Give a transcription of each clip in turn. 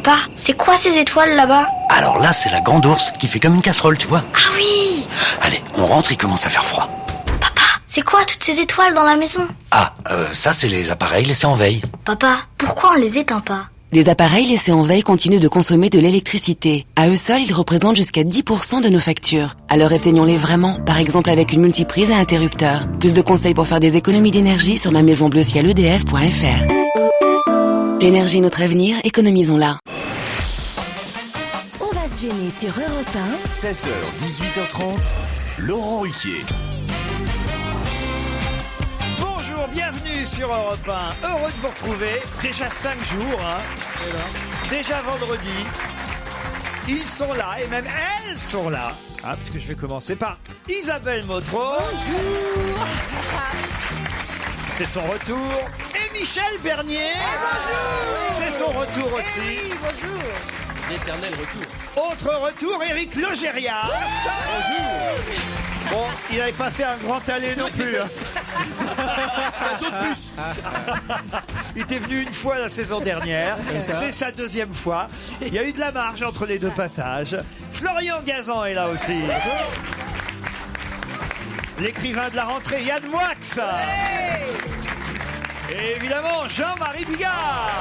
Papa, c'est quoi ces étoiles là-bas? Alors là, c'est la grande ours qui fait comme une casserole, tu vois. Ah oui! Allez, on rentre, il commence à faire froid. Papa, c'est quoi toutes ces étoiles dans la maison? Ça c'est les appareils laissés en veille. Papa, pourquoi on les éteint pas? Les appareils laissés en veille continuent de consommer de l'électricité. À eux seuls, ils représentent jusqu'à 10% de nos factures. Alors éteignons-les vraiment, par exemple avec une multiprise à interrupteur. Plus de conseils pour faire des économies d'énergie sur mamaisonbleucielEDF.fr. L'énergie, notre avenir, économisons-la. On va se gêner sur Europe 1. 16h, 18h30, Laurent Ruquier. Bonjour, bienvenue sur Europe 1. Heureux de vous retrouver. Déjà 5 jours, déjà vendredi. Ils sont là et même elles sont là. Puisque je vais commencer par Isabelle Motro. Bonjour. C'est son retour. Et Michel Bernier. Bonjour. C'est son retour aussi. Oui, bonjour. L'éternel retour. Autre retour, Éric Logérias. Bonjour. Bon, il n'avait pas fait un grand aller non plus. Il était venu une fois la saison dernière. C'est sa deuxième fois. Il y a eu de la marge entre les deux passages. Florian Gazan est là aussi. L'écrivain de la rentrée, Yann Moix. Et évidemment, Jean-Marie Bigard.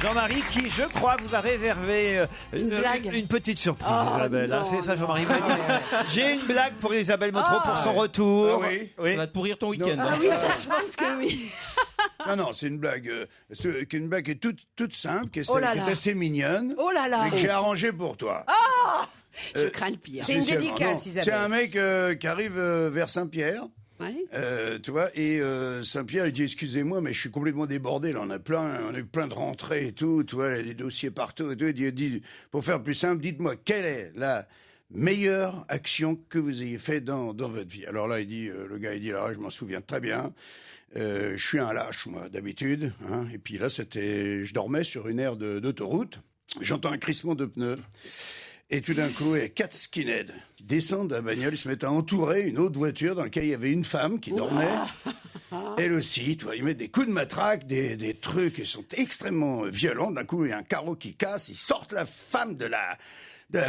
Jean-Marie qui, je crois, vous a réservé une petite surprise, Isabelle. Non, c'est ça, non. Jean-Marie. J'ai une blague pour Isabelle Motro pour son retour. Oui. Ça va te pourrir ton week-end. Ah oui, ça, je pense que oui. Non, c'est une blague. C'est une blague qui est toute simple, qui est, Oh là qui est là. assez mignonne, Oh là là. mais que j'ai arrangée pour toi. Je crains le pire. C'est une Spécialement. dédicace, Non, Isabelle. C'est un mec qui arrive vers Saint-Pierre. Ouais. Tu vois, et Saint-Pierre, il dit excusez-moi, mais je suis complètement débordé. Là, on a eu plein de rentrées et tout. Tu vois, il y a des dossiers partout et tout. Il dit, pour faire plus simple, dites-moi quelle est la meilleure action que vous ayez fait dans votre vie. Alors là, le gars, il dit là, je m'en souviens très bien. Je suis un lâche, moi, d'habitude. Et puis là, je dormais sur une aire d'autoroute. J'entends un crissement de pneus. Et tout d'un coup, il y a 4 skinheads qui descendent de la bagnole, ils se mettent à entourer une autre voiture dans laquelle il y avait une femme qui dormait. Elle aussi, tu vois, ils mettent des coups de matraque, des trucs qui sont extrêmement violents. D'un coup, il y a un carreau qui casse, ils sortent la femme de la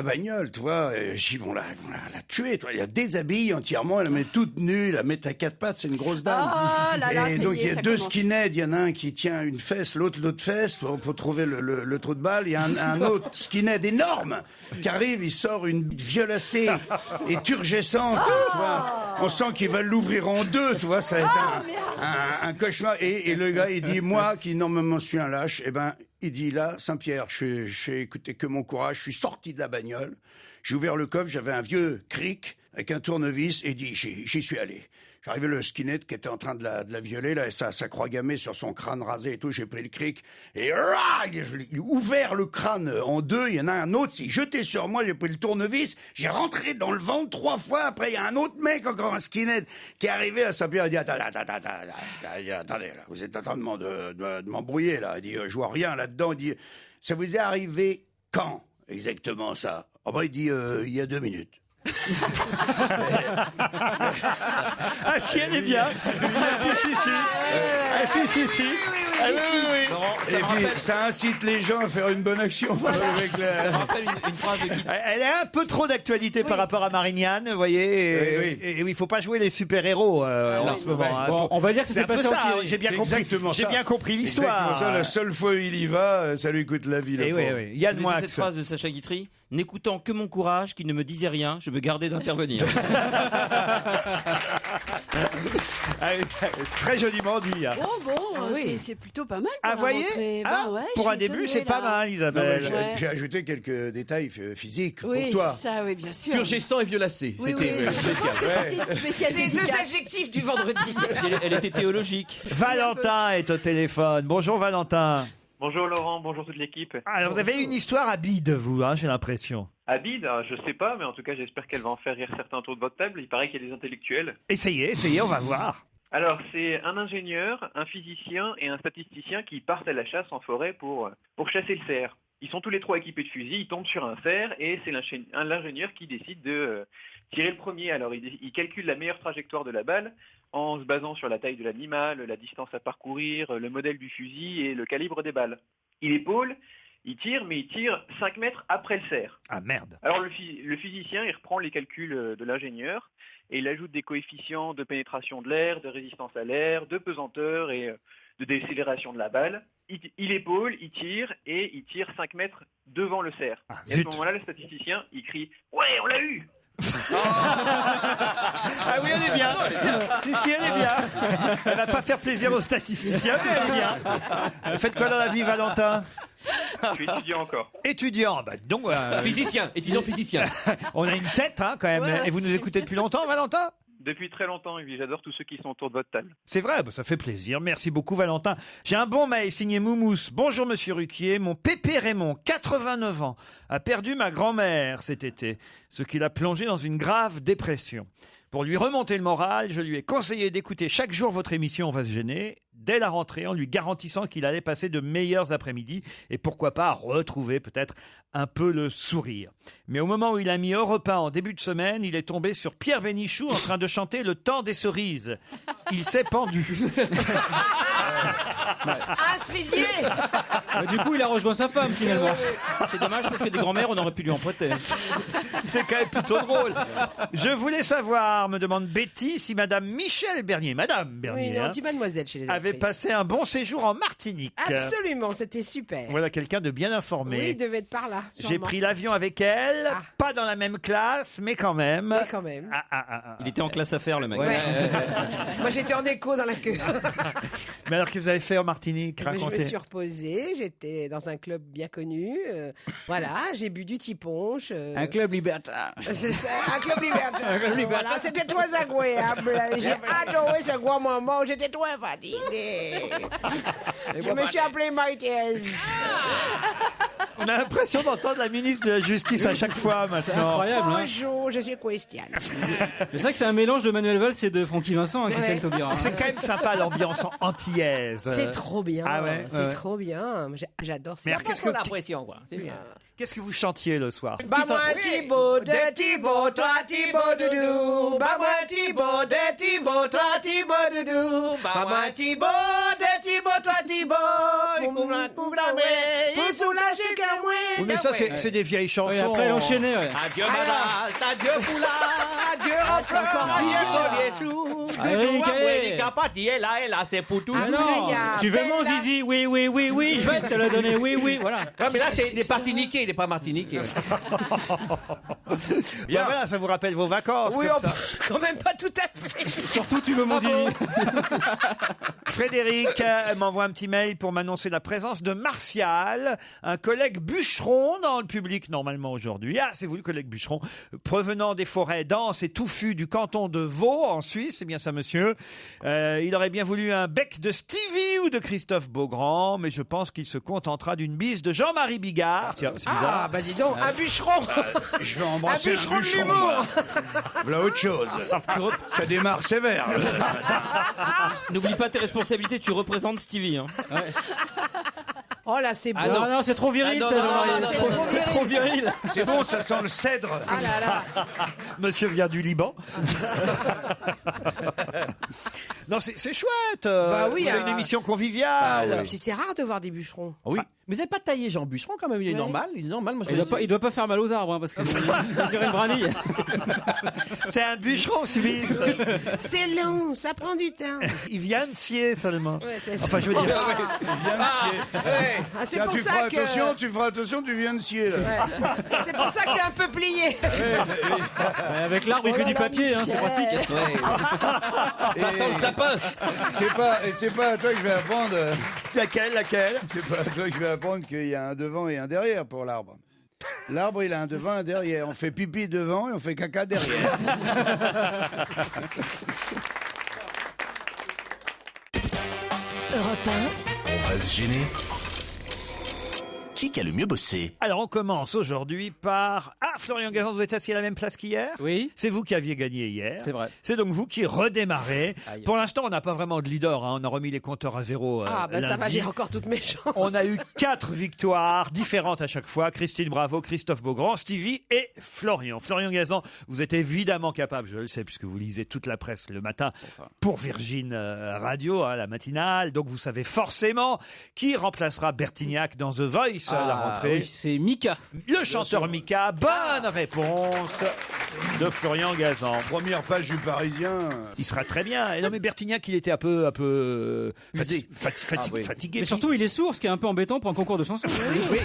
bagnole, tu vois. Ils vont la tuer, tu vois. Il la déshabille entièrement, elle la met toute nue, la met à 4 pattes, c'est une grosse dame. Oh là là, Et ça donc y est, il y a ça 2 commence. skinheads, il y en a un qui tient une fesse, l'autre fesse pour trouver le trou de balle. Il y a un autre skinhead énorme qui arrive, il sort une violacée et turgescente, tu vois. On sent qu'il va l'ouvrir en deux, tu vois, ça va être un cauchemar. Et le gars, il dit, moi qui normalement suis un lâche, il dit là, Saint-Pierre, j'ai écouté que mon courage, je suis sorti de la bagnole, j'ai ouvert le coffre, j'avais un vieux cric avec un tournevis et dit, j'y suis allé. J'arrivais le skinhead qui était en train de la violer, là, et sa croix gammée sur son crâne rasé et tout, j'ai pris le cric, et je l'ai ouvert le crâne en deux, il y en a un autre, s'est jeté sur moi, j'ai pris le tournevis, j'ai rentré dans le ventre 3 fois, après il y a un autre mec, encore un skinhead, qui est arrivé à Saint-Pierre, il dit, attendez, là, vous êtes en train de m'embrouiller, là, il dit, je vois rien là-dedans, il dit, ça vous est arrivé quand, exactement ça? Il dit, il y a 2 minutes. Si, elle est bien. Si. Oui. Laurent, Et puis, ça incite les gens à faire une bonne action. Avec ça me rappelle une phrase de Guy. Elle est un peu trop d'actualité par rapport à Marignane, vous voyez. Oui. Et oui, il faut pas jouer les super-héros en ce moment. Bon, on va dire que c'est un peu ça. J'ai bien C'est compris. exactement J'ai ça. bien compris l'histoire. Exactement ça. La seule fois où il y va, ça lui coûte la vie. Et oui. Yann Vous Moix. connaissez cette phrase de Sacha Guitry? N'écoutant que mon courage qui ne me disait rien, je me gardais d'intervenir. C'est très joliment dit. Oh bon, c'est plutôt pas mal. Ah, voyez pour un début, c'est pas mal, Isabelle. J'ai ajouté quelques détails physiques Oui, pour toi. ça, oui, bien sûr. Purgescent et violacé. Oui, C'était je pense que c'était une spéciale C'est 2 dédicace. adjectifs du vendredi. Elle était théologique. Valentin est au téléphone. Bonjour Valentin. Bonjour Laurent, bonjour toute l'équipe. Alors vous avez une histoire à bide, vous, j'ai l'impression. Abid, je sais pas, mais en tout cas j'espère qu'elle va en faire rire certains autour de votre table. Il paraît qu'il y a des intellectuels. Essayez, on va voir. Alors c'est un ingénieur, un physicien et un statisticien qui partent à la chasse en forêt pour chasser le cerf. Ils sont tous les 3 équipés de fusils, ils tombent sur un cerf et c'est l'ingénieur qui décide de tirer le premier. Alors il calcule la meilleure trajectoire de la balle en se basant sur la taille de l'animal, la distance à parcourir, le modèle du fusil et le calibre des balles. Il épaule, il tire, mais il tire 5 mètres après le cerf. Ah merde. Alors le physicien, il reprend les calculs de l'ingénieur et il ajoute des coefficients de pénétration de l'air, de résistance à l'air, de pesanteur et de décélération de la balle. Il épaule, il tire 5 mètres devant le cerf. Et à ce moment-là, le statisticien, il crie « Ouais, on l'a eu !» Ah oui, elle est bien. Si, elle est bien. Elle va pas faire plaisir aux statisticiens, mais elle est bien. Faites quoi dans la vie, Valentin? Je suis étudiant encore. Étudiant, donc... Physicien, étudiant physicien. On a une tête, quand même. Ouais. Et vous nous écoutez depuis longtemps, Valentin? Depuis très longtemps, et puis j'adore tous ceux qui sont autour de votre table. C'est vrai, ça fait plaisir. Merci beaucoup, Valentin. J'ai un bon mail signé Moumous. Bonjour, monsieur Ruquier. Mon pépé Raymond, 89 ans, a perdu ma grand-mère cet été, ce qui l'a plongé dans une grave dépression. Pour lui remonter le moral, je lui ai conseillé d'écouter chaque jour votre émission On va se gêner, dès la rentrée, en lui garantissant qu'il allait passer de meilleurs après-midi et pourquoi pas retrouver peut-être un peu le sourire. Mais au moment où il a mis Europe 1 en début de semaine, il est tombé sur Pierre Bénichou en train de chanter Le temps des cerises. Il s'est pendu. Un cerisier. Du coup, il a rejoint sa femme finalement. C'est dommage parce que des grands-mères, on aurait pu lui en prêter. C'est quand même plutôt drôle. Je voulais savoir, me demande Betty, si Madame Michel Bernier, Madame Bernier, Oui, on dit mademoiselle chez les avait actrices. passé un bon séjour en Martinique. Absolument, c'était super. Voilà quelqu'un de bien informé. Oui, il devait être par là. J'ai pris l'avion avec elle, pas dans la même classe, mais quand même. Mais quand même. Il était en classe affaires, le mec. Ouais. Moi, j'étais en écho dans la queue. Mais alors, qu'est-ce que vous avez fait en Martinique? Je me Racontez. suis reposée, j'étais dans un club bien connu. Voilà, j'ai bu du tiponche. Un club libertin. C'est ça, un club libertin. Voilà, c'était très agréable. J'ai adoré ce grand moment. J'étais très fatiguée. Je me suis appelée Maïthez. On a l'impression d'entendre la ministre de la Justice à chaque fois maintenant. C'est incroyable. Hein. Bonjour, je suis Christian. C'est vrai que c'est un mélange de Manuel Valls et de Francky Vincent, Christiane Taubira. C'est quand même sympa l'ambiance antillaise. C'est trop bien. Ah ouais, c'est trop bien. J'adore ça. Mais alors, l'impression, quoi. C'est bien. Qu'est-ce que vous chantiez le soir? Bah moi Thibaut, de Thibaut, toi Thibaut Doudou. Bah moi Thibaut, de Thibaut, toi Thibaut Doudou. Bah moi Thibaut, de Thibaut, toi Thibaut. Pour soulager qu'à moi. Oui, mais ça, c'est des vieilles chansons. Et après, elle enchaînait, ouais. Adieu Madas, adieu Poula, adieu c'est pour tout. Ah non, tu veux mon zizi? Oui, oui, oui, oui, je vais te le donner, oui, oui, voilà. Ouais, mais là, il est martiniquais, il est pas martiniquais. Bien, voilà, ça vous rappelle vos vacances. Oui, comme ça. quand même pas tout à fait. Surtout, tu veux mon zizi. Frédéric m'envoie un petit mail pour m'annoncer la présence de Martial, un collègue bûcheron dans le public normalement aujourd'hui. Ah, c'est vous le collègue bûcheron, provenant des forêts denses et touffues du canton de Vaud en Suisse. C'est bien ça, monsieur. Il aurait bien voulu un bec de Stevie ou de Christophe Beaugrand, mais je pense qu'il se contentera d'une bise de Jean-Marie Bigard. Tiens, c'est bizarre. Ah, bah dis donc, un bûcheron. Je vais embrasser un bûcheron de bûcheron. l'humour. Voilà autre chose. Ça démarre sévère. là, ce matin. N'oublie pas tes responsabilités, tu représentes Stevie. Hein. Oh là, c'est beau. Ah non, non, c'est trop viril, Ah non, ça, non, Jean-Marie. non, non, C'est trop viril. C'est bon, ça sent le cèdre. Ah là là. Monsieur vient du Liban. Non, c'est chouette. Bah oui, c'est une émission conviviale. Puis c'est rare de voir des bûcherons. Oui. Mais vous n'avez pas taillé Jean Bûcheron quand même, il est Ouais. normal. Il est normal, moi je Il doit pas faire mal aux arbres, hein, parce qu'il dirait une branille. C'est un bûcheron suisse. C'est long, ça prend du temps. Il vient de scier seulement. Ouais, c'est Enfin, je veux dire. Viens de scier. Ah, c'est Tiens, pour tu ça feras que... attention, tu feras attention, tu viens de scier là. Ouais. C'est pour ça que t'es un peu plié. Avec l'arbre, il fait du papier, hein, c'est pratique. Ça sent le sapin. C'est pas à toi que je vais apprendre. Laquelle C'est pas à toi que je vais apprendre qu'il y a un devant et un derrière pour l'arbre. L'arbre, il a un devant et un derrière. On fait pipi devant et on fait caca derrière. Europe 1, On va se gêner. qui a le mieux bossé? Alors on commence aujourd'hui par... Ah, Florian Gazan, vous êtes assis à la même place qu'hier? Oui. C'est vous qui aviez gagné hier. C'est vrai. C'est donc vous qui redémarrez. Aïe. Pour l'instant, on n'a pas vraiment de leader. On a remis les compteurs à zéro. Ah, bah ça va, lundi. j'ai encore toutes mes chances. On a eu 4 victoires différentes à chaque fois. Christine Bravo, Christophe Beaugrand, Stevie et Florian. Florian Gazan, vous êtes évidemment capable, je le sais, puisque vous lisez toute la presse le matin pour Virgin Radio, la matinale. Donc vous savez forcément qui remplacera Bertignac dans The Voice à la rentrée. Oui, c'est Mika. Le chanteur Mika. Bonne réponse de Florian Gazan. Première page du Parisien. Il sera très bien. Et non mais Bertignac, il était un peu Usé. fatigué. Mais surtout, il est sourd, ce qui est un peu embêtant pour un concours de chansons. Oui.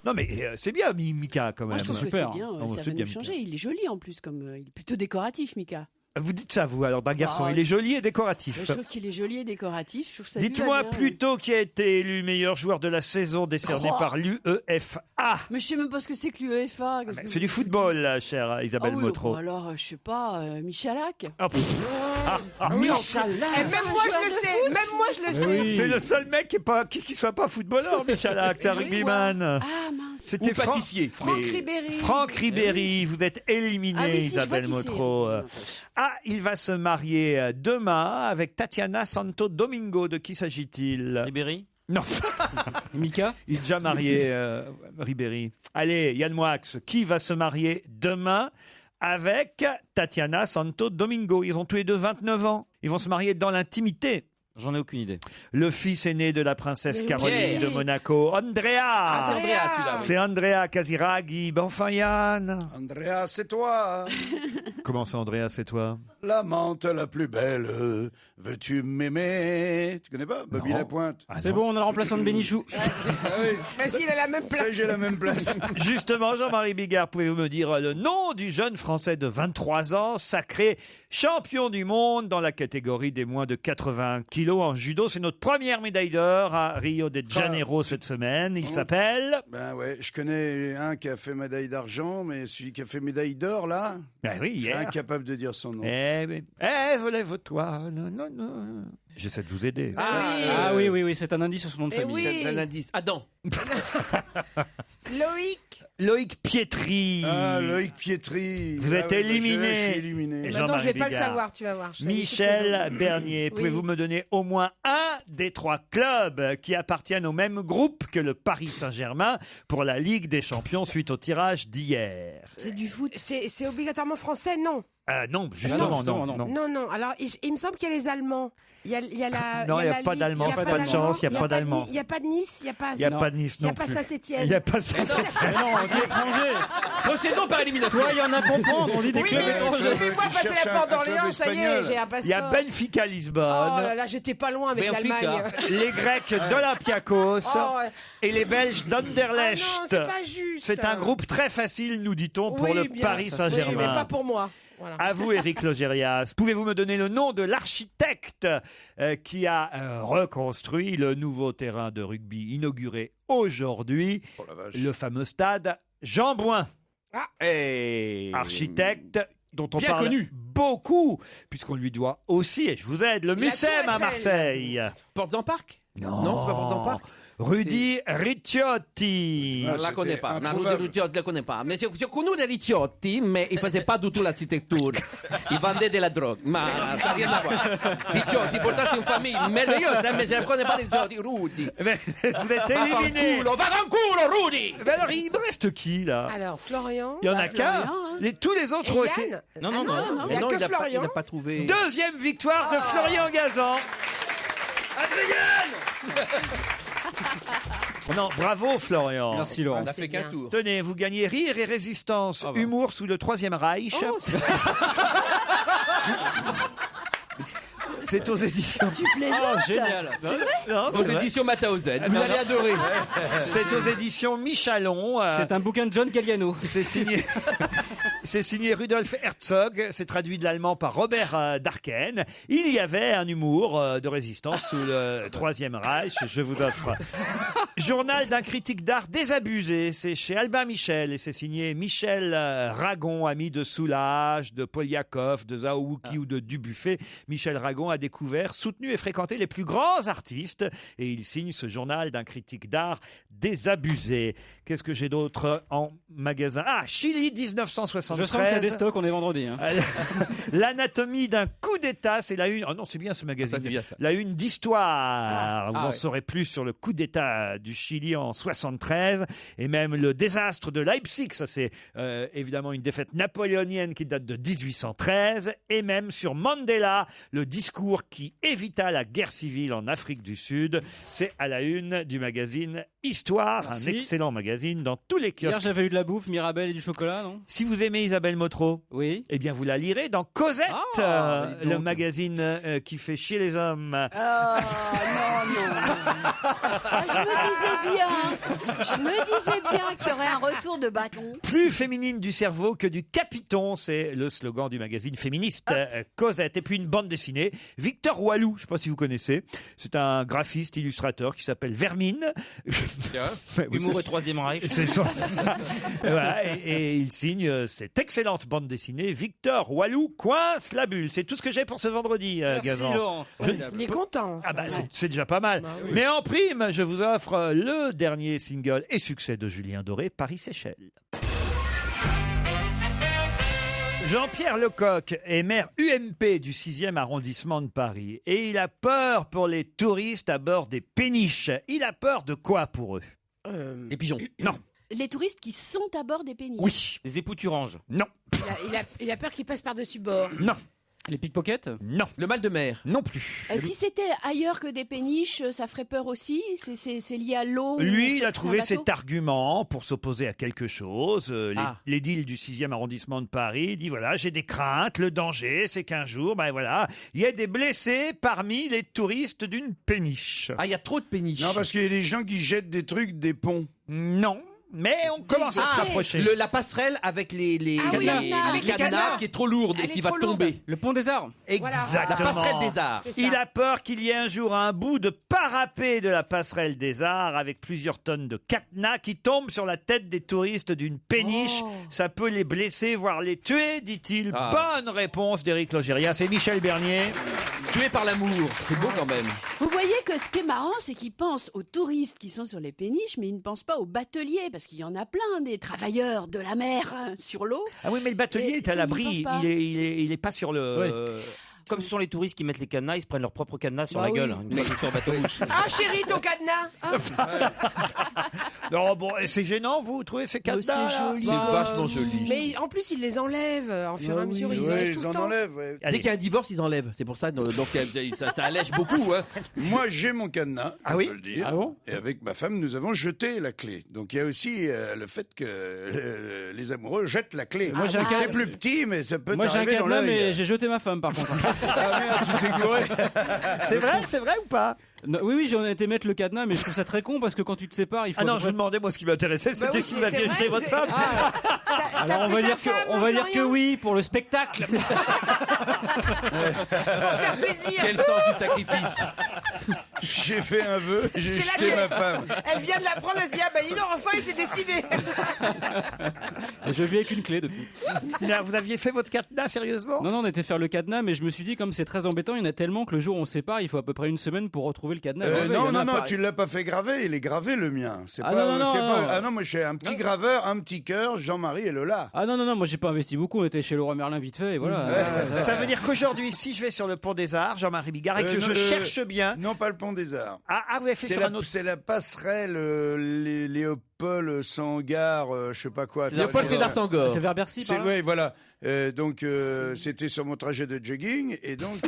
Non mais c'est bien Mika quand même. Moi, je trouve Super. que c'est bien. Non, Ça c'est va bien, nous changer. Il est joli en plus, il est plutôt décoratif, Mika. Vous dites ça vous alors d'un garçon. Ah, Il est joli et décoratif. Je trouve qu'il est joli et décoratif. Je trouve ça lui va Dites-moi bien. plutôt qui a été élu meilleur joueur de la saison décerné par l'UEFA. Mais je sais même pas ce que c'est que l'UEFA. C'est du football, là, chère Isabelle Ah oui, Motro. bon, alors, je sais pas, Michalak. Ah, pff. Michalak. Même moi, je le sais. Même moi, je le sais. C'est le seul mec qui soit pas footballeur, Michalak, c'est un rugbyman. Ah mince. C'était Ou pâtissier. Franck Ribéry. Franck Ribéry, vous êtes éliminé, Ah oui, si, je vois Isabelle qui c'est. Motro. Ah, il va se marier demain avec Tatiana Santo Domingo. De qui s'agit-il? Ribéry? Non. Mika. Il est déjà marié, Ribéry. Allez, Yann Moix, qui va se marier demain avec Tatiana Santo Domingo? Ils ont tous les deux 29 ans. Ils vont se marier dans l'intimité. J'en ai aucune idée. Le fils aîné de la princesse Mais Caroline oui. de Monaco, Andrea. Ah, c'est Andrea, celui-là. Oui. C'est Andrea Casiraghi. Ben enfin, Yann. Andrea, c'est toi. Comment ça, Andrea, c'est toi? L'amante la plus belle. Veux-tu m'aimer? Tu connais pas Bobby Non. Lapointe. Ah C'est non. bon, on a le remplaçant de Bénichou. Ah oui. Mais s'il a la même Ça, place. j'ai la même place. Justement, Jean-Marie Bigard, pouvez-vous me dire le nom du jeune Français de 23 ans, sacré champion du monde dans la catégorie des moins de 80 kilos en judo? C'est notre première médaille d'or à Rio de Janeiro cette semaine. Il s'appelle... Ben ouais, je connais un qui a fait médaille d'argent, mais celui qui a fait médaille d'or, là, Ah oui, je suis hier. incapable de dire son nom. Lève-toi. Non, non, non. J'essaie de vous aider. Ah oui, c'est un indice sur son nom de Eh famille. oui. C'est un indice. Adam. Loïc. Loïc Pietri. Ah, Loïc Pietri. Vous êtes ouais, éliminé. Je suis éliminé. Et Maintenant, Jean-Marie je vais pas le Bigard. savoir, tu vas voir. Je savais Michel Bernier, Oui. pouvez-vous me donner au moins un des 3 clubs qui appartiennent au même groupe que le Paris Saint-Germain pour la Ligue des Champions suite au tirage d'hier? C'est du foot. C'est obligatoirement français, non? Non, justement, justement, non. non. Non. Alors, il me semble qu'il y a les Allemands. Il y a la. Non, il y a la pas Ligue, d'Allemands, il y a pas de d'Allemands, chance, il y a pas d'Allemands. Il n'y a pas de Nice, il n'y a pas. Il n'y a pas de Nice Il n'y non a pas plus. Saint-Étienne. Il n'y a pas Saint-Étienne. Mais non, on dit étranger. Procédons par élimination. Toi, il y en a pour prendre, on dit des Oui, clubs mais, étrangers. mais moi, Tu passer cherches la porte un d'Orléans, club ça y est, espagnol. j'ai un Il passeport. y a Benfica Lisbonne, Oh là là, j'étais pas loin avec Benfica. l'Allemagne. les Grecs d'Olympiakos Oh, ouais. et les Belges d'Anderlecht. Ah non, c'est pas juste. C'est un groupe très facile, nous dit-on, pour Oui, le bien. Paris Oui, mais Saint-Germain. pas pour moi. Voilà. À vous, Éric Logérias. Pouvez-vous me donner le nom de l'architecte qui a reconstruit le nouveau terrain de rugby inauguré aujourd'hui, Oh la vache. le fameux stade Jean Bouin? Et... Architecte dont on Bien parle connu. beaucoup, puisqu'on lui doit aussi, et je vous aide, le La MUSEM Tour à Eiffel. Marseille. Portes en Parc? Non, Non, c'est pas Portes en Parc. Rudy Ricciotti. Ah, Je la connais c'était pas. La introuvable. Rudy Ricciotti, je la connais pas. Mais j'ai connu les Ricciotti, mais il faisait pas du tout l'architecture. Il vendait de la drogue. Mais ça n'a rien à voir. Ricciotti, pourtant c'est une famille merveilleuse, hein, mais je ne connais pas Ricciotti. Rudy. Mais vous êtes éliminé. Va en culo, Rudy. Mais alors, il me reste qui, là? Alors, Florian. Il y en a Florian, qu'un. hein. Tous les autres ont été... Yann. Non, non, Ah non. Il n'y a Non, que il a Florian. pas trouvé. Deuxième victoire de Florian Gazan. Non, bravo Florian. Merci Laurent. On a c'est fait qu'un bien. tour. Tenez, vous gagnez rire et résistance, Ah bah. humour sous le Troisième Reich. Oh, C'est aux éditions. Tu plaisantes. Oh, génial. Non, Aux c'est vrai. éditions Mauthausen. Vous allez adorer. C'est aux éditions Michalon. C'est un bouquin de John Galliano. C'est signé. C'est signé Rudolf Herzog, c'est traduit de l'allemand par Robert Darken. Il y avait un humour de résistance sous le Troisième Reich. Je vous offre Journal d'un critique d'art désabusé, c'est chez Albin Michel et c'est signé Michel Ragon, ami de Soulages, de Poliakov, de Zaouki ou de Dubuffet. Michel Ragon a découvert, soutenu et fréquenté les plus grands artistes et il signe ce journal d'un critique d'art désabusé. Qu'est-ce que j'ai d'autre en magasin? Ah, Chili 1973. Je sens que c'est des stocks, on est vendredi. Hein. L'anatomie d'un coup d'État, c'est la une. Oh non, c'est bien ce magazine. Ça, c'est bien, ça. La une d'Histoire. Vous en ouais. saurez plus sur le coup d'État du Chili en 73 et même le désastre de Leipzig. Ça, c'est évidemment une défaite napoléonienne qui date de 1813 et même sur Mandela, le discours qui évita la guerre civile en Afrique du Sud. C'est à la une du magazine Histoire, Merci. un excellent magazine dans tous les kiosques. Hier, j'avais eu de la bouffe, Mirabelle et du chocolat, non? Si vous aimez Isabelle Motro, oui, eh bien vous la lirez dans Cosette, dis donc. le magazine qui fait chier les hommes. Non. Ah, je me disais bien qu'il y aurait un retour de bâton. Plus féminine du cerveau que du capiton, c'est le slogan du magazine féministe Cosette. Et puis une bande dessinée, Victor Wallou, je ne sais pas si vous connaissez, c'est un graphiste illustrateur qui s'appelle Vermine. Humour et Troisième Reich. C'est son... Voilà, et il signe cette excellente bande dessinée, Victor Wallou coince la bulle. C'est tout ce que j'ai pour ce vendredi, merci Gazan. Laurent. Il est content. Ah bah c'est déjà pas mal. Mais en prime, je vous offre le dernier single et succès de Julien Doré, Paris-Séchelles. Jean-Pierre Lecoq est maire UMP du 6e arrondissement de Paris et il a peur pour les touristes à bord des péniches. Il a peur de quoi pour eux? Les pigeons. Non. Les touristes qui sont à bord des péniches. Oui. Des épouturanges. Non. Il a peur qu'il passe par-dessus bord. Non. Les pickpockets? Non. Le mal de mer? Non plus. Si c'était ailleurs que des péniches, ça ferait peur aussi. C'est lié à l'eau. Lui, ou il a c'est trouvé un bateau cet argument pour s'opposer à quelque chose. Ah. L'édile du 6e arrondissement de Paris dit voilà, j'ai des craintes, le danger, c'est qu'un jour, ben voilà, il y a des blessés parmi les touristes d'une péniche. Ah, il y a trop de péniches. Non, parce qu'il y a des gens qui jettent des trucs des ponts. Non. Mais on commence à se rapprocher. La passerelle avec les cadenas qui est trop lourde et qui va tomber. Le pont des Arts. Exactement. La passerelle des Arts. Il a peur qu'il y ait un jour un bout de parapet de la passerelle des Arts avec plusieurs tonnes de cadenas qui tombent sur la tête des touristes d'une péniche. Ça peut les blesser, voire les tuer, dit-il. Bonne réponse d'Éric Logérias. C'est Michel Bernier. Tué par l'amour. C'est beau quand même. Vous voyez que ce qui est marrant, c'est qu'ils pensent aux touristes qui sont sur les péniches, mais ils ne pensent pas aux bateliers, parce qu'il y en a plein, des travailleurs de la mer sur l'eau. Ah oui, mais le batelier est à l'abri. Il est pas sur le... Comme ce sont les touristes qui mettent les cadenas, ils se prennent leur propre cadenas sur la gueule. Une fois qu'ils sont sur le bateau. Ah chérie, ton cadenas. Non, bon, c'est gênant, vous trouvez ces cadenas c'est là joli. C'est vachement joli. Mais en plus, il les enlève en fur et à mesure. Ils enlèvent tout ils le en temps. enlèvent. Ouais. Dès qu'il y a un divorce, ils enlèvent. C'est pour ça, donc ça allège beaucoup. Hein. Moi, j'ai mon cadenas, Ah on oui peut le dire. Ah bon? Et avec ma femme, nous avons jeté la clé. Donc il y a aussi le fait que les amoureux jettent la clé. Moi, j'ai un C'est cadenas. plus petit, mais ça peut Moi, j'ai un t'arriver dans cadenas, l'œil. mais j'ai jeté ma femme, par contre. Ah merde, tu t'es gouré. C'est vrai ou pas? Non, oui, j'en ai été mettre le cadenas, mais je trouve ça très con parce que quand tu te sépares, il faut. Ah non, je vous demandais, moi, ce qui m'intéressait, c'était oui, si vous c'est aviez vrai, jeté votre c'est- femme. Alors on va dire que, Florian oui pour le spectacle. Pour faire plaisir. Quel sens du sacrifice. J'ai fait un vœu, j'ai C'est là jeté que- ma femme. Elle vient de l'apprendre, elle se dit, ah ben dis donc, enfin il s'est décidé. Je vis avec une clé depuis. Mais vous aviez fait votre cadenas, sérieusement? Non, on était faire le cadenas, mais je me suis dit comme c'est très embêtant, il y en a tellement que le jour où on se sépare, il faut à peu près une semaine pour retrouver le cadenas. Ouais, il y Non, en a non, pas. tu l'as pas fait graver, il est gravé le mien. C'est Ah, pas, non, c'est non, pas- non. Ah non, moi j'ai un petit graveur, un petit cœur, Jean-Marie et Lola. Ah non, moi j'ai pas investi beaucoup, on était chez Leroy Merlin vite fait et voilà. Ça veut dire qu'aujourd'hui, si je vais sur le pont des Arts, Jean-Marie Bigard, et que je cherche bien... Non, pas le pont des Arts. Ah, vous avez fait sur un autre... C'est la passerelle Léopold Sangard, je sais pas quoi. Léopold Sédar Senghor. C'est vers Bercy par là. Oui, voilà. Donc c'était sur mon trajet de jogging et donc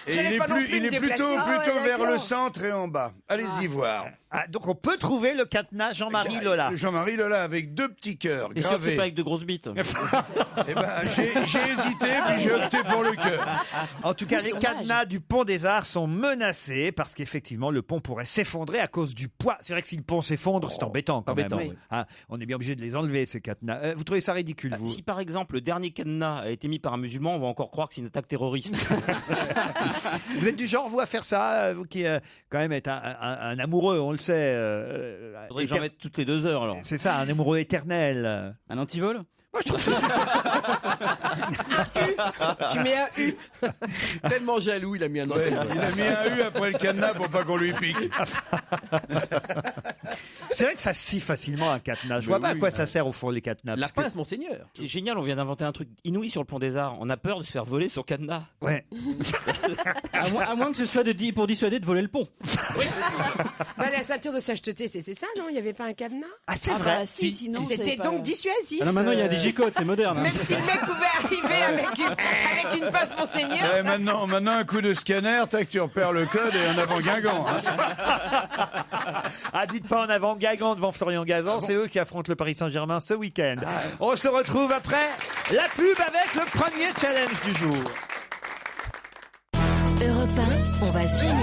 et J'allais pas non plus il me est plutôt déplacer. Ah ouais, vers d'accord. le centre et en bas. Allez-y voir. Ah, donc on peut trouver le cadenas Jean-Marie Lola. Jean-Marie Lola avec deux petits cœurs Et sûr que c'est gravés. pas avec de grosses bites. Eh ben j'ai hésité puis j'ai opté pour le cœur. En tout cas, les Sauvage. cadenas du pont des Arts sont menacés parce qu'effectivement, le pont pourrait s'effondrer à cause du poids. C'est vrai que si le pont s'effondre, c'est embêtant quand embêtant, même. oui. Hein, on est bien obligé de les enlever, ces cadenas. Vous trouvez ça ridicule, vous? Si par exemple le dernier cadenas a été mis par un musulman, on va encore croire que c'est une attaque terroriste. Vous êtes du genre, vous, à faire ça, vous qui, quand même, êtes un amoureux, on le sait. Faudrait que j'en mette toutes les 2 heures, alors. C'est ça, un amoureux éternel. Un antivol? Moi, je trouve ça... Tu mets un U. Tellement jaloux, il a mis un Ouais, autre. il a mis un U après le cadenas pour pas qu'on lui pique. C'est vrai que ça scie facilement un cadenas. Je vois pas à quoi ça sert au fond les cadenas. La parce que- pince, monseigneur. C'est génial, on vient d'inventer un truc inouï sur le pont des Arts. On a peur de se faire voler son cadenas. Ouais. À moins que ce soit pour dissuader de voler le pont. Bah, la ceinture de sacheteté, c'est ça, non? Il n'y avait pas un cadenas? Ah, c'est Ah vrai. bah si, sinon C'était c'est pas- donc dissuasif. Ah non, maintenant il y a des G-codes, c'est moderne. hein. Même si le mec pouvait arriver avec une pince, monseigneur. Ouais, maintenant, un coup de scanner, tac, tu repères le code et en avant Guingamp. Hein. Ah, dites pas en avant Guingamp devant Florian Gazan, c'est eux qui affrontent le Paris Saint-Germain ce week-end. On se retrouve après la pub avec le premier challenge du jour. Europe 1, on va se gêner.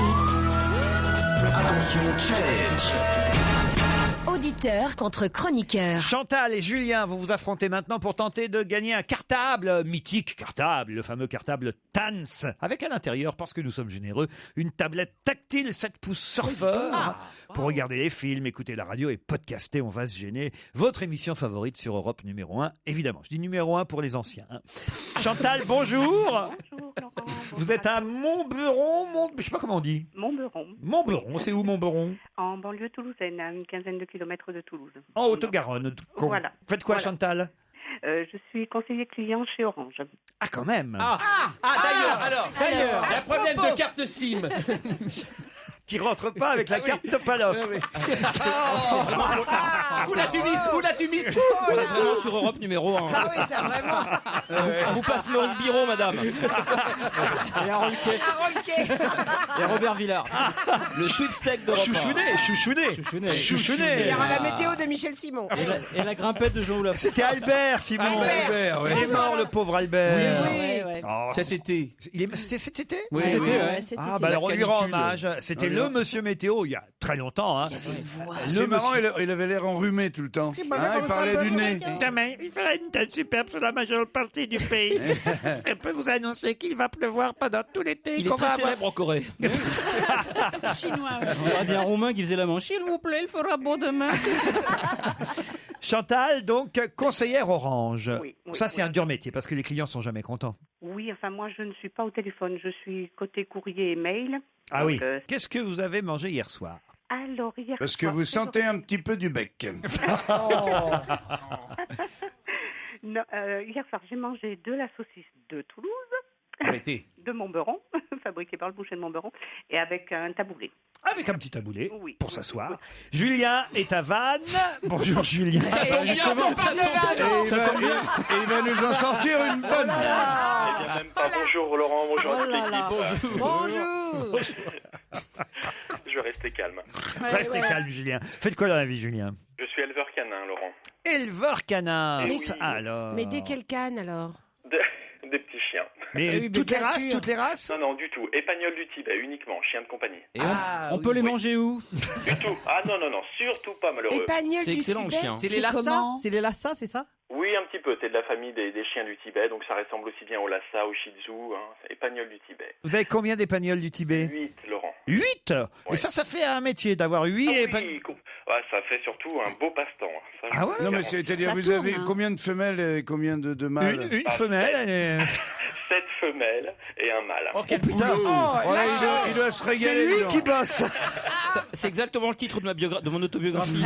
Attention, challenge. Auditeur contre chroniqueur. Chantal et Julien vont vous affronter maintenant pour tenter de gagner un cartable, mythique cartable, le fameux cartable TANS, avec à l'intérieur, parce que nous sommes généreux, une tablette tactile 7 pouces surfeur pour regarder les films, écouter la radio et podcaster, on va se gêner. Votre émission favorite sur Europe numéro 1, évidemment. Je dis numéro 1 pour les anciens. hein. Chantal, bonjour. Bonjour Laurent. Vous êtes à Montberon, je sais pas comment on dit. Montberon. Montberon, c'est où Montberon? En banlieue toulousaine, à une quinzaine de kilomètres de Toulouse. En Haute-Garonne. Voilà. Faites quoi, Voilà. Chantal? Je suis conseiller client chez Orange. Ah, quand même. D'ailleurs, il y a un problème de carte SIM. Qui rentre pas avec la carte Topalov. Où l'as-tu mise On est vraiment sur Europe numéro 1. Ah oui, ça vraiment. On vous passe Maurice Biro, madame. Et Harold Kay. Harold Kay. Et Robert Villard. Le sweepstake d'Europe 1. Chouchounet. Il y aura la météo de Michel Simon. Et la grimpette de Jean Oulaf. C'était Albert, Simon. Albert, Il est mort, le pauvre Albert. Oui. Oh, Cet été. C'était cet été? Oui, Cet oui. été, Ouais, cet Ah, été. bah alors on lui rend canicule. hommage. C'était le monsieur météo il y a très longtemps. Hein. C'est marrant, il avait l'air enrhumé tout le temps. Hein, il parlait du nez. Demain, il fera une tête superbe sur la majeure partie du pays. Je peux vous annoncer qu'il va pleuvoir pendant tout l'été. Il est très célèbre en Corée. Chinois. On aurait bien un Roumain qui faisait la manche. S'il vous plaît, il fera beau demain. Chantal, donc conseillère Orange. Oui, Ça, c'est un dur métier parce que les clients sont jamais contents. Oui, enfin moi je ne suis pas au téléphone, je suis côté courrier et mail. Ah Donc, oui. Qu'est-ce que vous avez mangé hier soir? Alors hier Parce que soir, vous c'est sentez un petit peu du bec. Non, hier soir j'ai mangé de la saucisse de Toulouse, Arrêtez. de Montberon, fabriquée par le boucher de Montberon, et avec un taboulé. Avec un petit taboulé Oui. pour s'asseoir. Julien est à Vannes. Bonjour Julien. Et on parle de vin, non. Et il va nous en sortir une bonne. Eh bien, même pas. Bonjour Laurent, bonjour à toute l'équipe. Bonjour. Je vais rester calme. Restez calme Julien. Faites quoi dans la vie Julien? Je suis éleveur canin, Laurent. Éleveur canin. Eh oui. Alors. Mais dès quelle canne alors? Des petits chiens. Mais Eh oui, mais toutes les bien races, sûr. toutes les races? Non, du tout. Épagnol du Tibet, uniquement. Chien de compagnie. Et on peut les manger où? Du tout. Ah non, surtout pas malheureux. Épagnol C'est du excellent, le Tibet. chien. C'est C'est les Lhasa comment? C'est les Lhasa, c'est ça? Oui, un petit peu. T'es de la famille des chiens du Tibet, donc ça ressemble aussi bien au Lhasa, au Shih Tzu. Hein. C'est Épagnol du Tibet. Vous avez combien d'épagnols du Tibet? 8, Laurent. 8. Et Ouais. ça fait un métier d'avoir 8 Oui, ça fait surtout un beau passe-temps. Ça, je Ah peux ouais? vous Non, mais garantir. c'est-à-dire, Ça vous tourne, avez hein. combien de femelles et combien de mâles? Une femelle. et- 7 femelles et un mâle. Oh, quel putain. boulot. Oh, là, il doit se régaler. C'est lui dis donc. qui bosse. C'est exactement le titre de mon autobiographie.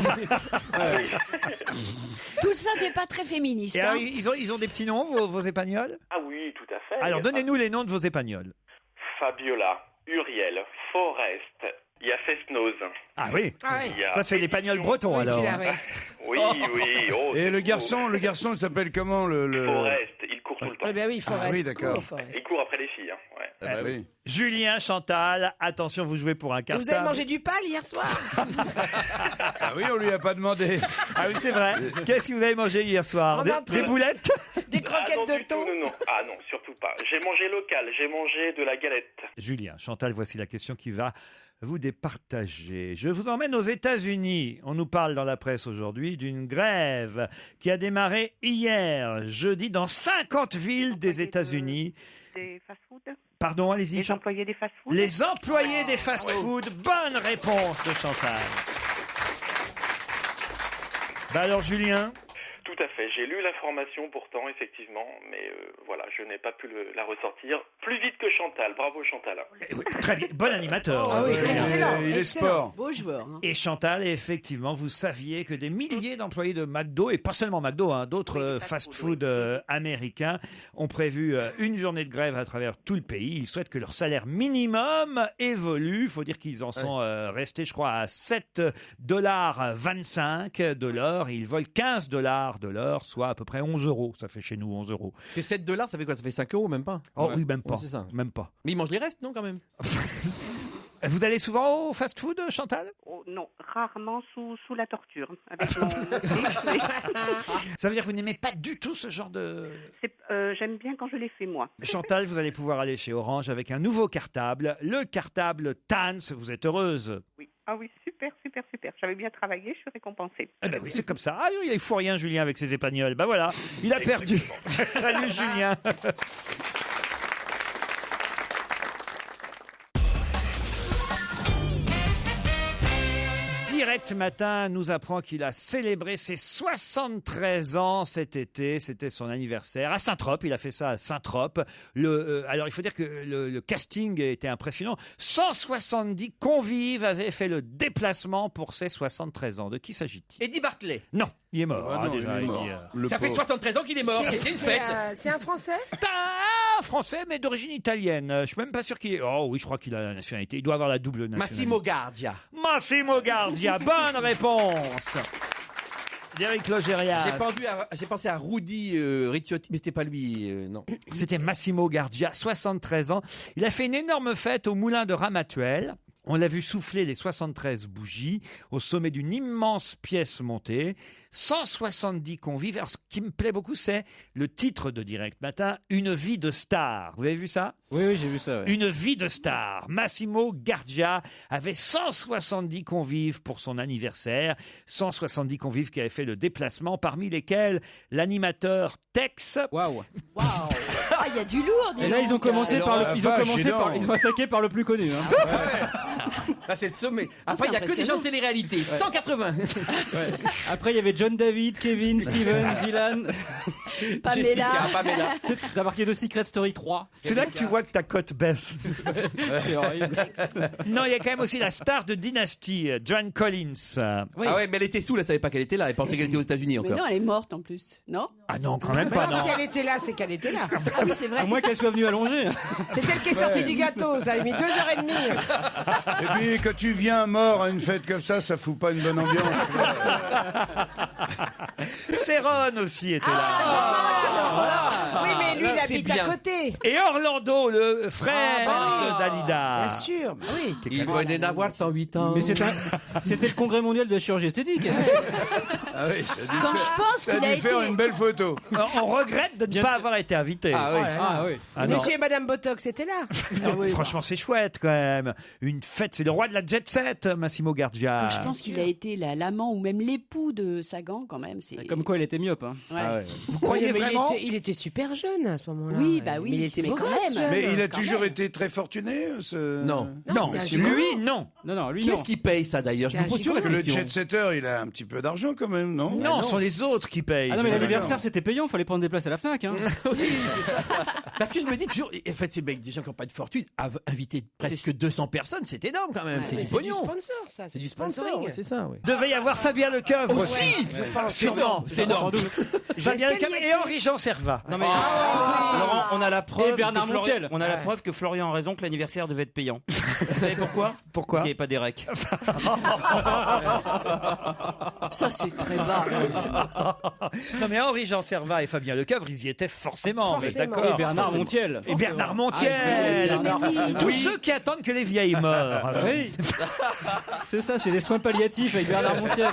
Tout ça n'est pas très féministe. Et hein. alors, ils ont des petits noms, vos épagnols? Ah oui, tout à fait. Alors, Il y a donnez-nous les noms de vos épagnols. Fabiola, Uriel, Forest, il y a Festnose. Ah oui. Ah ouais. Il y a Ça, c'est l'épagnol breton, Oui, alors. celui-là, ouais. Oui, oui. Oh, Et c'est le beau. garçon, il s'appelle comment le... Forest, il court tout le temps. Eh ben oui, Forest. oui, d'accord. cours, Forest. Il court après les filles. Hein. Ouais. Ah bah oui. Julien, Chantal, attention, vous jouez pour un Et cartable. vous avez mangé du pal hier soir? Ah oui, on lui a pas demandé. Ah oui, c'est vrai. Qu'est-ce que vous avez mangé hier soir? En Des entrée. boulettes? Des croquettes non, de du tout, thon? non. Ah non, surtout pas. J'ai mangé local, j'ai mangé de la galette. Julien, Chantal, voici la question qui va vous départager. Je vous emmène aux États-Unis. On nous parle dans la presse aujourd'hui d'une grève qui a démarré hier, jeudi, dans 50 villes des États-Unis. Des fast-food? Pardon, allez-y. Les employés des fast-foods. Les employés des fast-food. Bonne réponse de Chantal. Bah alors, Julien? Tout à fait. J'ai lu l'information pourtant, effectivement, mais voilà, je n'ai pas pu la ressortir plus vite que Chantal. Bravo Chantal. Très bien, bon animateur. Ah oui, excellent. Il est excellent. sport. Beau joueur. hein. Et Chantal, effectivement, vous saviez que des milliers d'employés de McDo, et pas seulement McDo, d'autres fast-food américains, ont prévu une journée de grève à travers tout le pays. Ils souhaitent que leur salaire minimum évolue. Il faut dire qu'ils en sont restés, je crois, à $7,25 de l'heure. Ils veulent $15 de l'heure, soit à peu près 11 €. Ça fait chez nous 11 €. Et $7, ça fait quoi? Ça fait 5 €, même pas? Oh oui, même pas. Ouais, c'est ça. Même pas. Mais ils mangent les restes, non, quand même? Vous allez souvent au fast-food, Chantal? Oh, non, rarement sous la torture. Avec mon Ça veut dire que vous n'aimez pas du tout ce genre de... J'aime bien quand je les fais moi. Chantal, vous allez pouvoir aller chez Orange avec un nouveau cartable, le cartable TANS. Vous êtes heureuse? Oui. Ah oui, super, super, super. J'avais bien travaillé, je suis récompensée. Eh ben oui, c'est comme ça. Ah oui, il faut rien, Julien, avec ses épagnols. Ben voilà, il a perdu. Salut, Julien. Direct Matin nous apprend qu'il a célébré ses 73 ans cet été. C'était son anniversaire à Saint-Trope. Il a fait ça à Saint-Trope. Alors, il faut dire que le casting était impressionnant. 170 convives avaient fait le déplacement pour ses 73 ans. De qui s'agit-il? Eddie Barclay. Non, il est mort. Ah non, déjà, il est mort. Ça fait 73 ans qu'il est mort. C'est une fête. C'est un Français? Français, mais d'origine italienne. Je suis même pas sûr qu'il est... Oh oui, je crois qu'il a la nationalité. Il doit avoir la double nationalité. Massimo Gardia. Massimo Gardia. Bonne réponse d'Éric Logérias. J'ai pensé à Rudy Ricciotti, mais c'était pas lui, non. C'était Massimo Gardia, 73 ans. Il a fait une énorme fête au moulin de Ramatuelle. On l'a vu souffler les 73 bougies au sommet d'une immense pièce montée. 170 convives. Alors, ce qui me plaît beaucoup, c'est le titre de Direct Matin, Une vie de star. Vous avez vu ça? Oui, j'ai vu ça. Ouais. Une vie de star. Massimo Gardia avait 170 convives pour son anniversaire. 170 convives qui avaient fait le déplacement, parmi lesquels l'animateur Tex. Waouh. Ah, il y a du lourd. dis Et là, donc. ils ont commencé Alors, par la le, ils ont vache, commencé par, énorme. ils ont attaqué par le plus connu. Hein. Là, c'est le sommet. Ah, Après, c'est il n'y a que des gens impressionnant. de télé-réalité. 180. Après, il y avait John David, Kevin, Steven, Dylan, Pamela. Pamela. T'as marqué de Secret Story 3. C'est là que tu vois que ta cote baisse. C'est horrible. Non, il y a quand même aussi la star de Dynasty, Joan Collins. Oui. Ah ouais, mais elle était sous, elle savait pas qu'elle était là. Elle pensait qu'elle était aux États-Unis Mais encore. non, elle est morte en plus. Non? Ah non, quand même pas, Non, non. si elle était là, c'est qu'elle était là. Ah oui, c'est vrai. À moins qu'elle soit venue allonger. C'est elle qui est sortie du gâteau. Ça a mis 2h30. Et puis, quand tu viens mort à une fête comme ça fout pas une bonne ambiance. Céron aussi était là. Oui, mais lui, il c'est habite bien. à côté. Et Orlando, le frère de Dalida. Bien sûr. Oui. Il venait d'avoir 108 ans. Mais c'était le congrès mondial de la chirurgie esthétique. Ah oui, ça a dû Quand faire- je pense ça a qu'il a dû faire été- une belle photo. On regrette de ne pas avoir été invité. Ah oui. Ah oui. Ah non. Monsieur et Madame Botox étaient là. Franchement, c'est chouette quand même. Une fête, c'est le roi de la jet set, Massimo Gardia. Quand je pense qu'il a été l'amant ou même l'époux de Sagan, quand même. C'est... Comme quoi, elle était myope. Hein. Ouais. Ah ouais. Vous croyez Mais vraiment il était super jeune à ce moment-là. Oui, bah oui, Mais il était mais beau quand gosse, même. Mais il a quand toujours même. été très fortuné, ce... Non. Non, c'était un lui, gigolo. non. Non, lui, Qui non. est-ce qui paye ça d'ailleurs? Je me pose toujours la Parce que le question. jet-setter, il a un petit peu d'argent quand même, non? Non, ce sont les autres qui payent. Ah non, mais D'accord. l'anniversaire, c'était payant. Fallait prendre des places à la Fnac. Hein. Parce que je me dis toujours, en fait, ces mecs, des gens qui n'ont pas de fortune, inviter presque 200 personnes, c'est énorme quand même. Ouais, c'est mais du C'est du pognon. sponsor, ça. C'est du sponsor, sponsoring. ouais, c'est ça, oui. Devait y avoir Fabien Lecoeuvre aussi. C'est énorme, c'est énorme. Fabien Lecoeuvre et Henri-Jean Servat. Non mais Laurent, on a la preuve. Et Bernard que Montiel. On a la preuve que Florian a raison que l'anniversaire devait être payant. Vous savez pourquoi? Pourquoi? Parce qu'il n'y avait pas des recs. Ça, c'est très bas. Non mais Henri-Jean Servat et Fabien Lecoeuvre, ils y étaient forcément. mais Forcément. d'accord. Et Bernard Ça, c'est- Montiel. Et Bernard Ah, Montiel. Bernard Montiel. Tous Oui. ceux qui attendent que les vieilles meurent. Oui. C'est ça, c'est des soins palliatifs avec Bernard Montiel.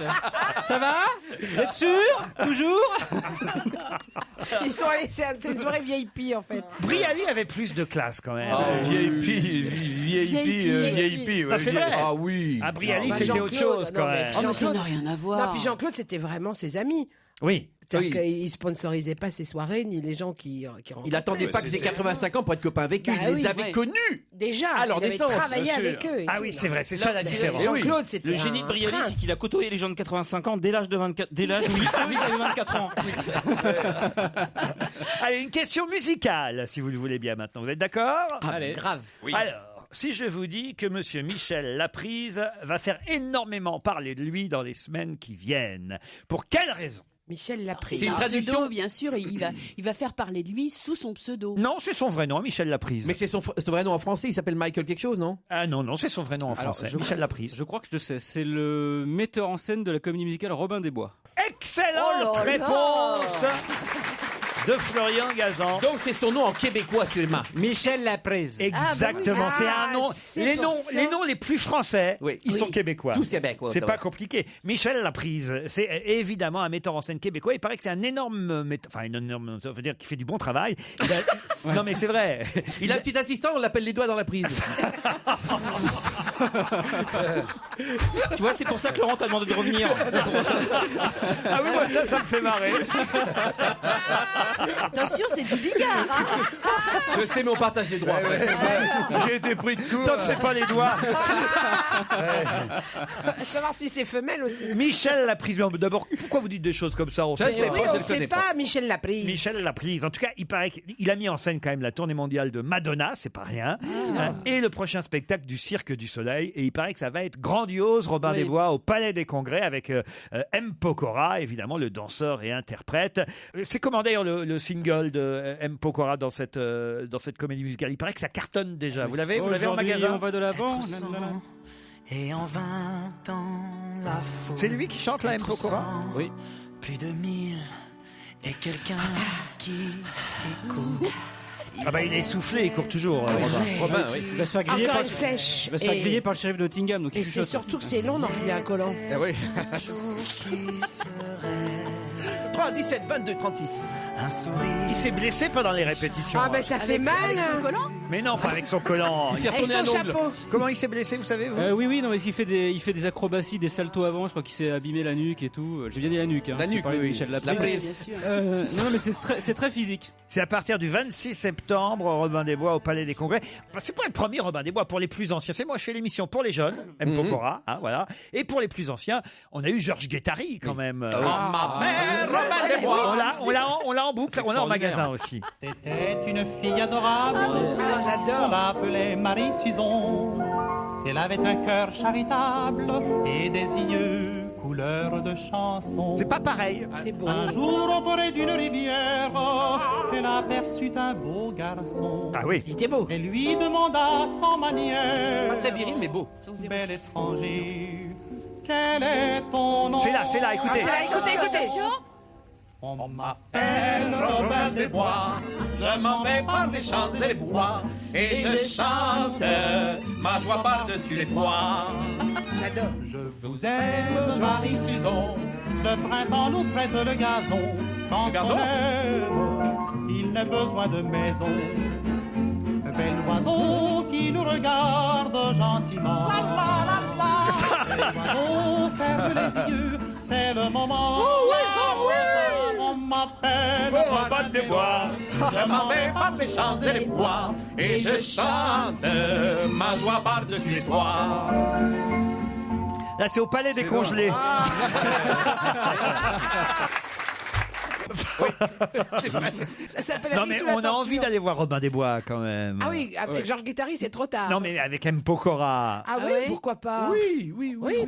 Ça va? Vous êtes sûr? Toujours? Ils sont allés, c'est une soirée VIP en fait. Brialy avait plus de classe quand même. VIP, Ah, c'est vrai. Ah oui. À Brialy, Bah, c'était autre Jean-Claude, chose non, quand mais même. Oh, mais ça Jean-Claude- n'a rien à voir. Non, puis Jean-Claude, c'était vraiment ses amis. Oui. C'est-à-dire qu'il sponsorisait pas ses soirées ni les gens qui Il attendait pas qu'ils aient 85 ans pour être copain avec eux. Il les avait connus déjà à leur il avait naissance. travaillé avec eux. Ah oui, c'est vrai, c'est ça la différence. Jean-Claude, c'était Le génie de Brialy, c'est qu'il a côtoyé les gens de 85 ans dès l'âge de 24, dès l'âge où ils avaient 24 ans. Allez, une question musicale, si vous le voulez bien maintenant. Vous êtes d'accord? Allez. grave. Alors, si je vous dis que Monsieur Michel Laprise va faire énormément parler de lui dans les semaines qui viennent, pour quelle raison? Michel Laprise. C'est une Un traduction. pseudo, bien sûr, et il va faire parler de lui sous son pseudo. Non, c'est son vrai nom, Michel Laprise. Mais c'est son vrai nom en français, il s'appelle Michael quelque chose, non? Ah non, c'est son vrai nom en français, Michel Laprise. Je crois que je sais. C'est le metteur en scène de la comédie musicale Robin des Bois. Excellente réponse de Florian Gazan. Donc c'est son nom en québécois seulement. Michel Laprise. Exactement, c'est un nom. Les noms les plus français, ils sont québécois. Tous québécois. C'est pas compliqué. Michel Laprise, c'est évidemment un metteur en scène québécois. Il paraît que c'est un énorme ça veut dire qu'il fait du bon travail. Non mais c'est vrai. Il a un petit assistant, on l'appelle les doigts dans la prise. Tu vois, c'est pour ça que Laurent t'a demandé de revenir. Ah oui, moi ça me fait marrer. Attention, c'est du bigard. Hein. Je sais, mais on partage les droits. J'ai été pris de court. Tant que c'est pas les doigts. Savoir si c'est femelle aussi. Michel Laprise. D'abord, pourquoi vous dites des choses comme ça? On sait Oui, pas. on sait pas, Michel Laprise. Michel Laprise. En tout cas, il paraît qu'il a mis en scène quand même la tournée mondiale de Madonna, c'est pas rien. Et le prochain spectacle du Cirque du Soleil. Et il paraît que ça va être grandiose, Robin des Bois, au Palais des Congrès, avec M. Pokora, évidemment, le danseur et interprète. C'est comment d'ailleurs le single de M. Pokora dans cette comédie musicale? Il paraît que ça cartonne déjà. Vous l'avez en magasin? On va de l'avant. Et en 20 ans, la faute. C'est lui qui chante la M. Pokora? Oui. Plus de 1000 et quelqu'un qui écoute. Ah bah il est essoufflé, il court toujours. Robin, oui. Il va se faire griller Encore par une flèche. Il va se faire griller par le shérif de Nottingham. Donc Et c'est surtout que c'est long d'enfiler un collant. Ah oui. 3, 17, 22, 36. Un sourire. Il s'est blessé pendant les répétitions. Ah ben ça fait mal. Avec son collant. Mais non, pas avec son collant. Il s'est Avec retourné son un ongle. chapeau. Comment il s'est blessé, vous savez vous Oui, non, mais il fait des acrobaties, des saltos avant. Je crois qu'il s'est abîmé la nuque et tout. J'ai bien dit la nuque. Hein. La J'ai nuque, parlé de oui. Michel La Laprise. prise. Bien sûr. Non, mais c'est très physique. C'est à partir du 26 septembre, Robin des Bois au Palais des Congrès. Bah, c'est pas le premier Robin des Bois, pour les plus anciens. C'est moi, je fais l'émission pour les jeunes, M. Pokora, voilà. Et pour les plus anciens, on a eu Georges Guettari quand même. Ma mère, Robin des Bois. On l'a en boucle, on l'a en magasin aussi. C'était une fille adorable. J'adore. On l'appelait Marie Suzon. Elle avait un cœur charitable et des yeux couleur de chanson. C'est pas pareil. C'est beau. Un jour au bord d'une rivière, elle aperçut un beau garçon. Ah oui. Il était beau. Elle lui demanda sans manière. Pas très viril, mais beau. Bel étranger, quel est ton nom? C'est là, écoutez. Écoutez. On m'appelle Robin des Bois, je m'en vais par les champs et les bois, et je chante ma joie par-dessus les toits. J'adore. Je vous aime, Marie Suzon, le printemps nous prête le gazon. Quand gazon? on aime, il n'a besoin de maison. Bel oiseau qui nous regarde gentiment. Bel oiseau ferme les yeux, c'est le moment. On m'appelle Robin des Bois, je m'en vais par les champs et les bois, et je chante ma joie par-dessus les toits. Là, c'est au Palais des Congelés. Ça s'appelle Non La vie mais sous la on a torture. envie d'aller voir Robin des Bois quand même. Ah oui, avec Georges Guettari, c'est trop tard. Non mais avec M. Pokora. Ah oui, pourquoi pas? Oui,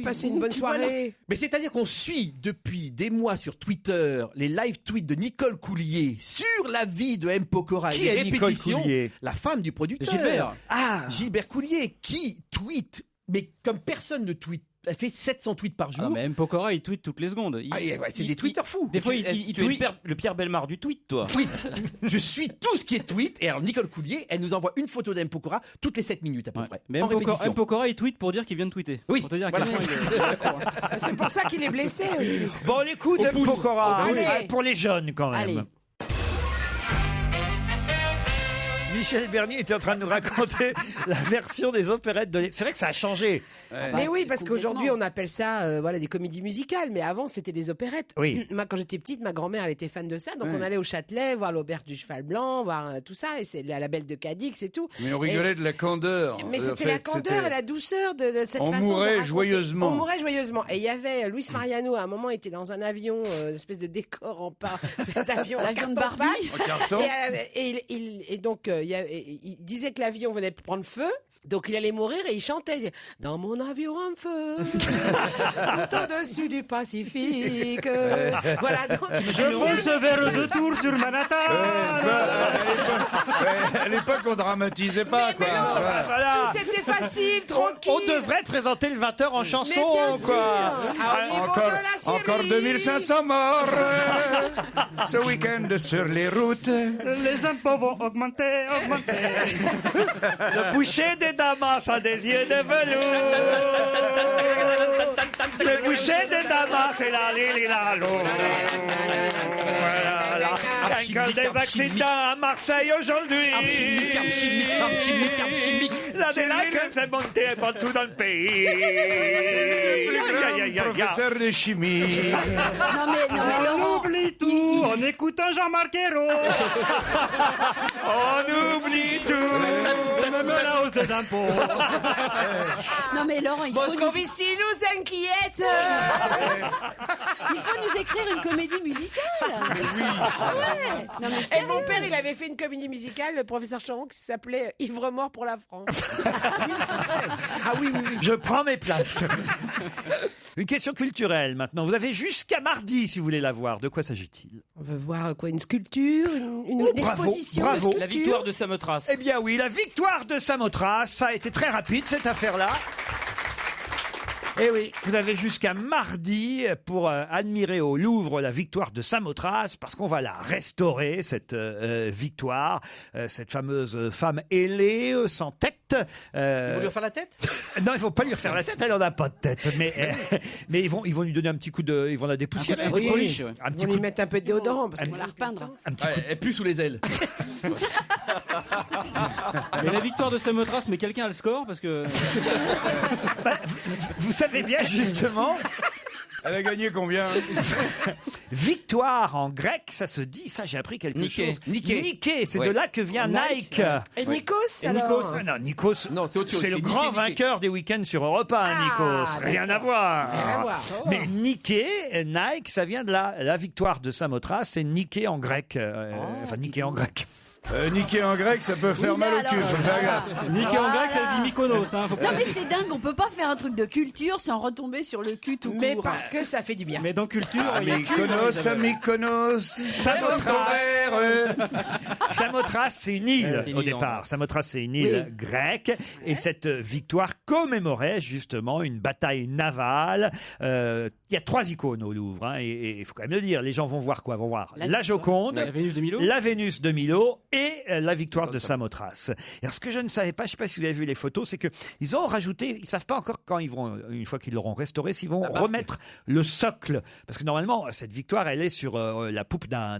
passer une bonne soirée. Mais c'est-à-dire qu'on suit depuis des mois sur Twitter les live tweets de Nicole Coulier sur la vie de M. Pokora Qui et les est Nicole répétitions. Coulier? La femme du producteur. Gilbert. Gilbert Coulier qui tweet, mais comme personne ne tweet. Elle fait 700 tweets par jour. Ah, mais M. Pokora, il tweet toutes les secondes. C'est des tweeters fous. Des fois, Tu es tweet. le Pierre Bellemare du tweet, toi. Oui, je suis tout ce qui est tweet. Et alors, Nicole Coulier, elle nous envoie une photo d'M. Pokora toutes les 7 minutes à peu près. Mais en M. répétition. Pokora, il tweet pour dire qu'il vient de tweeter. Oui, Pour te dire à voilà. quel point il est- C'est pour ça qu'il est blessé aussi. Bon, on écoute Au M. pouce. Pokora. Allez. Pour les jeunes quand même. Allez. Michel Bernier était en train de nous raconter la version des opérettes de l'époque. C'est vrai que ça a changé. Mais oui, parce qu'aujourd'hui on appelle ça voilà, des comédies musicales, mais avant c'était des opérettes. Oui. Moi, quand j'étais petite, ma grand-mère elle était fan de ça, donc on allait au Châtelet voir l'auberge du cheval blanc, voir tout ça, et c'est la belle de Cadix et tout. Mais on rigolait de la candeur. Mais En c'était fait, la candeur et la douceur de cette On façon de mourait raconter. joyeusement. On mourait joyeusement. Et il y avait Luis Mariano, à un moment, était dans un avion, une espèce de décor en part, l'avion de Barbie. En carton. Et donc, il disait que l'avion venait de prendre feu. Donc il allait mourir et il chantait. Il disait, dans mon avion en feu, tout au-dessus du Pacifique. Voilà, donc, Je fonce vers le tour sur Manhattan. Tu vois, à l'époque, on dramatisait pas, quoi. Voilà. Voilà. tout était facile, tranquille. On devrait présenter le 20h en chanson, Mais bien sûr. quoi. Ah, au niveau Encore, de la Syrie. encore 2500 morts ce week-end sur les routes. Les impôts vont augmenter. Le boucher des Damas a des yeux de velours. Le boucher des Damas, c'est la lili la l'eau. Voilà. Il y a encore des accidents à Marseille aujourd'hui. La délinquance est montée partout dans le pays. Le professeur de chimie. Non mais On Laurent, oublie tout en écoutant Jean-Marc Ayrault. On oublie tout. Même la hausse des impôts. non mais Laurent, il faut Moscovici nous inquiète. il faut nous écrire une comédie musicale. Ah ouais. Non mais Et sérieux. mon père, il avait fait une comédie musicale, le professeur Choron, qui s'appelait Ivre-mort pour la France. Ah oui, oui, oui. Je prends mes places. Une question culturelle maintenant. Vous avez jusqu'à mardi si vous voulez la voir. De quoi s'agit-il? On veut voir quoi, une sculpture, une bravo, exposition, bravo. une La sculpture. victoire de Samothrace. Eh bien oui, la victoire de Samothrace, ça a été très rapide cette affaire-là. Eh oui, vous avez jusqu'à mardi pour admirer au Louvre la victoire de Samothrace, parce qu'on va la restaurer, cette victoire, cette fameuse femme ailée, sans tête. Vous voulez lui refaire la tête? Non, il ne faut pas lui refaire la tête, elle n'en a pas de tête. Mais ils vont lui donner un petit coup de... Ils vont la dépoussiérer. Oui, polish, ouais. Un On petit lui coup de... met un peu de déodorant, parce Un qu'on On va va la repeindre. Un petit coup de... Elle pue sous les ailes. Mais la victoire de Samothrace, mais quelqu'un a le score parce que. Bah, vous savez bien, justement... Elle a gagné combien? Victoire en grec, ça se dit, ça j'ai appris quelque Niké. chose. Niké. Niké, c'est Ouais. de là que vient Nike. Et Nikos, Et alors Ah non, Nikos, Non, c'est autre chose. c'est le C'est grand Niké, Niké. vainqueur des week-ends sur Europe 1, Nikos. Rien à voir. Rien à voir. Mais Niké, Nike, ça vient de là. La victoire de Samothrace, c'est Niké en grec. Enfin, Niké en grec. Niquer en grec, ça peut faire Oui, mal mais au cul, alors- faut faire gaffe. Niquer en grec, ça se dit Mykonos. Hein, faut pas- Non mais c'est dingue, on peut pas faire un truc de culture sans retomber sur le cul tout Mais court. parce que ça fait du bien. Mais dans culture, il y a cul, Mykonos, à Mykonos, Samothrace. Samothrace, c'est une île C'est une au île, départ. Samothrace, c'est une île grecque. Et cette victoire commémorait justement une bataille navale. Il y a 3 icônes au Louvre. Hein, et il faut quand même le dire. Les gens vont voir quoi? Vont voir la Joconde, La Vénus de Milo. la Vénus de Milo et la victoire de Samothrace. Et alors, ce que je ne savais pas, je ne sais pas si vous avez vu les photos, c'est que ils ont rajouté, ils savent pas encore quand ils vont, une fois qu'ils l'auront restauré, s'ils vont remettre le socle. Parce que normalement, cette victoire, elle est sur la poupe d'un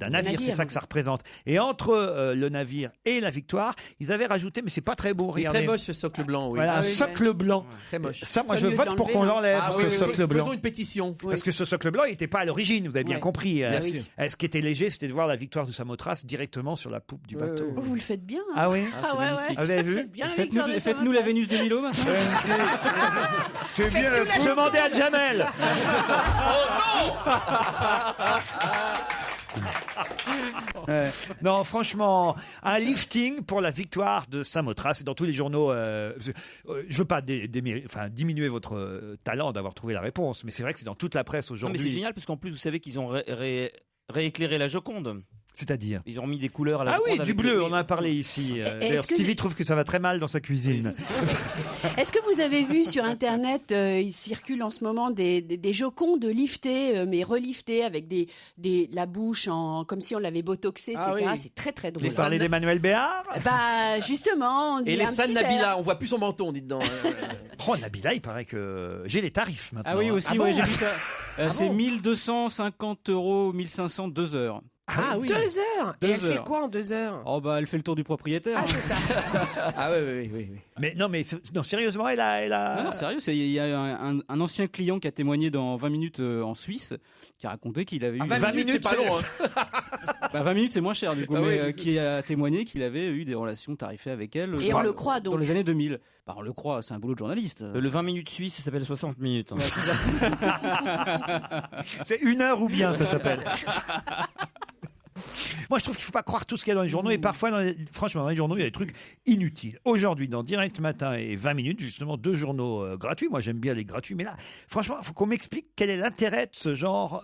navire. C'est ça que ça représente. Et entre le navire et la victoire, ils avaient rajouté, mais c'est pas très beau. Il est Regardez. très moche ce socle blanc, oui. Voilà, Ah un oui, socle blanc. Très moche. Ça, moi, C'est je mieux vote de pour l'enlever, qu'on hein. l'enlève, Ah ce oui, oui, socle blanc. faisons une pétition. Parce que ce socle blanc, il n'était pas à l'origine, vous avez bien Ouais. compris. Bien sûr. Ce qui était léger, c'était de voir la victoire de Samothrace directement sur la poupe du bateau. Oh, vous le faites bien. hein. Ah oui? Ah ouais, ouais. Vous avez vu? Faites bien la Faites-nous victoire de faites-nous la Vénus de Milo maintenant. c'est bien la poupe. Demandez à Jamel. Non, franchement, un lifting pour la victoire de Samothrace. C'est dans tous les journaux. Je veux pas diminuer votre talent d'avoir trouvé la réponse, mais c'est vrai que c'est dans toute la presse Non, mais aujourd'hui. c'est génial parce qu'en plus, vous savez qu'ils ont rééclairé la Joconde. C'est-à-dire? Ils ont mis des couleurs à la Ah Joconde. oui, du avec bleu, le- on en a parlé ici. D'ailleurs, est-ce que- Stevie trouve que ça va très mal dans sa cuisine. Est-ce que vous avez vu sur Internet, il circule en ce moment des Jocondes liftées, mais reliftés avec la bouche comme si on l'avait botoxé, etc. Ah oui. C'est très très drôle. Vous parlez d'Emmanuel Béard? Bah justement, on Et dit les un seins de petit Nabila, verre. on voit plus son menton, dites donc. Oh, Nabila, il paraît que j'ai les tarifs maintenant. Ah oui, aussi, Ah bon ouais, j'ai vu ça. Ah C'est bon 1250 €, 1500, 2 heures. Ah oui. 2 heures. Et elle fait quoi en 2 heures? Oh bah elle fait le tour du propriétaire. Ah, c'est ça. Ah oui. Mais non, non, sérieusement, elle a... Non, sérieux, il y a un ancien client qui a témoigné dans 20 minutes en Suisse, qui a raconté qu'il avait eu... 20 minutes, c'est pas long. Bah, 20 minutes, c'est moins cher, du coup, Ah mais oui. qui a témoigné qu'il avait eu des relations tarifées avec elle. Et on le croit, donc. Dans les années 2000. Bah, on le croit, c'est un boulot de journaliste. Le 20 minutes suisse, ça s'appelle 60 minutes. C'est 1 heure ou bien, ça s'appelle. Moi, je trouve qu'il ne faut pas croire tout ce qu'il y a dans les journaux. Et parfois, franchement, dans les journaux, il y a des trucs inutiles. Aujourd'hui, dans Direct Matin et 20 minutes, justement, 2 journaux gratuits. Moi, j'aime bien les gratuits. Mais là, franchement, il faut qu'on m'explique quel est l'intérêt de ce genre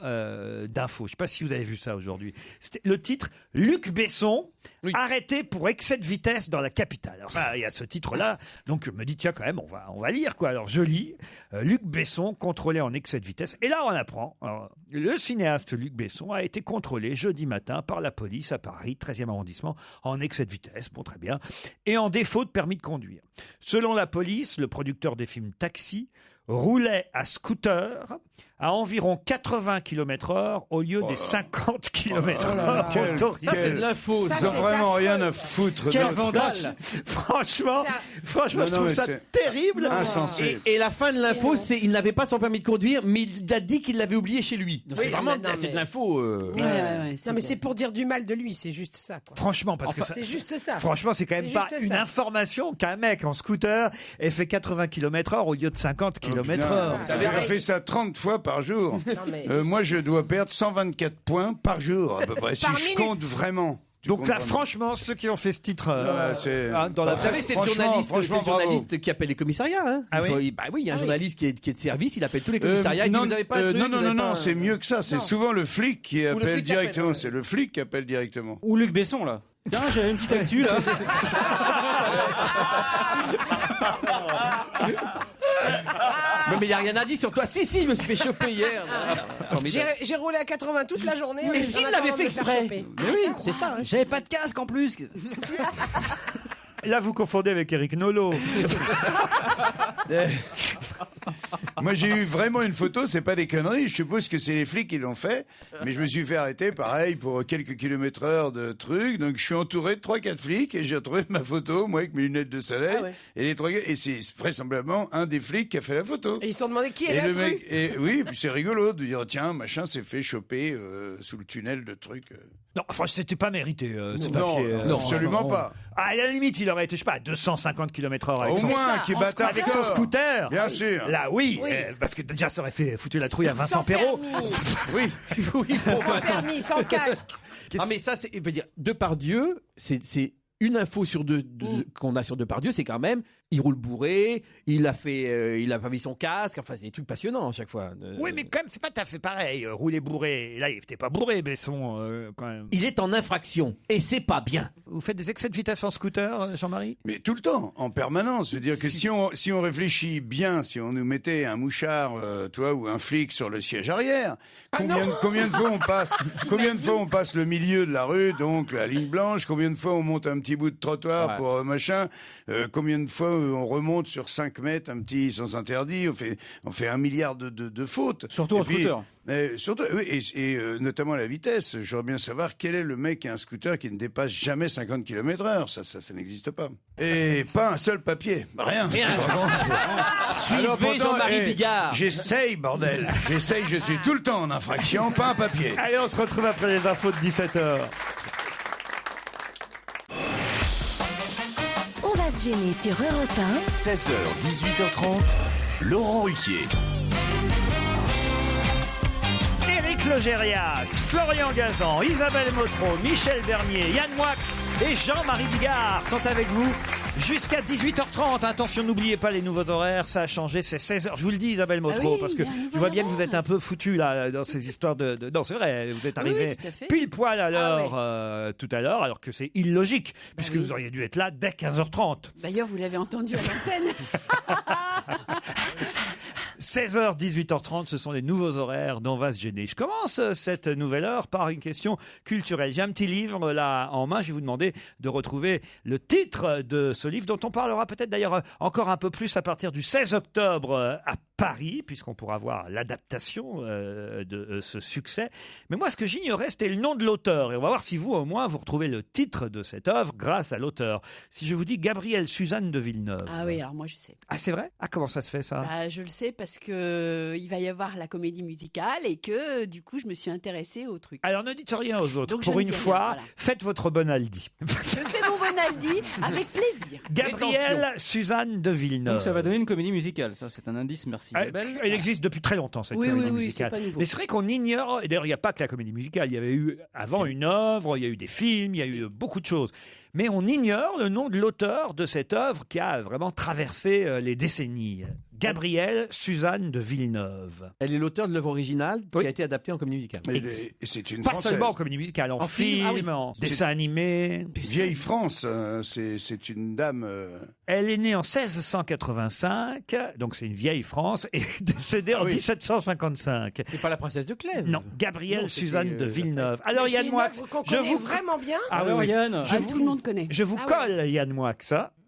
d'infos. Je ne sais pas si vous avez vu ça aujourd'hui. C'était le titre « Luc Besson, arrêté pour excès de vitesse dans la capitale ». Alors ça, il y a ce titre-là. Donc, je me dis, tiens, quand même, on va lire, quoi. Alors, je lis « Luc Besson, contrôlé en excès de vitesse ». Et là, on apprend. Alors, le cinéaste Luc Besson a été contrôlé jeudi matin par la police à Paris, 13e arrondissement, en excès de vitesse, bon très bien, et en défaut de permis de conduire. Selon la police, le producteur des films Taxi roulait à scooter à environ 80 km/h au lieu des 50 km/h autorisés. Ça, c'est de l'info. Ils ont vraiment rien à foutre. Quel de- vandale. Franchement, Non, je trouve mais ça c'est terrible. insensé. Et la fin de l'info, c'est il n'avait pas son permis de conduire, mais il a dit qu'il l'avait oublié chez lui. Donc, Oui, c'est vraiment mais non, c'est mais- de l'info. Non, mais c'est pour dire du mal de lui, c'est juste ça, quoi. Franchement, parce que c'est juste ça. Franchement, c'est quand même C'est pas juste une ça. information qu'un mec en scooter ait fait 80 km/h au lieu de 50 km/h. Il a fait ça 30 fois par jour. Moi, je dois perdre 124 points par jour, à peu près, si Par je minute. compte vraiment. Donc là, franchement, ceux qui ont fait ce titre, dans la Vous savez, c'est le journaliste qui appelle les commissariats. Hein. Ah oui Bah oui, il y a un journaliste qui est de service, il appelle tous les commissariats. Il dit, non, vous avez pas le truc, vous avez non, pas- c'est mieux que ça. C'est souvent le flic qui Ou le appelle flic qui appelle, directement. ouais. C'est le flic qui appelle directement. Ou Luc Besson, là. Tiens, j'ai une petite actu, là. Mais il n'y a rien à dire sur toi. Si, je me suis fait choper hier. J'ai roulé à 80 toute la journée. Mais en s'il attendant l'avait de fait me faire exprès. choper. Mais oui, c'est ça. hein. J'avais pas de casque en plus. Là, vous confondez avec Eric Nolot. Moi, j'ai eu vraiment une photo, c'est pas des conneries. Je suppose que c'est les flics qui l'ont fait. Mais je me suis fait arrêter, pareil, pour quelques kilomètres-heure de trucs. Donc, je suis entouré de 3-4 flics et j'ai retrouvé ma photo, moi, avec mes lunettes de soleil. Ah ouais. Et les 3 gars, et c'est vraisemblablement un des flics qui a fait la photo. Et ils se sont demandé qui est Et là, le mec, et oui, puis c'est rigolo de dire, tiens, machin s'est fait choper sous le tunnel de trucs. Non, enfin, c'était pas mérité, ce Non, papier. non, absolument pas. À la limite, il aurait été, je sais pas, à 250 km/h avec Au son, moins, qui bat avec son scooter. Bien sûr. Là, oui, Oui. parce que déjà, ça aurait fait foutu la trouille à Vincent Sans Perrault. permis. Oui, Sans permis, sans casque. Ah, mais ça, c'est, veut dire, Depardieu, c'est une info sur deux qu'on a sur Depardieu, c'est quand même, il roule bourré, il a pas mis son casque, enfin, c'est des trucs passionnants à chaque fois. Oui, mais quand même, c'est pas tout à fait pareil. Rouler bourré. Et là, il était pas bourré, Besson, quand même. Il est en infraction, et c'est pas bien. Vous faites des excès de vitesse en scooter, Jean-Marie? Mais tout le temps, en permanence. Je veux dire que si on réfléchit bien, si on nous mettait un mouchard, toi, ou un flic sur le siège arrière, combien de fois on passe le milieu de la rue, donc la ligne blanche, combien de fois on monte un petit bout de trottoir pour machin, combien de fois on remonte sur 5 mètres un petit sens interdit, on fait 1 milliard de fautes. Surtout en scooter. Surtout, oui, et notamment la vitesse. J'aimerais bien savoir quel est le mec qui a un scooter qui ne dépasse jamais 50 km/h. Ça n'existe pas. Et pas un seul papier. Rien. Rien. Alors, Suivez pourtant, Jean-Marie Bigard. J'essaye, bordel. J'essaye, je suis tout le temps en infraction, pas un papier. Allez, on se retrouve après les infos de 17h. On va se gêner sur Europe 1. 16h, 18h30, Laurent Ruquier. Éric Logérias, Florian Gazan, Isabelle Motro, Michel Bernier, Yann Moix et Jean-Marie Bigard sont avec vous jusqu'à 18h30. Attention, n'oubliez pas les nouveaux horaires, ça a changé, c'est 16h. Je vous le dis, Isabelle Motro, parce que je vois bien que vous êtes un peu foutu là dans ces histoires de... Non, c'est vrai, vous êtes arrivé tout à fait. pile poil à l'heure tout à l'heure, alors que c'est illogique, puisque vous auriez dû être là dès 15h30. D'ailleurs, vous l'avez entendu à l'antenne. 16h, 18h30, ce sont les nouveaux horaires dont on va se gêner. Je commence cette nouvelle heure par une question culturelle. J'ai un petit livre là en main. Je vais vous demander de retrouver le titre de ce livre dont on parlera peut-être d'ailleurs encore un peu plus à partir du 16 octobre à Paris, puisqu'on pourra voir l'adaptation de ce succès. Mais moi, ce que j'ignorais, c'était le nom de l'auteur. Et on va voir si vous, au moins, vous retrouvez le titre de cette œuvre grâce à l'auteur. Si je vous dis Gabrielle Suzanne de Villeneuve. Ah oui, alors moi je sais. Ah, c'est vrai? Ah, comment ça se fait, ça? Bah, je le sais parce que il va y avoir la comédie musicale et que du coup je me suis intéressée au truc. Alors ne dites rien aux autres. Donc, je pour ne une dis rien, fois, voilà. faites votre Bonaldi. Je fais mon Bonaldi avec plaisir. Gabrielle Suzanne de Villeneuve. Donc ça va donner une comédie musicale. Ça, c'est un indice. Merci. Isabelle. Elle existe depuis très longtemps, cette Oui, comédie oui, oui, musicale. c'est pas nouveau. Mais c'est vrai qu'on ignore, et d'ailleurs il n'y a pas que la comédie musicale, il y avait eu avant une œuvre, il y a eu des films, il y a eu beaucoup de choses. Mais on ignore le nom de l'auteur de cette œuvre qui a vraiment traversé les décennies. Gabrielle Suzanne de Villeneuve. Elle est l'auteur de l'œuvre originale qui a été adaptée en comédie musicale. Et c'est une Pas Française. seulement en comédie musicale, en film, film, ah oui. en dessin animé. Vieille France, c'est une dame. Elle est née en 1685, donc c'est une vieille France, et décédée en 1755. C'est pas la princesse de Clèves. Non, Gabrielle Non, c'était, Suzanne de Villeneuve. Alors Mais Yann c'est une Moix, œuvre qu'on je connaît vous vraiment bien. Ah oui, Alors, oui. Yann. Tout le monde connaît. Je vous Ah colle Yann Moix.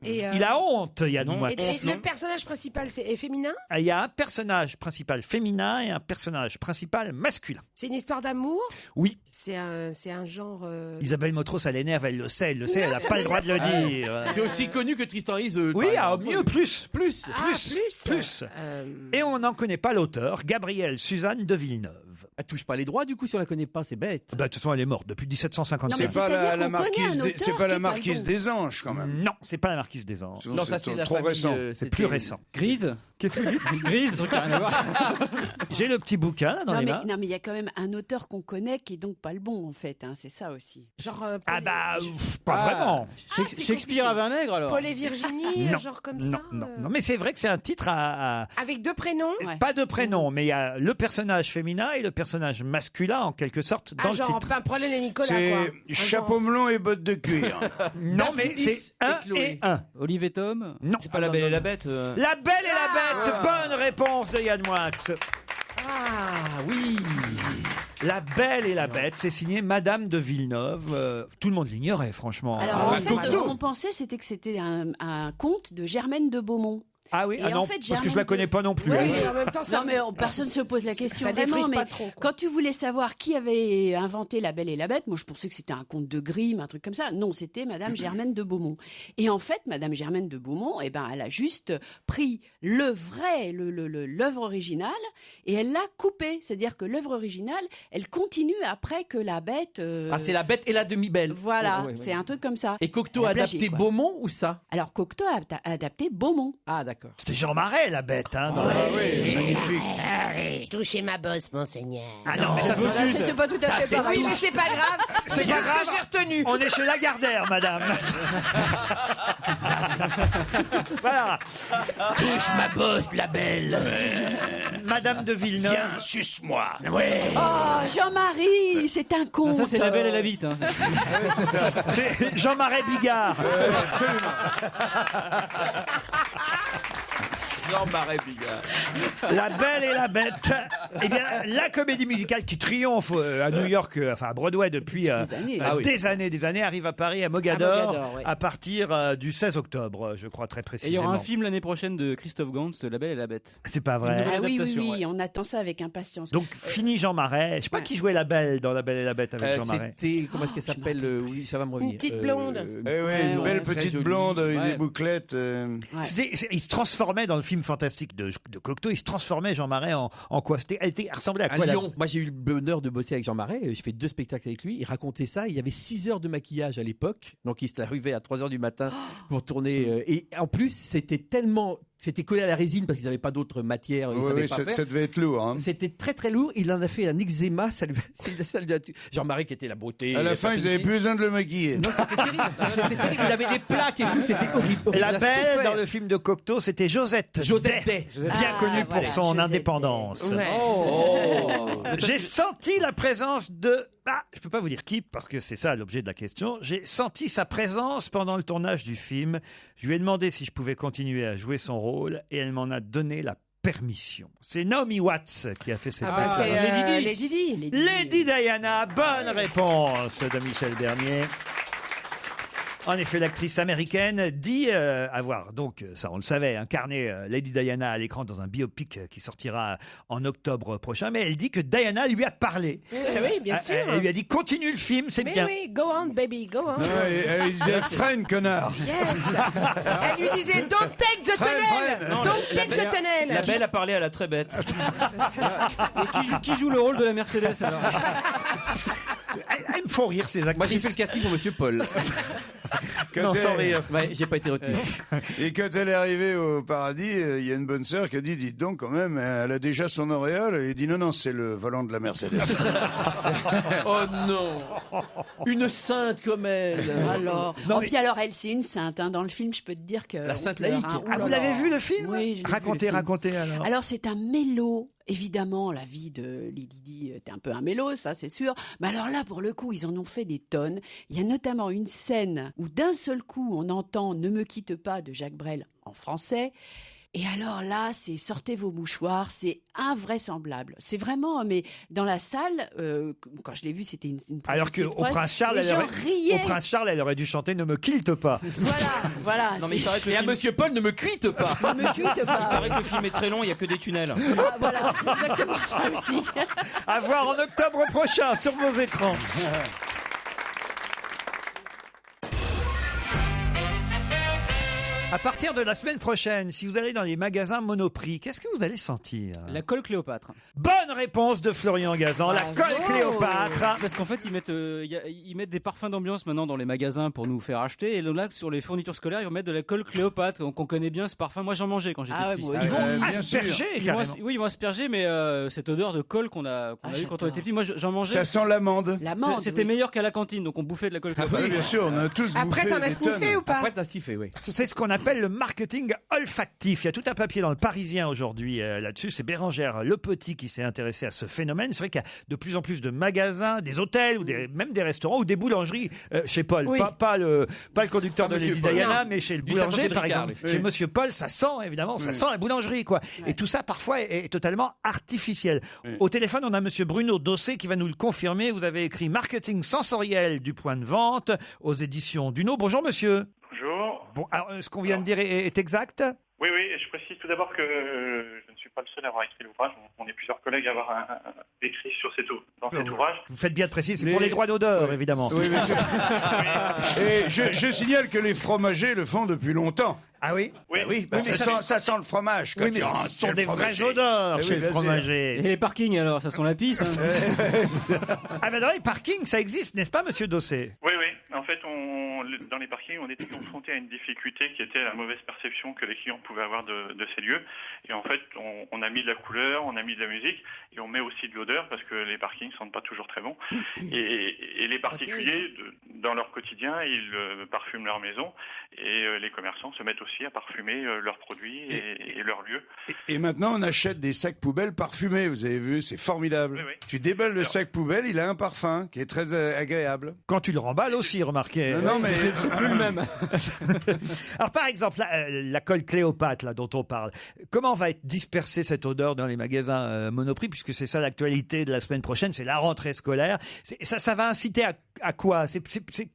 Et, Il a honte, Yann Moix. Et le personnage principal, est féminin? Il y a un personnage principal féminin et un personnage principal masculin. C'est une histoire d'amour? Oui. C'est un genre. Isabelle Motro, ça l'énerve, elle le sait, elle Non, n'a ça pas le droit de le m'énerve dire. C'est aussi connu que Tristan et Iseult. Oui, par ah, exemple. mieux, plus. Plus. Plus. Et on n'en connaît pas l'auteur, Gabrielle Suzanne de Villeneuve. Elle touche pas les droits, du coup, si on la connaît pas, c'est bête. Bah, de toute façon, elle est morte depuis 1757. C'est pas c'est-à-dire la qu'on connaît marquise, un des, auteur c'est pas qui la est marquise pas bon. des anges quand même. Non, c'est pas la marquise des Anges. Non, ça, c'est la trop famille, récent. C'est plus récent. Grise. Qu'est-ce que vous dites? Grise, truc à rien à voir. J'ai le petit bouquin là, dans les mains. Non, mais il y a quand même un auteur qu'on connaît qui est donc pas le bon en fait. Hein, c'est ça aussi. Genre. Ah bah, pas vraiment. c'est Shakespeare avait un nègre alors. Paul et Virginie, Non, genre comme non, ça. non. Mais c'est vrai que c'est un titre à... Avec deux prénoms. Ouais. Pas de prénom, mais il y a le personnage féminin et le personnage masculin en quelque sorte dans Ah, le genre, titre. pas Paul et Nicolas, quoi. C'est Un chapeau melon et bottes de cuir. Non, mais Daphnis c'est un et Chloé. et un. Olive et Tom. Non. C'est pas la Belle et la Bête. La Belle et la Bête. Bonne réponse de Yann Moix. Ah oui. La Belle et la Bête, c'est signé Madame de Villeneuve. Tout le monde l'ignorait, franchement. Alors en Ah, fait, Cocteau. ce qu'on pensait, c'était que c'était un conte de Germaine de Beaumont. Ah oui, Et ah en non, fait, parce que je Germaine la connais pas non plus. Oui, elle. mais en même temps, ça. Non mais personne se pose la question ça vraiment. défrise Mais pas trop, quoi. quand tu voulais savoir qui avait inventé La Belle et la Bête, moi je pensais que c'était un conte de Grimm, un truc comme ça. Non, c'était Madame Germaine de Beaumont. Et en fait, Madame Germaine de Beaumont, eh ben, elle a juste pris l'œuvre originale et elle l'a coupée. C'est-à-dire que l'œuvre originale, elle continue après que la Bête. Ah, c'est la bête et la demi-belle. Voilà, Ouais, ouais, ouais. c'est un truc comme ça. Et Cocteau Elle a a plagié, adapté quoi. Beaumont ou ça? Alors Cocteau a adapté Beaumont. Ah, d'accord. C'était Jean Marais, la Bête. Hein, dans- oui, magnifique. Touchez ma bosse, monseigneur. Ah non, mais Ça, c'est pas tout à fait pareil. Oui, mais c'est pas grave. C'est pas tout ce grave. que j'ai retenu. On est chez Lagardère, madame. Voilà. Touche ma bosse, la belle. Madame de Villeneuve. Viens, suce-moi. Oh, Jean-Marie, c'est un conte. Ça, c'est La Belle et la Bite. Hein. C'est Jean Marais Bigard. Jean Marais Bigard. La Belle et la Bête. Eh bien, la comédie musicale qui triomphe à New York, enfin à Broadway depuis des années, arrive à Paris, à Mogador, À Mogador, ouais. à partir du 16 octobre, je crois très Et il y précisément. aura un film l'année prochaine de Christophe Gans, La Belle et la Bête. C'est pas vrai. Une nouvelle Ah oui, adaptation, oui, ouais. on attend ça avec impatience. Donc, fini Jean Marais. Je sais pas qui jouait la Belle dans La Belle et la Bête avec Jean Marais. C'était, comment est-ce qu'elle s'appelle? Oui, ça va me revenir. Une petite blonde. Eh oui, une belle très petite jolie. blonde avec Ouais. des bouclettes. Il se transformait dans le film fantastique de Cocteau, il se transformait Jean Marais en quoi? Elle ressemblait à À quoi la- Lyon. Moi, j'ai eu le bonheur de bosser avec Jean Marais. J'ai fait 2 spectacles avec lui. Il racontait ça. Il y avait 6 heures de maquillage à l'époque. Donc, il s'est arrivé à 3 heures du matin pour tourner. Et en plus, c'était collé à la résine parce qu'ils n'avaient pas d'autres matières. Ils savaient pas faire. ça devait être lourd. Hein. C'était très très lourd. Il en a fait un eczéma. Jean-Marie qui était la beauté. À la fin, ils facilité. n'avaient plus besoin de le maquiller. Non, c'était terrible. C'était terrible. Il avait des plaques et tout. C'était horrible. La Il a Belle, souffert. dans le film de Cocteau, c'était Josette Day, bien Ah, connue pour voilà, son Josette indépendance. Day. Ouais. Oh. J'ai senti la présence de... Ah, je peux pas vous dire qui, parce que c'est ça l'objet de la question. J'ai senti sa présence pendant le tournage du film. Je lui ai demandé si je pouvais continuer à jouer son rôle, et elle m'en a donné la permission. C'est Naomi Watts qui a fait cette c'est Lady Di. Lady Diana, bonne réponse de Michel Bernier. En effet, l'actrice américaine dit avoir, donc ça on le savait, incarné Lady Diana à l'écran dans un biopic qui sortira en octobre prochain, mais elle dit que Diana lui a parlé. Oui, bien sûr. Elle lui a dit continue le film, c'est Mais bien. oui, go on baby, go on. Elle disait freine, connard. Yes. Elle lui disait don't take the tunnel. Non, Don't take the tunnel. La belle a parlé à la très bête. Et qui joue le rôle de la Mercedes alors? Elles me font rire ces actrices. Moi j'ai fait le casting pour Monsieur Paul. Quand sans elle- rire. Ouais, j'ai pas été retenu. Et quand elle est arrivée au paradis, il y a une bonne sœur qui a dit, dites donc quand même, elle a déjà son auréole. Elle a dit non, c'est le volant de la Mercedes. Oh non, une sainte comme elle. Alors, Non, oh, mais- puis alors elle, c'est une sainte. Hein. Dans le film, je peux te dire que La on sainte pleure, laïque. hein. Ah, vous l'avez vu le film? Oui, je l'ai vu, Racontez, le film. racontez alors. Alors c'est un mélo. Évidemment, la vie de Lady Di était un peu un mélo, ça c'est sûr. Mais alors là, pour le coup, ils en ont fait des tonnes. Il y a notamment une scène où d'un seul coup, on entend « Ne me quitte pas » de Jacques Brel en français. Et alors là, c'est sortez vos mouchoirs, c'est invraisemblable. C'est vraiment, mais dans la salle, quand je l'ai vu, c'était une Alors petite qu'au phrase, Prince Charles, les elle gens aurait, riaient. au Prince Charles, elle aurait dû chanter Ne me quitte pas. Voilà. Non mais il paraît que le Et à film... Monsieur Paul, ne me cuite pas. Ne me quitte Il pas. paraît que le film est très long, il y a que des tunnels. Ah, voilà, c'est exactement ça aussi. À voir en octobre prochain sur vos écrans. À partir de la semaine prochaine, si vous allez dans les magasins Monoprix, qu'est-ce que vous allez sentir? La colle Cléopâtre. Bonne réponse de Florian Gazan, la colle Cléopâtre. Parce qu'en fait, ils mettent des parfums d'ambiance maintenant dans les magasins pour nous faire acheter. Et là, sur les fournitures scolaires, ils vont mettre de la colle Cléopâtre. Donc on connaît bien ce parfum. Moi, j'en mangeais quand j'étais Ah ouais, petit. moi Ils aussi. vont bien sûr. asperger, Ils vont carrément. oui, ils vont asperger, mais cette odeur de colle qu'on a eu quand on j'adore. était petit, moi j'en mangeais. Ça sent l'amande. L'amande, C'était oui. meilleur qu'à la cantine, donc on bouffait de la colle Ah Cléopâtre. oui, bien sûr, on a tous Après, bouffé t'en as des sniffé tonnes. ou pas? Après, t'as stiffé, oui. C'est ce qu'on appelle le marketing olfactif. Il y a tout un papier dans le Parisien aujourd'hui là-dessus. C'est Bérangère Le Petit qui s'est intéressé à ce phénomène. C'est vrai qu'il y a de plus en plus de magasins, des hôtels ou même des restaurants ou des boulangeries chez Paul. Oui. Pas le conducteur Pas de Monsieur Lady Paul. Diana, Non. mais chez le Lui, ça boulanger sentait par Ricard, exemple. lui. Chez Oui. Monsieur Paul, ça sent évidemment, ça sent la boulangerie quoi. Et tout ça parfois est totalement artificiel. Au téléphone, on a Monsieur Bruno Dossé qui va nous le confirmer. Vous avez écrit Marketing sensoriel du point de vente aux éditions Duno. Bonjour monsieur. Bonjour. Bon, alors, ce qu'on vient de dire est exact? Oui, et je précise tout d'abord que je ne suis pas le seul à avoir écrit l'ouvrage. On est plusieurs collègues à avoir écrit dans cet ouvrage. Vous faites bien de préciser, c'est pour les droits d'auteur, évidemment. Oui, mais Et je signale que les fromagers le font depuis longtemps. Ah oui? Oui, bah, mais ça sent le fromage. Quand Oui, mais tu ce rentres sont chez des le fromager. vraies odeurs Eh chez oui, le bien sûr. fromager. Et les parkings alors, ça sent la pisse. Hein. Ah ben dans les parkings, ça existe, n'est-ce pas, monsieur Dossé? Oui. En fait, dans les parkings, on était confronté à une difficulté qui était la mauvaise perception que les clients pouvaient avoir de ces lieux. Et en fait, on a mis de la couleur, on a mis de la musique, et on met aussi de l'odeur parce que les parkings sentent pas toujours très bon. Et les particuliers, dans leur quotidien, ils parfument leur maison, et les commerçants se mettent aussi à parfumer leurs produits et leurs lieux. Et maintenant, on achète des sacs poubelles parfumés. Vous avez vu, c'est formidable. Oui. Tu déballes le sac poubelle, il a un parfum qui est très agréable. Quand tu le remballes aussi, remarquez. Non, mais C'est plus le même. Alors par exemple, la colle Cléopâtre là, dont on parle, comment va être dispersée cette odeur dans les magasins Monoprix, puisque c'est ça l'actualité de la semaine prochaine, c'est la rentrée scolaire. Ça va inciter à quoi? C'est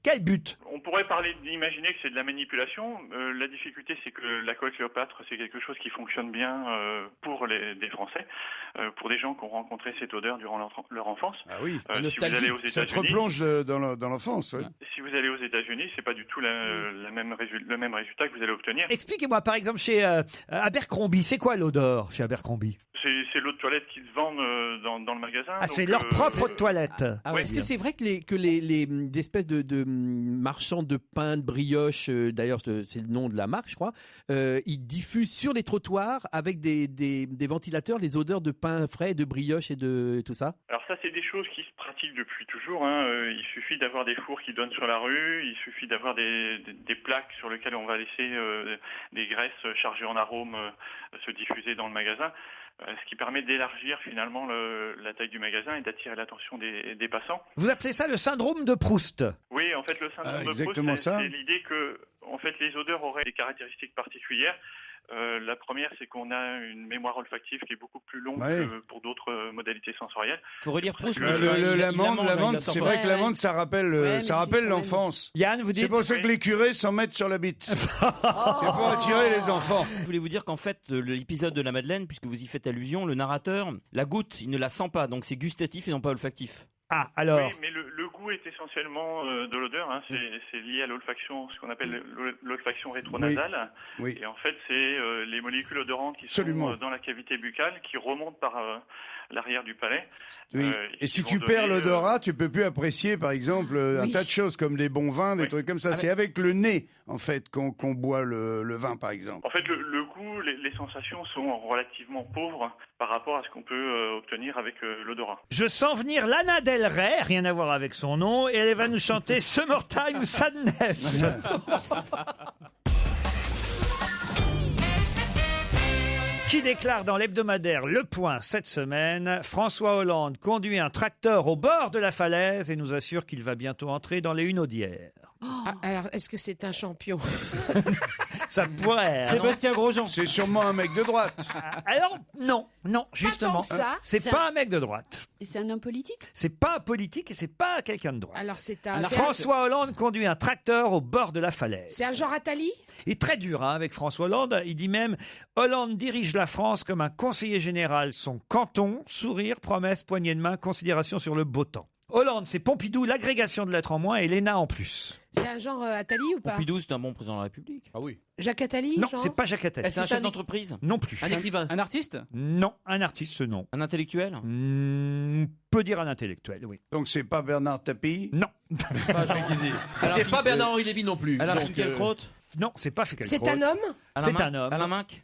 quel but? On pourrait d'imaginer que c'est de la manipulation. La difficulté, c'est que la colle Cléopâtre, c'est quelque chose qui fonctionne bien pour des Français, pour des gens qui ont rencontré cette odeur durant leur enfance. Ah oui, si vous allez aux ça te États-Unis, replonge dans l'enfance. Ouais. si vous allez aux États-Unis, c'est pas du tout le même résultat que vous allez obtenir. Expliquez-moi, par exemple, chez Abercrombie, c'est quoi l'odeur chez Abercrombie? C'est l'eau de toilette qu'ils vendent dans le magasin. Ah, c'est donc, leur propre toilette. Ah ouais, est-ce que c'est vrai que les espèces de marchands de pain, de brioche, d'ailleurs c'est le nom de la marque je crois, ils diffusent sur les trottoirs avec des ventilateurs les odeurs de pain frais, de brioche et de tout ça? Alors ça, c'est des choses qui se pratiquent depuis toujours. Hein. Il suffit d'avoir des fours qui donnent sur la rue, il suffit d'avoir des plaques sur lesquelles on va laisser des graisses chargées en arômes se diffuser dans le magasin. Ce qui permet d'élargir finalement la taille du magasin et d'attirer l'attention des passants. Vous appelez ça le syndrome de Proust? Oui, en fait, le syndrome de exactement Proust, ça. c'est l'idée que en fait, les odeurs auraient des caractéristiques particulières La première, c'est qu'on a une mémoire olfactive qui est beaucoup plus longue Ouais. que pour d'autres modalités sensorielles. Faut redire Proust. L'amande, c'est vrai que l'amande, ça rappelle, l'enfance. Yann, vous dites. C'est pour ça que les curés s'en mettent sur la bite. C'est pour attirer les enfants. Je voulais vous dire qu'en fait, l'épisode de la Madeleine, puisque vous y faites allusion, le narrateur, la goutte, il ne la sent pas, donc c'est gustatif et non pas olfactif. Ah, alors. Oui, mais le goût est essentiellement de l'odeur. Hein. C'est lié à l'olfaction, ce qu'on appelle l'olfaction rétronasale. Oui. Et en fait, c'est les molécules odorantes qui Absolument. sont dans la cavité buccale qui remontent par l'arrière du palais. Oui. Et si tu perds l'odorat, tu peux plus apprécier, par exemple, un tas de choses comme des bons vins, des trucs comme ça. C'est avec le nez, en fait, qu'on boit le vin, par exemple. En fait, le goût, les sensations sont relativement pauvres par rapport à ce qu'on peut obtenir avec l'odorat. Je sens venir Lana Del Rey, rien à voir avec son nom, et elle va nous chanter Summertime Sadness. Qui déclare dans l'hebdomadaire Le Point cette semaine, François Hollande conduit un tracteur au bord de la falaise et nous assure qu'il va bientôt entrer dans les Hunaudières. Alors, est-ce que c'est un champion? Ça pourrait. hein, Sébastien Grosjean. C'est sûrement un mec de droite. Alors, non, justement. tant que ça. C'est pas un mec de droite. Et c'est un homme politique? C'est pas un politique et c'est pas quelqu'un de droite. Alors, c'est François Hollande conduit un tracteur au bord de la falaise. C'est un Jean Attali? Il est très dur avec François Hollande. Il dit même « Hollande dirige la France comme un conseiller général. Son canton, sourire, promesse, poignée de main, considération sur le beau temps. » Hollande, c'est Pompidou, l'agrégation de lettres en moins et l'ENA en plus. C'est un genre Attali ou pas? Pompidou, c'est un bon président de la République. Ah oui. Jacques Attali? Non, genre c'est pas Jacques Attali. C'est un chef d'entreprise? Non plus. Un écrivain. Un artiste? Non, un artiste, non. Un intellectuel? On peut dire un intellectuel, oui. Donc c'est pas Bernard Tapie? Non. C'est pas Bernard-Henri Lévy non plus. Alain Donc, Finkielkraut? Non, c'est pas Finkielkraut. C'est un homme? C'est un homme. Alain Minc?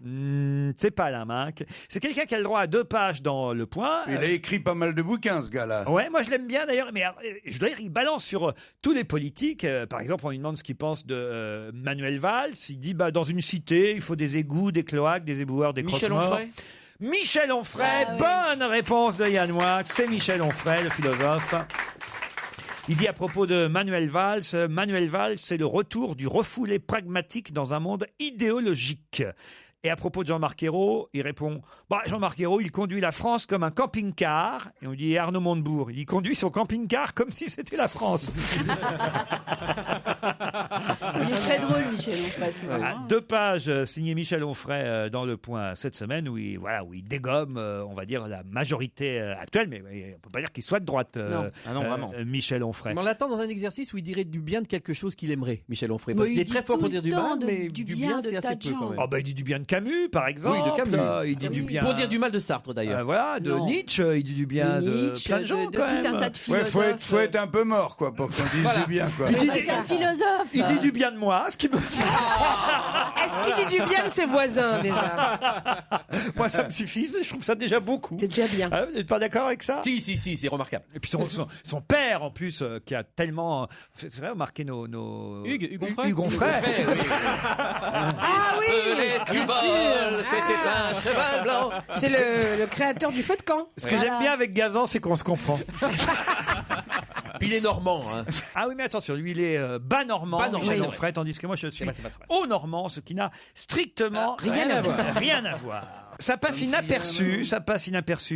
C'est pas Alain Minc. C'est quelqu'un qui a le droit à 2 pages dans Le Point. Il a écrit pas mal de bouquins, ce gars-là. Ouais, moi je l'aime bien d'ailleurs, mais je dois dire, il balance sur tous les politiques. Par exemple, on lui demande ce qu'il pense de Manuel Valls. Il dit, dans une cité, il faut des égouts, des cloaques, des éboueurs, des Michel croque-morts. Onfray? Michel Onfray, bonne réponse de Yann Moix. C'est Michel Onfray, le philosophe. Il dit à propos de Manuel Valls, c'est le retour du refoulé pragmatique dans un monde idéologique. Et à propos de Jean-Marc Ayrault, il répond Jean-Marc Ayrault, il conduit la France comme un camping-car. Et on dit Arnaud Montebourg, il conduit son camping-car comme si c'était la France. Il est très drôle, Michel Onfray. 2 pages signées Michel Onfray dans Le Point cette semaine où il dégomme, on va dire, la majorité actuelle, mais on ne peut pas dire qu'il soit de droite, Non. Ah non, vraiment. Michel Onfray. Mais on l'attend dans un exercice où il dirait du bien de quelque chose qu'il aimerait, Michel Onfray. Mais Il est très fort pour dire du mal, mais du du bien bien, de c'est tas assez de peu gens. quand même. Il dit du bien de Camus, par exemple. Oui, de Camus. Il dit du bien. Pour dire du mal de Sartre, d'ailleurs. Voilà, de Non. Nietzsche, il dit du bien de plein de gens, de quand tout même. un tas de Ouais, philosophes. faut être un peu mort, quoi, pour qu'on dise du bien, quoi. Mais c'est un philosophe. Il dit du bien de moi, ce qui me... Est-ce qu'il dit du bien de ses voisins, déjà? Moi, ça me suffit, je trouve ça déjà beaucoup. C'est déjà bien. Ah, vous n'êtes pas d'accord avec ça? Si, c'est remarquable. Et puis son père, en plus, qui a tellement... C'est vrai, marqué nos... Hugues Onfray. Hugues Onfray. Ah oui, bien sûr. C'était un cheval blanc. C'est le créateur du feu de camp. Ce que j'aime bien avec Gazan, c'est qu'on se comprend. Puis il est normand. Hein. Ah oui, mais attention, lui, il est bas normand, Bas normand, Michel c'est Onfray, tandis que moi, je suis C'est vrai. haut normand, ce qui n'a strictement Rien à voir. Rien à voir. Ça passe inaperçu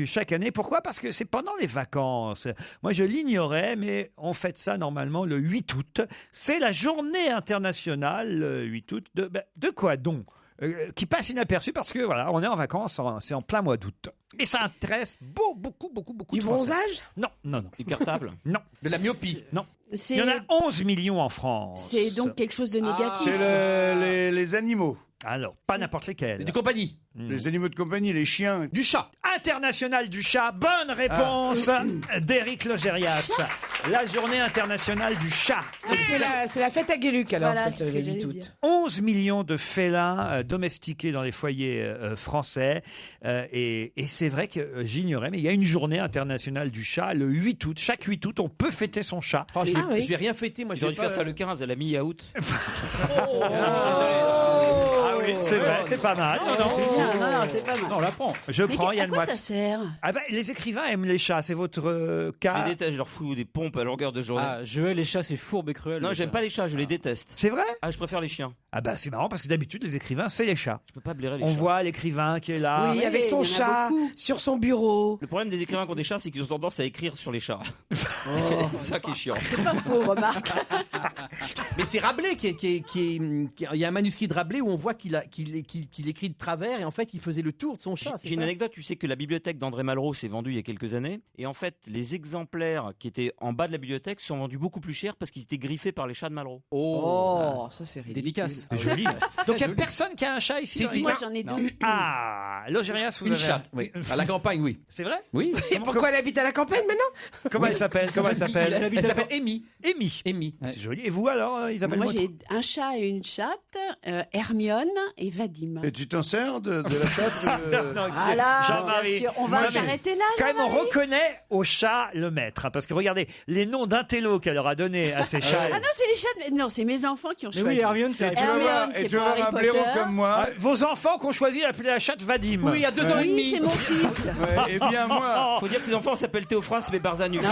chaque année. Pourquoi? Parce que c'est pendant les vacances. Moi, je l'ignorais, mais on fête ça normalement le 8 août. C'est la journée internationale, le 8 août, de quoi donc? Qui passe inaperçu parce que voilà, on est en vacances, c'est en plein mois d'août. Et ça intéresse beaucoup Du de Français. bronzage? Non. Du cartable? Non. De la myopie? Non. C'est- Il y en a 11 millions en France. C'est donc quelque chose de négatif. C'est les animaux. Alors, pas n'importe lesquels. Du compagnie? Les animaux de compagnie, les chiens. Du chat? International du chat, bonne réponse d'Éric Logérias. La journée internationale du chat. Donc c'est la fête à Guéluc, alors, Voilà, c'est ce que le j'allais 8 dire. août. 11 millions de félins domestiqués dans les foyers français. Et c'est vrai que j'ignorais, mais il y a une journée internationale du chat le 8 août. Chaque 8 août, on peut fêter son chat. Oh, je vais, Ah oui. je vais rien fêter, moi. J'aurais dû faire ça le 15, à la mi-août. Ah oui. C'est vrai, c'est pas mal. Non, c'est pas mal. Non, on la prend. Je Mais prends à Yann quoi Moix. ça sert? Ah ben, les écrivains aiment les chats, c'est votre cas. Je les déteste, je leur fous des pompes à longueur de journée. Ah, je hais les chats, c'est fourbe et cruel. Non, j'aime pas les chats, je les déteste. C'est vrai? Ah, je préfère les chiens. Ah bah c'est marrant parce que d'habitude les écrivains c'est les chats. Je peux pas blairer les On chats. voit l'écrivain qui est là. Oui, avec son il y en a chat, beaucoup. sur son bureau. Le problème des écrivains qui ont des chats, c'est qu'ils ont tendance à écrire sur les chats. C'est ça qui est chiant. C'est pas faux, remarque. Mais c'est Rabelais il y a un manuscrit de Rabelais où on voit qu'il écrit de travers et en fait il faisait le tour de son chat. J'ai une anecdote, tu sais que la bibliothèque d'André Malraux s'est vendue il y a quelques années et en fait les exemplaires qui étaient en bas de la bibliothèque sont vendus beaucoup plus cher parce qu'ils étaient griffés par les chats de Malraux. Oh, ça c'est ridicule. Dédicace. C'est joli. Donc il n'y a personne qui a un chat ici. Si, moi j'en ai deux. Ah, Logérias, vous Une avez chatte, oui. À la campagne, oui. C'est vrai? Oui. Et pourquoi elle habite à la campagne maintenant? Comment elle s'appelle? Elle s'appelle Amy. Amy. C'est joli. Et vous alors, Isabelle? Moi j'ai un chat et une chatte, Hermione et Vadim. Et tu t'en sers de la chatte Voilà, Jean-Marie. bien sûr. On va Non, mais s'arrêter là. Quand même, on Jean-Marie. reconnaît au chat le maître. Hein, parce que regardez, les noms d'intello qu'elle leur a donnés à ses chats. Ah non, c'est les chats. Non, c'est mes enfants qui ont Mais choisi. oui, Hermione, c'est Hermione, c'est pour Harry un Potter. blaireau comme moi. Ah, vos enfants qui ont choisi d'appeler la chatte Vadim. Oui, il y a 2 ans et Oui, demi. c'est mon fils. Ouais, eh bien moi, Faut dire que ses enfants s'appellent Théophras mais Barzanus. Non,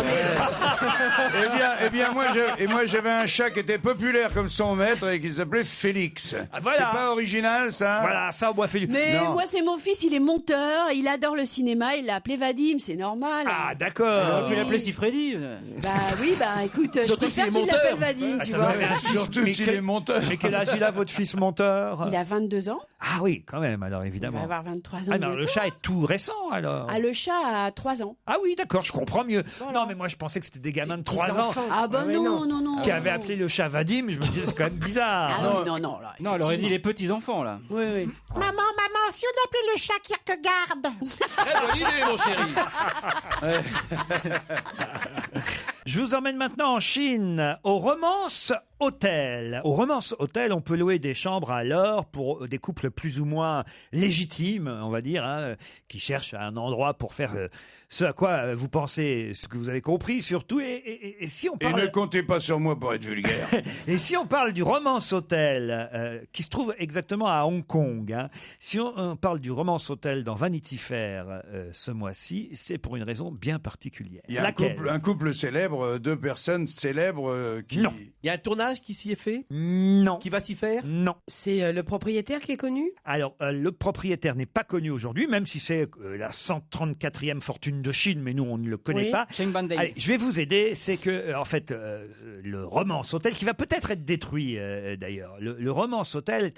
mais moi j'avais un chat qui était populaire comme son maître et qui s'appelait Félix. Ah, voilà. C'est pas original ça. Voilà, ça, moi, fait du... Mais Non. moi, c'est mon fils, il est monteur, il adore le cinéma, il l'a appelé Vadim, c'est normal. Ah, On d'accord. aurait pu l'appeler Sifredi. Bah oui, bah écoute, je Surtout préfère s'il est qu'il l'appelle monteur. Vadim, tu ça vois. va bien. Surtout Mais s'il quel- est monteur. Mais quel âge il a, votre fils monteur? Il a 22 ans, Ah oui, quand même, alors il va évidemment. avoir 23 ans. Ah non, le bientôt. chat est tout récent alors. Ah, le chat a 3 ans. Ah oui, d'accord, je comprends mieux. Non, mais moi je pensais que c'était des gamins de 3 ans Ah bah mais non, non. qui avaient appelé le chat Vadim. Je me disais, c'est quand même bizarre. Ah oui, non, là. Non, elle aurait dit les petits-enfants, là. Oui, oui. Maman, si on appelait le chat Kierkegaard. Très bonne idée, mon chéri. Je vous emmène maintenant en Chine, au Romance Hotel. Au Romance Hotel, on peut louer des chambres à l'heure pour des couples plus ou moins légitimes, on va dire, hein, qui cherchent un endroit pour faire ce à quoi vous pensez, ce que vous avez compris surtout. Et si on Et parle... ne comptez pas sur moi pour être vulgaire. Et si on parle du Romance Hotel, qui se trouve exactement à Hong Kong, hein, si on parle du Romance Hotel dans Vanity Fair ce mois-ci, c'est pour une raison bien particulière. Il y a Laquelle? un couple célèbre, 2 personnes célèbres qui... Non. Il y a un tournage qui s'y est fait? Non. Qui va s'y faire? Non. C'est le propriétaire qui est connu? Alors, le propriétaire n'est pas connu aujourd'hui, même si c'est la 134e fortune de Chine, mais nous, on ne le connaît Oui. pas. Cheng Bandai. Allez, je vais vous aider. C'est que, en fait, le Romance Hotel, qui va peut-être être détruit d'ailleurs, le Romance Hotel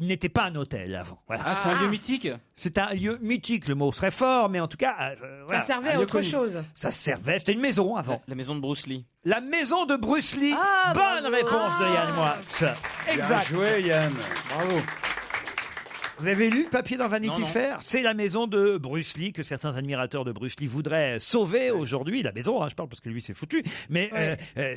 n'était pas un hôtel avant. Voilà. Ah, c'est un lieu mythique. C'est un lieu mythique, le mot serait fort, mais en tout cas... voilà, Ça servait un à lieu autre connu. chose. Ça servait, c'était une maison avant. La maison de Bruce Lee. La maison de Bruce Lee. Ah, Bonne bravo. réponse de Yann Moix. Bien Exact. joué Yann. Bravo. Vous avez lu le papier dans Vanity Non. Fair? C'est la maison de Bruce Lee que certains admirateurs de Bruce Lee voudraient sauver aujourd'hui. La maison, hein, je parle parce que lui c'est foutu. Mais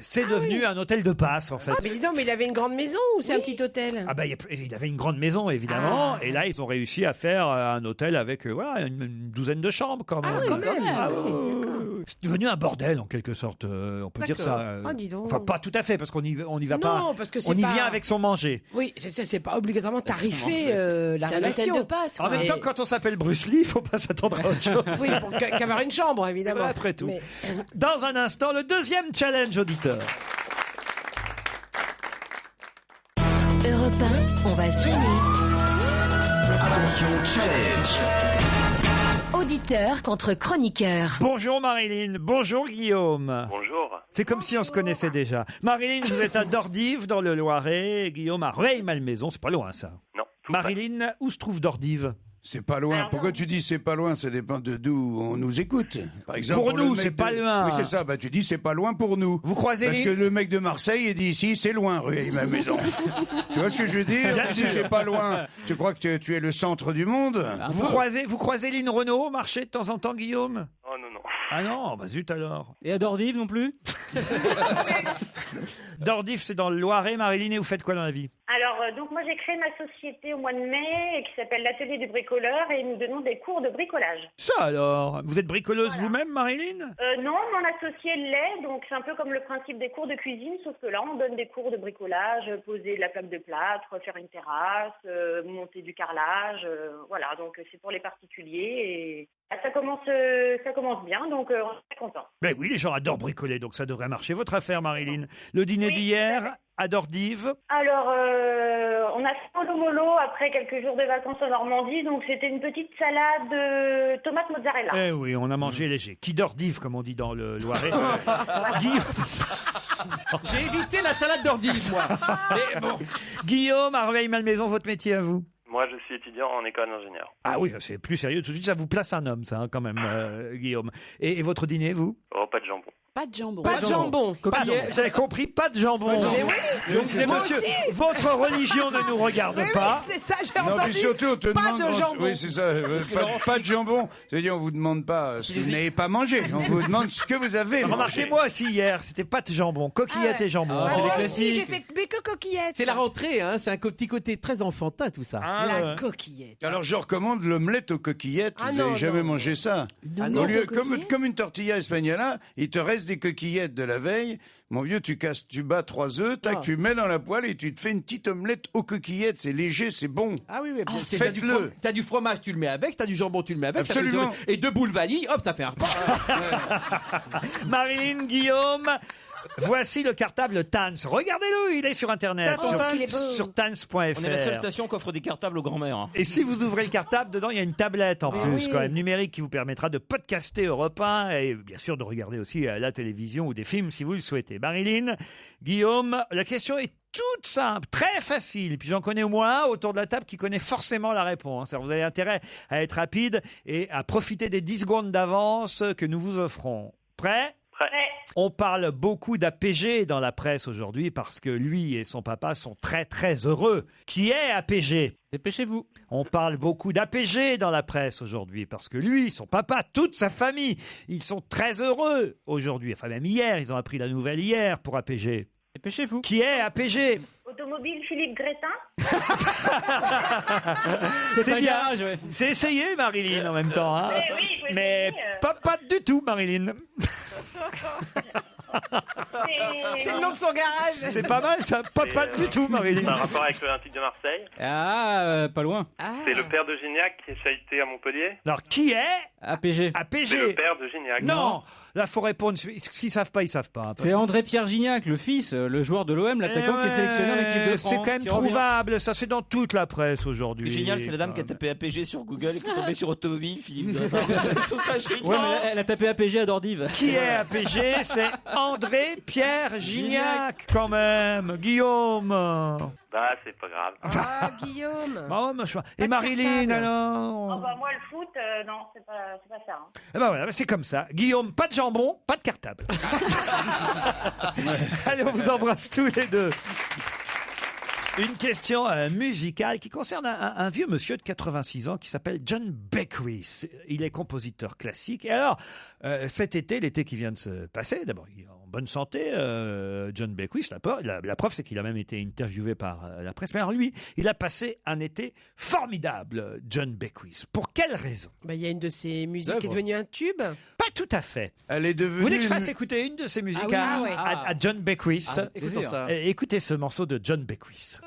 c'est devenu un hôtel de passe en fait. Mais dis donc, mais il avait une grande maison ou c'est un petit hôtel? Ah bah il avait une grande maison évidemment, et là ils ont réussi à faire un hôtel avec voilà une douzaine de chambres quand même. Ah oui, quand même. Ah Ah oui, oui. C'est devenu un bordel en quelque sorte, on peut dire D'accord. ça. Ah, dis donc. Enfin pas tout à fait parce qu'on y va Non, pas. parce que c'est on y pas- vient avec son manger. Oui, c'est pas obligatoirement tarifé la C'est un hôtel relation. de passe. En même temps, quand on s'appelle Bruce Lee, il faut pas s'attendre à autre chose. Oui, pour qu'avoir une chambre, évidemment. Après tout. Mais- Dans un instant, le deuxième challenge auditeur. Europe 1, on va se gêner. Attention, challenge. Auditeur contre chroniqueur. Bonjour Marilyn, bonjour Guillaume. Bonjour. C'est comme si on se connaissait déjà. Marilyn, vous êtes à Dordive, dans le Loiret. Guillaume à Rueil-Malmaison, c'est pas loin ça. Non. Marilyn, où se trouve Dordive? C'est pas loin. Pourquoi tu dis c'est pas loin? Ça dépend de d'où on nous écoute. Par exemple, Pour le nous, mec c'est pas loin. Oui, c'est ça. Bah, tu dis c'est pas loin pour nous. Vous croisez Parce que le mec de Marseille, il dit ici, c'est loin, rue ma maison. Tu vois ce que je veux dire? Bien Si sûr. c'est pas loin, tu crois que tu es le centre du monde? Vous croisez Lynn Renault au marché de temps en temps, Guillaume? Oh non, non. Ah non, bah zut alors. Et à Dordive non plus? Dordive, c'est dans le Loiret, Marilyn, et vous faites quoi dans la vie? Alors, donc moi j'ai créé ma société au mois de mai qui s'appelle l'Atelier du bricoleur et nous donnons des cours de bricolage. Ça alors, vous êtes bricoleuse vous-même, Marilyn? Non, mon associé l'est, donc c'est un peu comme le principe des cours de cuisine, sauf que là on donne des cours de bricolage, poser de la plaque de plâtre, faire une terrasse, monter du carrelage, voilà, donc c'est pour les particuliers et ça commence bien, donc on est très contents. Ben oui, les gens adorent bricoler, donc ça devrait marcher. Votre affaire, Marilyn. Le dîner d'hier, à Dordive. Alors, on a fait mollo mollo après quelques jours de vacances en Normandie, donc c'était une petite salade de tomates mozzarella. Eh oui, on a mangé léger. Qui d'Ordive, comme on dit dans le Loiret. J'ai évité la salade d'ordive, moi. Mais bon. Guillaume, à Rueil-Malmaison, votre métier à vous? Moi, je suis étudiant en école d'ingénieur. Ah oui, c'est plus sérieux. Tout de suite, ça vous place un homme, ça, hein, quand même, Guillaume. Et votre dîner, vous? Oh, pas de jambon. Pas de jambon. Pas de jambon. Vous avez compris, pas de jambon. Mais oui, Donc, c'est moi monsieur, aussi. votre religion ne nous regarde Oui, pas. oui, c'est ça, j'ai Non, entendu. puis surtout, on te pas demande. de jambon. Oui, c'est ça. Pas de jambon. C'est-à-dire, on vous demande pas ce que vous n'avez pas mangé. On vous demande ce que vous avez mangé. Remarquez-moi aussi hier, c'était pâte jambon, coquillettes et jambon. Ah, c'est les Moi classiques. aussi, j'ai fait mais que coquillettes. C'est la rentrée, hein. C'est un petit côté très enfantin, tout ça. La coquillette. Alors, je recommande l'omelette aux coquillettes. Ah Vous non, n'avez jamais non. mangé ça? Ah Au non. lieu, aux coquillettes comme une tortilla espagnola, il te reste des coquillettes de la veille. Mon vieux, tu bats 3 œufs, tac, Ah. tu mets dans la poêle et tu te fais une petite omelette aux coquillettes. C'est léger, c'est bon. Ah oui, oui. Ah, c'est- faites-le. T'as du fromage, tu le mets avec. T'as du jambon, tu le mets avec. ça fait- Absolument. Et 2 boules vanille, hop, ça fait un repas. Marilyn, Guillaume, voici le cartable Tans. Regardez-le, il est sur Internet, Attends, Tans. sur tans.fr. On est la seule station qui offre des cartables aux grands-mères. Et si vous ouvrez le cartable, dedans, il y a une tablette en plus, quand même, numérique, qui vous permettra de podcaster Europe 1 et bien sûr de regarder aussi la télévision ou des films si vous le souhaitez. Marilyn, Guillaume, la question est toute simple, très facile. Puis j'en connais au moins un autour de la table qui connaît forcément la réponse. Alors vous avez intérêt à être rapide et à profiter des 10 secondes d'avance que nous vous offrons. Prêt ? On parle beaucoup d'APG dans la presse aujourd'hui parce que lui et son papa sont très très heureux. Qui est APG ? Dépêchez-vous. On parle beaucoup d'APG dans la presse aujourd'hui parce que lui, son papa, toute sa famille, ils sont très heureux aujourd'hui. Enfin même hier, ils ont appris la nouvelle hier pour APG. Dépêchez-vous. Qui est APG ? Automobile Philippe Grétin. C'est un bien. garage, ouais. C'est essayé, Marilyn, en même temps. Hein. Oui, il faut Mais essayer, pas du tout, Marilyn. C'est le nom de son garage. C'est pas mal, ça. Pas du tout, C'est un Marilyn. rapport avec l'Olympique de Marseille. Ah, pas loin. C'est le père de Gignac qui est chahuté à Montpellier. Alors, qui est APG. APG? C'est le père de Gignac. Non, là, faut répondre. S'ils savent pas, ils savent pas. C'est André-Pierre Gignac, le fils, le joueur de l'OM, l'attaquant qui est sélectionné en équipe de France. C'est quand même qui revient. trouvable. Ça, c'est dans toute la presse Ce aujourd'hui. qui est génial, c'est la dame qui a tapé APG sur Google et qui est tombée sur Automobile, Philippe. Ils sont ça, génial. Ouais, mais elle a tapé APG à Dordive. Qui est APG? C'est André-Pierre Gignac, quand même. Guillaume. Bah, c'est pas grave. Ah, Guillaume. Bon, ma chouette. Et Marilyn, alors? Oh, bah, moi, le foot, non, c'est pas ça. Hein. Eh ben voilà, c'est comme ça. Guillaume, pas de jambon, pas de cartable. Allez, on vous embrasse tous les deux. Une question musicale qui concerne un vieux monsieur de 86 ans qui s'appelle John Beckwith. Il est compositeur classique. Et alors, cet été, l'été qui vient de se passer, d'abord, il est en bonne santé, John Beckwith. La preuve, c'est qu'il a même été interviewé par la presse. Mais alors lui, il a passé un été formidable, John Beckwith. Pour quelle raison? Bah, il y a une de ses musiques qui est devenue un tube. Pas tout à fait. Elle est devenue. Vous voulez que je fasse écouter une de ses musiques oui, ah ouais. à John Beckwith? Ah, écoutons ça. Écoutez ce morceau de John Beckwith.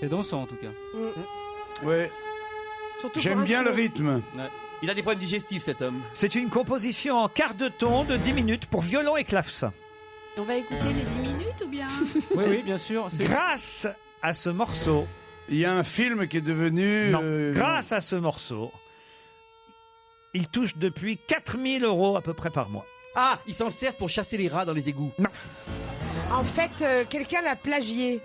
C'est dansant en tout cas. Ouais. Surtout J'aime pour un bien le slow. rythme. Ouais. Il a des problèmes digestifs, cet homme. C'est une composition en quart de ton de 10 minutes pour violon et clavecin. On va écouter les 10 minutes ou bien Oui, oui, bien sûr. C'est- Grâce à ce morceau, Il y a un film qui est devenu. non, grâce à ce morceau, il touche depuis 4000 € à peu près par mois. Ah, il s'en sert pour chasser les rats dans les égouts. En fait, quelqu'un l'a plagié.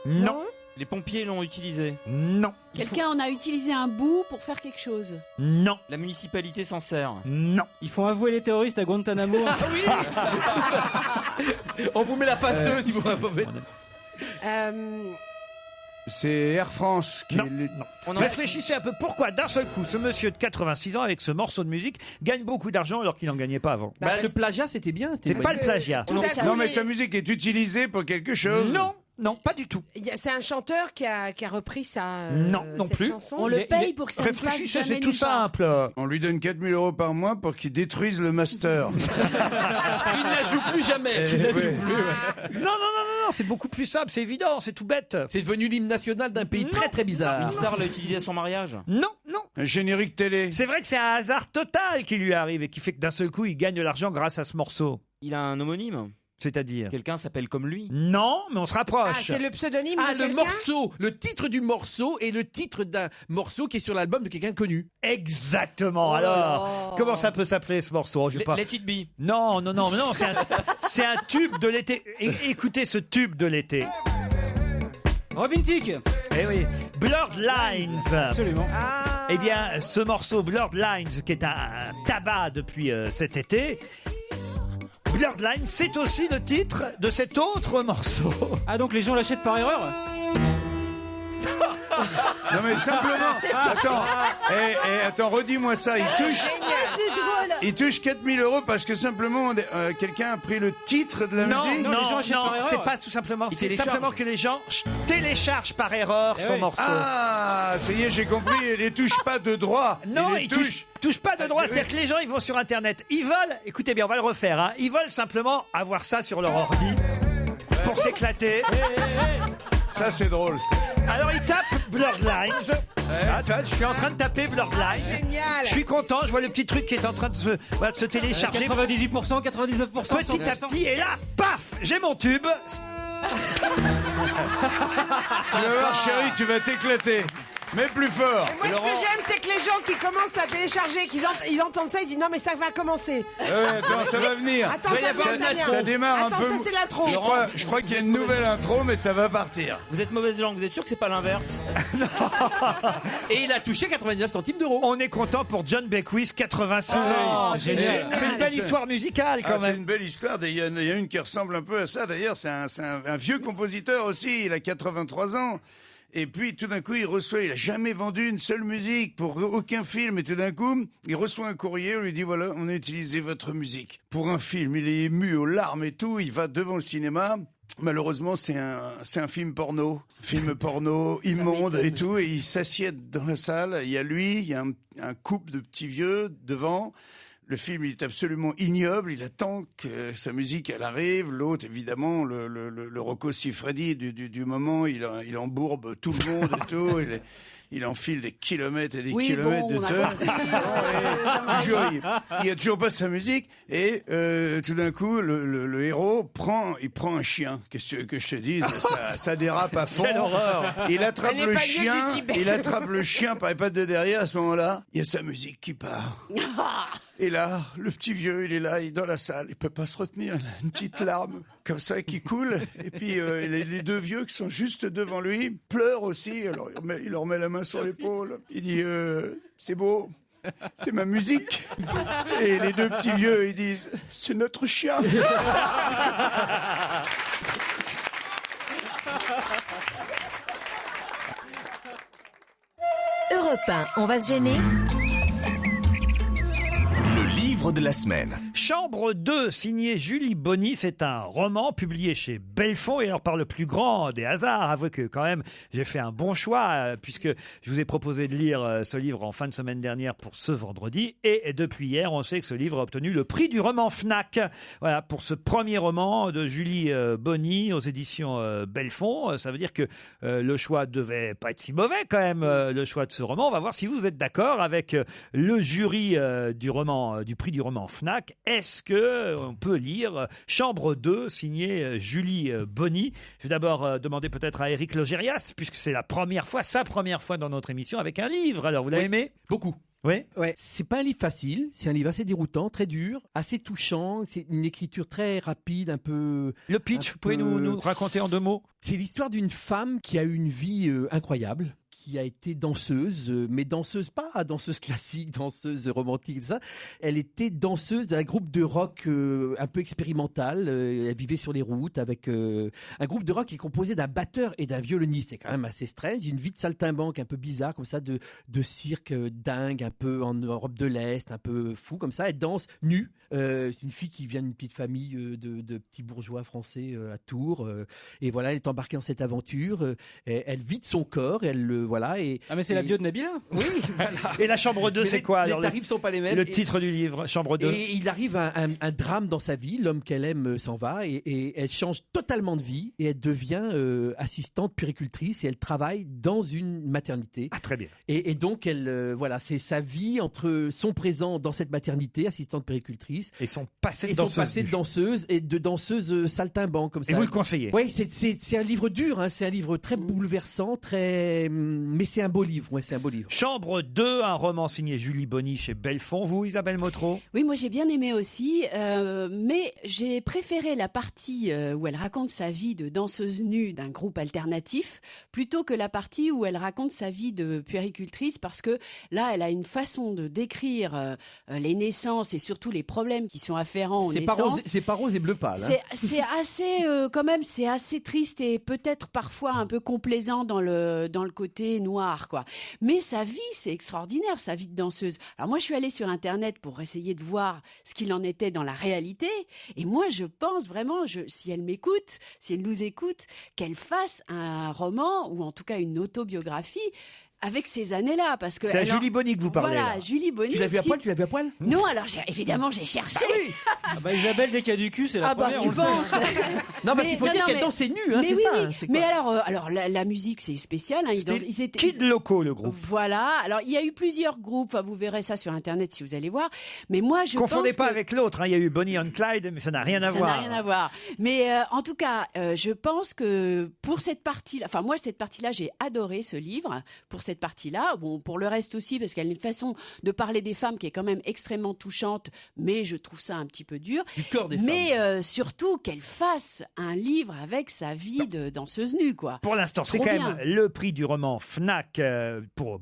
Non, Les pompiers l'ont utilisé. non, Quelqu'un en a utilisé un bout pour faire quelque chose. non, La municipalité s'en sert. non. Ils font avouer les terroristes à Guantanamo. Ah oui. On vous met la phase 2 si vous m'avez. Euh, C'est Air France qui... Non. Réfléchissez un peu pourquoi d'un seul coup ce monsieur de 86 ans avec ce morceau de musique gagne beaucoup d'argent alors qu'il n'en gagnait pas avant. Le plagiat, c'était bien. C'est pas le plagiat. Non, mais sa musique est utilisée pour quelque chose. Non, pas du tout. C'est un chanteur qui a repris sa non cette plus. chanson. On le paye pour que ça ne passe Réfléchissez, jamais c'est tout nulle part. simple. On lui donne 4 000 € par mois pour qu'il détruise le master. Il ne la joue plus jamais. Non, c'est beaucoup plus simple, c'est évident, c'est tout bête. C'est devenu l'hymne national d'un pays très très bizarre. Une star l'a utilisé à son mariage. Non. Un générique télé. C'est vrai que c'est un hasard total qui lui arrive et qui fait que d'un seul coup il gagne de l'argent grâce à ce morceau. Il a un homonyme. C'est-à-dire Quelqu'un s'appelle comme lui. Non, mais on se rapproche. C'est le pseudonyme de le quelqu'un. morceau, le titre du morceau et le titre d'un morceau qui est sur l'album de quelqu'un de connu. Exactement. Alors, comment ça peut s'appeler ce morceau? Je vais pas... Let It Be. Non, c'est un tube de l'été. Écoutez ce tube de l'été. Robin Thicke. Eh oui, Blurred Lines. Absolument. Eh bien, ce morceau Blurred Lines, qui est un tabac depuis cet été, Blurred Lines, c'est aussi le titre de cet autre morceau. Ah, donc les gens l'achètent par erreur? Non mais simplement, attends, redis-moi ça. Il touche 4 000 € parce que simplement quelqu'un a pris le titre de la musique. Non, c'est pas tout simplement. C'est simplement que les gens téléchargent par erreur son morceau. Ah, ça y est, j'ai compris. Il les touche pas de droit. Non, ils touchent pas de droit. C'est-à-dire que les gens, ils vont sur Internet. Ils veulent, écoutez bien, on va le refaire. Hein, ils veulent simplement avoir ça sur leur ordi pour s'éclater. Ça, c'est drôle. Alors, ils tapent Blurred Lines. Ah, tu vois, je suis en train de taper Blurred Lines. Génial. Je suis content, je vois le petit truc qui est en train de se télécharger. 98%, 99%. Petit à petit, et là, paf, j'ai mon tube. Tu vas voir, chérie, tu vas t'éclater. Mais plus fort. Moi, ce que j'aime, c'est que les gens qui commencent à télécharger, ils entendent ça, ils disent non, mais ça va commencer. Attends, ça va venir. Attends, ça démarre Attends, un peu. ça, c'est l'intro. Je crois qu'il y a une nouvelle intro, mais ça va partir. Vous êtes mauvaise langue, vous êtes sûr que c'est pas l'inverse? Et il a touché 99 centimes d'euros. On est content pour John Beckwith, 86 ans. c'est génial. C'est une belle histoire musicale quand C'est même. une belle histoire. Il y a une qui ressemble un peu à ça. D'ailleurs, c'est un vieux compositeur aussi. Il a 83 ans. Et puis, tout d'un coup, il a jamais vendu une seule musique pour aucun film. Et tout d'un coup, il reçoit un courrier, on lui dit, voilà, on a utilisé votre musique pour un film. Il est ému aux larmes et tout. Il va devant le cinéma. Malheureusement, c'est un film porno immonde et tout. Et il s'assied dans la salle. Il y a lui, il y a un couple de petits vieux devant. Le film, il est absolument ignoble. Il attend que sa musique, elle arrive. L'autre, évidemment, le Rocco Siffredi du moment, il embourbe tout le monde et tout. Il enfile des kilomètres et des kilomètres de terre. Il n'y a toujours pas sa musique. Et tout d'un coup, le héros prend un chien. Qu'est-ce que tu veux que je te dise? Ça dérape à fond. Quelle horreur. Il attrape le chien par les pattes de derrière. À ce moment-là, il y a sa musique qui part. Et là, le petit vieux, il est là, il est dans la salle, il peut pas se retenir, il a une petite larme comme ça qui coule. Et puis les deux vieux qui sont juste devant lui pleurent aussi. Alors il leur met la main sur l'épaule. Il dit c'est beau, c'est ma musique. Et les deux petits vieux, ils disent c'est notre chien. Europe 1, on va se gêner. Le livre de la semaine. Chambre 2, signé Julie Bonny, c'est un roman publié chez Belfond. Et alors par le plus grand des hasards, avouez que quand même j'ai fait un bon choix puisque je vous ai proposé de lire ce livre en fin de semaine dernière pour ce vendredi. Et depuis hier, on sait que ce livre a obtenu le prix du roman Fnac. Voilà, pour ce premier roman de Julie Bonny aux éditions Belfond. Ça veut dire que le choix devait pas être si mauvais quand même, le choix de ce roman. On va voir si vous êtes d'accord avec le jury du prix du roman Fnac. Est-ce qu'on peut lire Chambre 2, signé Julie Bonny? Je vais d'abord demander peut-être à Éric Logérias, puisque c'est sa première fois dans notre émission avec un livre. Alors, vous l'avez aimé? Beaucoup. Oui. Ouais. C'est pas un livre facile, c'est un livre assez déroutant, très dur, assez touchant, c'est une écriture très rapide, un peu... Le pitch, vous pouvez nous raconter en 2 mots? C'est l'histoire d'une femme qui a eu une vie incroyable, qui a été danseuse, mais danseuse pas danseuse classique, danseuse romantique, ça. Elle était danseuse d'un groupe de rock un peu expérimental. Elle vivait sur les routes avec un groupe de rock qui est composé d'un batteur et d'un violoniste. C'est quand même assez strange. Une vie de saltimbanque un peu bizarre comme ça, de cirque dingue, un peu en Europe de l'Est, un peu fou comme ça. Elle danse nue. C'est une fille qui vient d'une petite famille de petits bourgeois français à Tours. Et voilà, elle est embarquée dans cette aventure. Elle vide son corps. Voilà. Ah, mais c'est la bio de Nabila. Oui. Voilà. Et la chambre 2, c'est quoi Les alors, tarifs sont pas les mêmes. Le titre du livre, chambre 2. Et il arrive un drame dans sa vie. L'homme qu'elle aime s'en va et elle change totalement de vie et elle devient assistante puéricultrice et elle travaille dans une maternité. Ah, très bien. Et donc voilà, c'est sa vie entre son présent dans cette maternité, assistante puéricultrice, et son passé de danseuse et de danseuse saltimbanque comme ça. Et vous le conseillez? Oui, c'est un livre dur, hein, c'est un livre très bouleversant, mais c'est un beau livre. Ouais, c'est un beau livre. Chambre 2, un roman signé Julie Bonny chez Belfond. Vous, Isabelle Motro? Oui, moi j'ai bien aimé aussi, mais j'ai préféré la partie où elle raconte sa vie de danseuse nue d'un groupe alternatif plutôt que la partie où elle raconte sa vie de puéricultrice, parce que là, elle a une façon de décrire les naissances et surtout les problèmes qui sont afférents aux naissances. C'est pas rose et bleu pâle. Hein. C'est assez, quand même, c'est assez triste et peut-être parfois un peu complaisant dans le côté noir, quoi. Mais sa vie, c'est extraordinaire, sa vie de danseuse. Alors moi, je suis allée sur Internet pour essayer de voir ce qu'il en était dans la réalité. Et moi, je pense vraiment, si elle m'écoute, si elle nous écoute, qu'elle fasse un roman ou en tout cas une autobiographie avec ces années-là, parce que c'est à Julie Bonny que vous parlez. Voilà, là. Julie Bonny. Tu l'as vu à poil? Tu l'as vu à poil? Non, alors évidemment j'ai cherché. Isabelle, dès qu'il y a du cul, c'est la première. Tu penses? Non, parce qu'il faut dire qu'elle dansait nue, hein, c'est oui, ça. Oui. Hein, c'est mais alors la musique c'est spécial. Hein, ils étaient Kid Loco, le groupe. Voilà. Alors il y a eu plusieurs groupes. Enfin, vous verrez ça sur Internet si vous allez voir. Mais moi je confondez pense pas avec l'autre. Hein. Il y a eu Bonnie and Clyde, mais ça n'a rien à voir. Ça n'a rien à voir. Mais en tout cas, je pense que pour cette partie, enfin moi cette partie-là, j'ai adoré ce livre. Pour cette partie-là. Bon, pour le reste aussi, parce qu'elle a une façon de parler des femmes qui est quand même extrêmement touchante, mais je trouve ça un petit peu dur. Du corps des mais femmes. Surtout qu'elle fasse un livre avec sa vie de danseuse nue, quoi. Pour l'instant, c'est quand même le prix du roman Fnac pour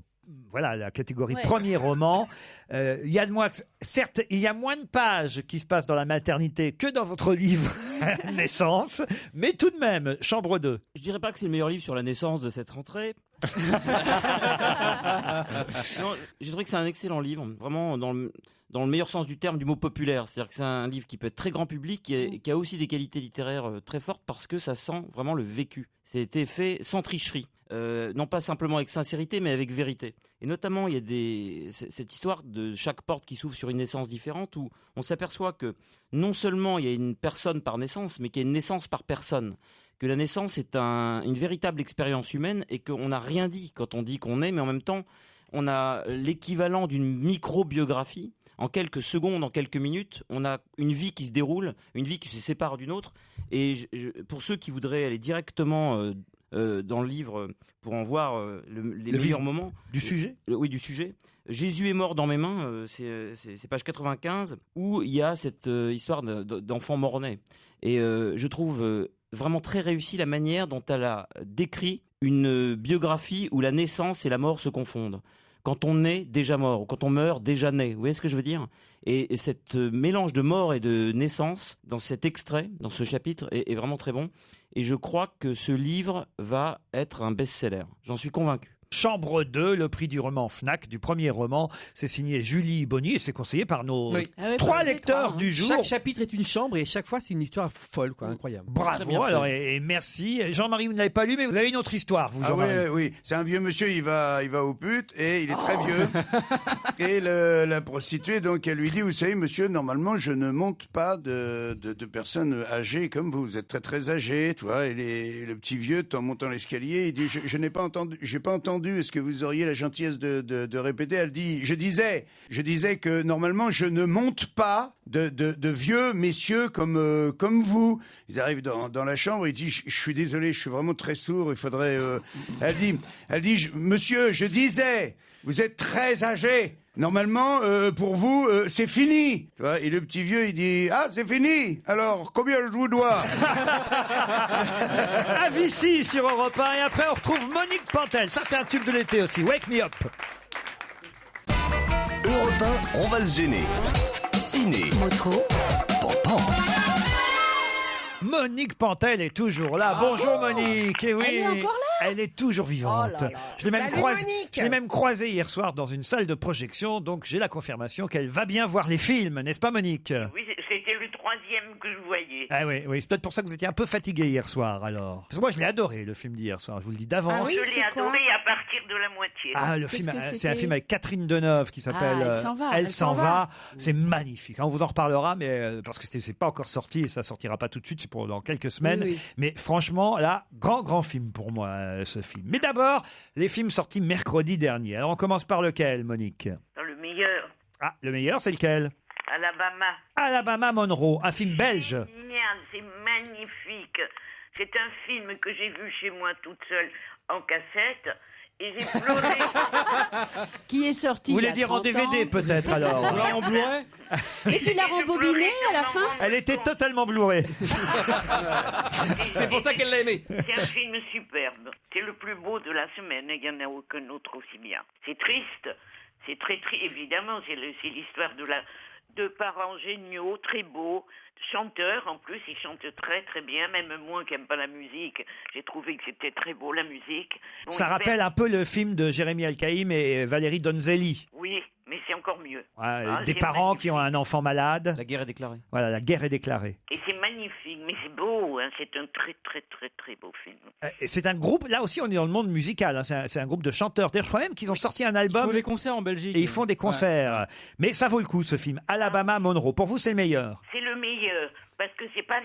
voilà la catégorie premier roman. Yann Moix, certes, il y a moins de pages qui se passent dans la maternité que dans votre livre Naissance, mais tout de même, chambre 2. Je dirais pas que c'est le meilleur livre sur la naissance de cette rentrée. Non, j'ai trouvé que c'est un excellent livre, vraiment dans le meilleur sens du terme du mot populaire. C'est-à-dire que c'est un livre qui peut être très grand public, qui a aussi des qualités littéraires très fortes parce que ça sent vraiment le vécu. C'était fait sans tricherie. Non pas simplement avec sincérité, mais avec vérité. Et notamment, il y a cette histoire de chaque porte qui s'ouvre sur une naissance différente, où on s'aperçoit que non seulement il y a une personne par naissance, mais qu'il y a une naissance par personne. Que la naissance est une véritable expérience humaine et qu'on n'a rien dit quand on dit qu'on est, mais en même temps, on a l'équivalent d'une micro-biographie. En quelques secondes, en quelques minutes, on a une vie qui se déroule, une vie qui se sépare d'une autre. Et pour ceux qui voudraient aller directement dans le livre pour en voir les meilleurs moments du sujet. Oui, du sujet. Jésus est mort dans mes mains, c'est page 95, où il y a cette histoire d'enfant mort-né. Et je trouve vraiment très réussi la manière dont elle a décrit une biographie où la naissance et la mort se confondent. Quand on est déjà mort, ou quand on meurt déjà né. Vous voyez ce que je veux dire? Et cette mélange de mort et de naissance dans cet extrait, dans ce chapitre, est vraiment très bon. Et je crois que ce livre va être un best-seller. J'en suis convaincu. Chambre 2, le prix du roman Fnac, du premier roman. C'est signé Julie Bonny et c'est conseillé par nos trois lecteurs du jour. Chaque chapitre est une chambre et chaque fois c'est une histoire folle, quoi, incroyable. Bravo, alors, et merci. Jean-Marie, vous ne l'avez pas lu, mais vous avez une autre histoire, vous, Jean-Marie. Oui, c'est un vieux monsieur, il va aux putes et il est très vieux. Et la prostituée, donc, elle lui dit, vous savez, monsieur, normalement, je ne monte pas de personnes âgées comme vous. Vous êtes très, très âgé, tu vois. Et le petit vieux, en montant l'escalier, il dit, je n'ai pas entendu, j'ai pas entendu. Est-ce que vous auriez la gentillesse de répéter? Elle dit, je disais que normalement je ne monte pas de vieux messieurs comme vous. Ils arrivent dans la chambre, il dit, je suis désolé, je suis vraiment très sourd, il faudrait... Elle dit, monsieur, je disais, vous êtes très âgé. Normalement, pour vous, c'est fini. Tu vois, et le petit vieux, il dit, ah, c'est fini. Alors, combien je vous dois? À Vichy sur Europe 1. Et après, on retrouve Monique Pantel. Ça, c'est un tube de l'été aussi. Wake me up. Europe 1, on va se gêner. Ciné. Motro. Pan. Monique Pantel est toujours là. Bonjour Monique. Et oui, Elle est encore là? Elle est toujours vivante. Oh là là. Je l'ai même Salut, croisée. Monique. Je l'ai même croisée hier soir dans une salle de projection. Donc j'ai la confirmation qu'elle va bien voir les films, n'est-ce pas Monique? Oui, c'était le troisième que je voyais. Ah oui, oui, c'est peut-être pour ça que vous étiez un peu fatigué hier soir alors. Parce que moi je l'ai adoré le film d'hier soir. Je vous le dis d'avance. Je l'ai adoré à partir de la moitié. Ah, le film, c'est un film avec Catherine Deneuve qui s'appelle Elle s'en va. Elle s'en va. C'est magnifique. On vous en reparlera, mais parce que c'est pas encore sorti et ça sortira pas tout de suite, c'est pour dans quelques semaines. Oui. Mais franchement, là, grand film pour moi, ce film. Mais d'abord, les films sortis mercredi dernier. Alors on commence par lequel, Monique? Dans le meilleur, Ah, le meilleur, c'est lequel? Alabama. Alabama Monroe, un film belge. Génial, c'est magnifique. C'est un film que j'ai vu chez moi toute seule en cassette. Et j'ai pleuré. Qui est sorti Vous il y voulez a dire en 30 DVD ans. peut-être alors? Ou alors en Blu-ray. Mais tu l'as rembobiné à la fin? Elle était totalement Blu-ray. C'est pour ça qu'elle l'a aimé. C'est un film superbe. C'est le plus beau de la semaine. Il n'y en a aucun autre aussi bien. C'est triste. C'est très triste. Évidemment, c'est l'histoire de parents géniaux, très beaux, chanteurs. En plus, ils chantent très bien. Même moi qui n'aime pas la musique, j'ai trouvé que c'était très beau la musique. Bon, Ça rappelle un peu le film de Jérémy Alcaïm et Valérie Donzelli. Oui, mais c'est encore mieux. Des c'est parents qui ont un enfant malade. La guerre est déclarée. Voilà, la guerre est déclarée. Et c'est magnifique, mais c'est beau. Hein. C'est un très beau film. Et c'est un groupe, là aussi on est dans le monde musical, hein. C'est un groupe de chanteurs. D'ailleurs, je crois même qu'ils ont sorti un Ils album. font des concerts en Belgique. Et ils font des concerts. Mais ça vaut le coup ce film. Alabama Monroe. Pour vous, c'est le meilleur. C'est le meilleur, parce que c'est pas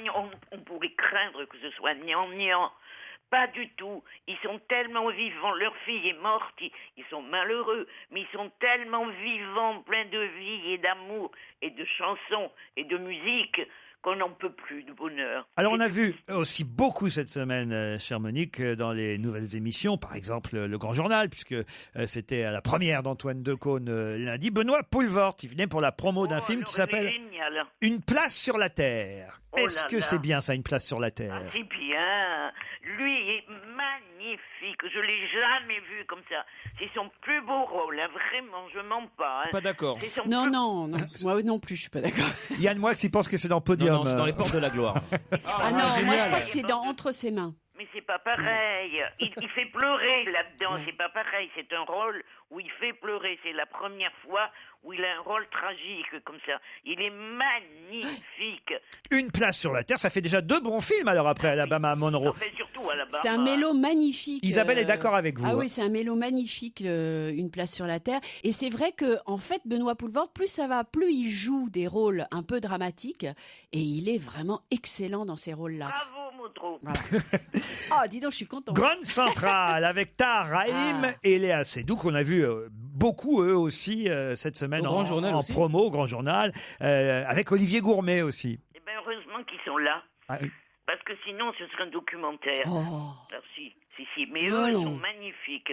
on pourrait craindre que ce soit gnangnan. Pas du tout. Ils sont tellement vivants. Leur fille est morte. Ils sont malheureux. Mais ils sont tellement vivants, pleins de vie et d'amour et de chansons et de musique qu'on n'en peut plus de bonheur. Alors, on a vu aussi beaucoup cette semaine, chère Monique, dans les nouvelles émissions, par exemple Le Grand Journal, puisque c'était à la première d'Antoine Decaune lundi. Benoît Poelvoort, il venait pour la promo d'un film qui s'appelle Génial. Une place sur la Terre. Oh Est-ce là que là. c'est bien ça, Une place sur la Terre? C'est bien. Lui est magnifique. Je l'ai jamais vu comme ça. C'est son plus beau rôle. Hein. Vraiment, je mens pas. Hein. Pas d'accord. C'est son Non, plus- non, moi non plus, je suis pas d'accord. Yann Moix, il pense que c'est dans Podium. Non, c'est dans les portes de la gloire. Ah non, moi je crois que c'est dans Entre ses mains. Mais c'est pas pareil. Il fait pleurer là-dedans. C'est pas pareil. C'est un rôle où il fait pleurer. C'est la première fois où il a un rôle tragique comme ça. Il est magnifique. Une place sur la Terre, ça fait déjà 2 bons films alors après Alabama Monroe. Enfin, surtout à la C'est un mélo magnifique. Isabelle est d'accord avec vous, Ah hein. oui, c'est un mélo magnifique, Une place sur la Terre. Et c'est vrai que, en fait, Benoît Poelvoort, plus ça va, plus il joue des rôles un peu dramatiques. Et il est vraiment excellent dans ces rôles-là. Bravo, Moudreau. Oh, dis donc, je suis content. Grande Centrale avec Tahar Rahim et Léa Seydoux qu'on a vu beaucoup eux aussi cette semaine Au Grand Journal en aussi. promo au Grand Journal avec Olivier Gourmet aussi. Eh bien, heureusement qu'ils sont là. Ah, oui. Parce que sinon, ce serait un documentaire. Oh. Alors, si. Mais Non, eux, ils non. sont magnifiques.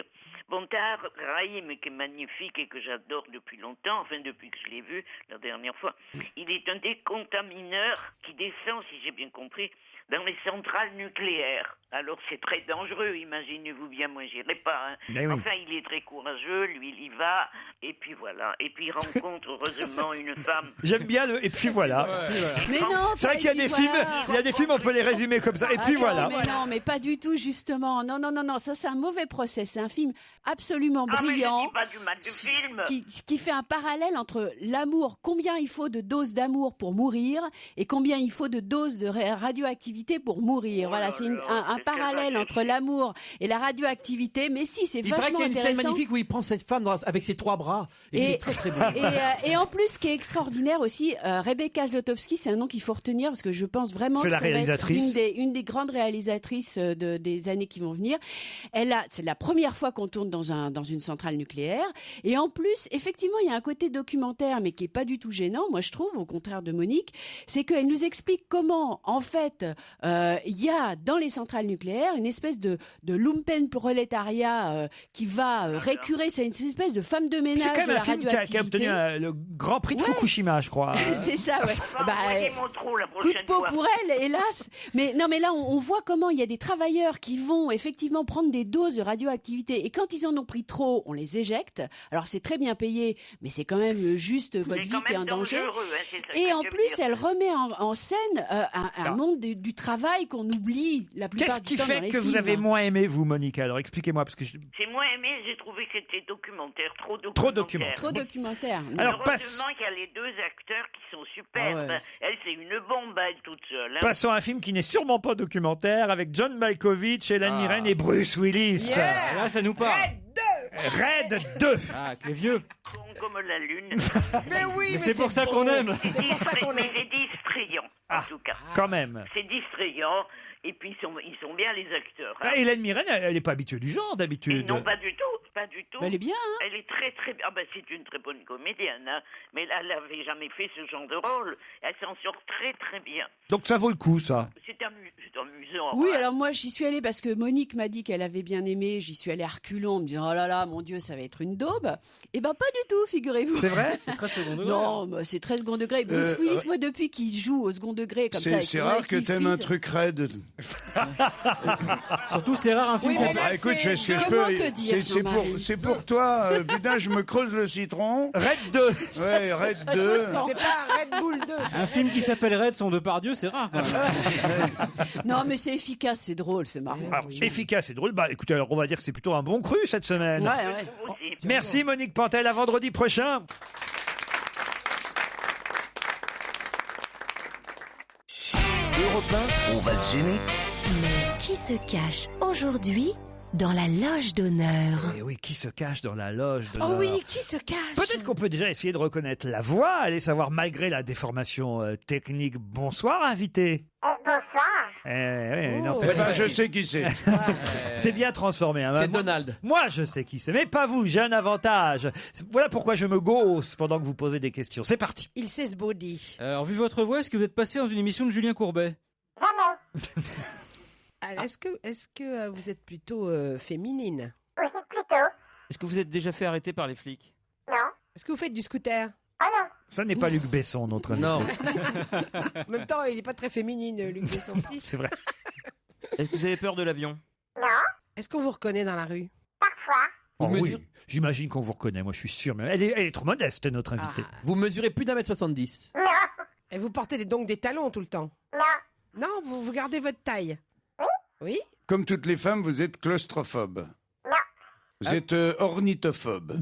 Bon, Tahar Rahim, qui est magnifique et que j'adore depuis longtemps, enfin depuis que je l'ai vu la dernière fois, il est un décontamineur qui descend, si j'ai bien compris, dans les centrales nucléaires. Alors c'est très dangereux, imaginez-vous bien, moi j'irai pas. Hein. Mais oui. Enfin, il est très courageux, lui il y va, et puis voilà. Et puis il rencontre heureusement une femme. J'aime bien le et puis voilà. Mais non, C'est pas vrai qu'il y a et puis des films, voilà. il y a des films on peut les résumer comme ça et puis Attends, voilà. Mais non, mais pas du tout, justement. Non, ça c'est un mauvais procès. C'est un film absolument brillant. Mais je dis pas du mal du film. Qui fait un parallèle entre l'amour, combien il faut de doses d'amour pour mourir et combien il faut de doses de radioactivité pour mourir. Voilà, c'est un parallèle entre l'amour et la radioactivité. Mais si, c'est Il paraît vachement qu'il y a une scène intéressant. magnifique où il prend cette femme avec ses 3 bras. Et, c'est très très beau. Et en plus, ce qui est extraordinaire aussi, Rebecca Zlotowski, c'est un nom qu'il faut retenir parce que je pense vraiment C'est que la ça va être réalisatrice. une des grandes réalisatrices des années qui vont venir. C'est la première fois qu'on tourne dans une centrale nucléaire. Et en plus, effectivement, il y a un côté documentaire, mais qui est pas du tout gênant, moi je trouve, au contraire de Monique, c'est qu'elle nous explique comment, en fait, il y a dans les centrales nucléaires une espèce de lumpenprolétariat qui va récurer. C'est une espèce de femme de ménage C'est quand de même la un film qui a obtenu radioactivité. le Grand Prix de Fukushima, je crois. C'est ça, ouais. Bah, envoyez mon trou la coup prochaine de peau fois. pour elle, hélas. Mais non, mais là, on voit comment il y a des travailleurs qui vont effectivement prendre des doses de radioactivité. Et quand ils en ont pris trop, on les éjecte. Alors, c'est très bien payé, mais c'est quand même juste votre vie qui est en danger. Et en plus, elle remet en scène un monde du travail qu'on oublie la plupart Qu'est-ce du qui temps dans fait les que vous films. avez moins aimé, vous, Monica? Alors, expliquez-moi, parce que J'ai moins aimé, j'ai trouvé que c'était documentaire, trop Trop documentaire. Trop documentaire. Alors, Heureusement qu'il y a les deux acteurs qui sont superbes. Ah ouais. Elle, c'est une bombe, elle, toute seule. hein. passons à un film qui n'est sûrement pas documentaire, avec John Malkovich, Hélène Mirren et Bruce Willis. Là, ça nous parle. Red 2. Ah, avec les vieux. Con comme la lune. Mais oui, mais c'est pour ça qu'on aime. C'est pour ça qu'on aime. C'est distrayant, en tout cas. Quand même. C'est distrayant. Et puis, ils sont bien, les acteurs. hein. Ah, Hélène Mirren, elle n'est pas habituée du genre, d'habitude. Non, pas du tout, pas du tout. Elle est bien, hein. Elle est très, très bien. Ah ben, c'est une très bonne comédienne, hein. Mais elle n'avait jamais fait ce genre de rôle. Elle s'en sort très, très bien. Donc ça vaut le coup, ça. C'est amusant. Oui, hein. alors moi j'y suis allée parce que Monique m'a dit qu'elle avait bien aimé. J'y suis allée à reculons, en me disant oh là là, mon Dieu, ça va être une daube. Eh ben pas du tout, figurez-vous. C'est vrai? Très second degré. Non, bah, c'est très second degré. Bruce Willis, moi depuis qu'il joue au second degré comme ça. avec C'est son rare œil que qui t'aimes un frise. truc raide. Surtout, c'est rare un film. Oui, sans- mais là, Bah, écoute, je fais ce que je Comment peux. te dire, Jean-Marie C'est pour toi. Putain, je me creuse le citron. Red 2. Ouais, Red 2. C'est pas Red Bull 2. Un film qui s'appelle Red sans Depardieu, c'est rare. Quand même. Non, mais c'est efficace, c'est drôle, c'est marrant. Alors, efficace et drôle. Bah, écoutez, alors on va dire que c'est plutôt un bon cru cette semaine. Ouais, ouais. Merci Monique Pantel, à vendredi prochain. Europe 1, on va se gêner. Mais qui se cache aujourd'hui dans la loge d'honneur? Et oui, qui se cache dans la loge de Oh l'or? oui, qui se cache? Peut-être qu'on peut déjà essayer de reconnaître la voix, allez savoir malgré la déformation technique. Bonsoir, invité. Bonsoir. Non, Eh ben, je sais qui c'est. c'est bien transformé. Hein. C'est Moi- Donald. Moi, je sais qui c'est, mais pas vous. J'ai un avantage. Voilà pourquoi je me gausse pendant que vous posez des questions. C'est parti. Il sait ce body. Alors, vu votre voix, est-ce que vous êtes passé dans une émission de Julien Courbet? Alors, est-ce que vous êtes plutôt féminine? Oui, plutôt. Est-ce que vous êtes déjà fait arrêter par les flics? Non. Est-ce que vous faites du scooter? Ah non. Ça n'est pas Luc Besson, notre ami. Non. En même temps, il n'est pas très féminine, Luc Besson. Si. C'est vrai. Est-ce que vous avez peur de l'avion? Non. Est-ce qu'on vous reconnaît dans la rue? Parfois. Oh, Vous oui. mesurez- J'imagine qu'on vous reconnaît. Moi, je suis sûr. Mais elle est trop modeste, notre invitée. Vous mesurez plus d'1m70. Non. Et vous portez donc des talons tout le temps? Non. Non, vous gardez votre taille? Oui. Oui? Comme toutes les femmes, vous êtes claustrophobe. Non. Vous êtes ornithophobe.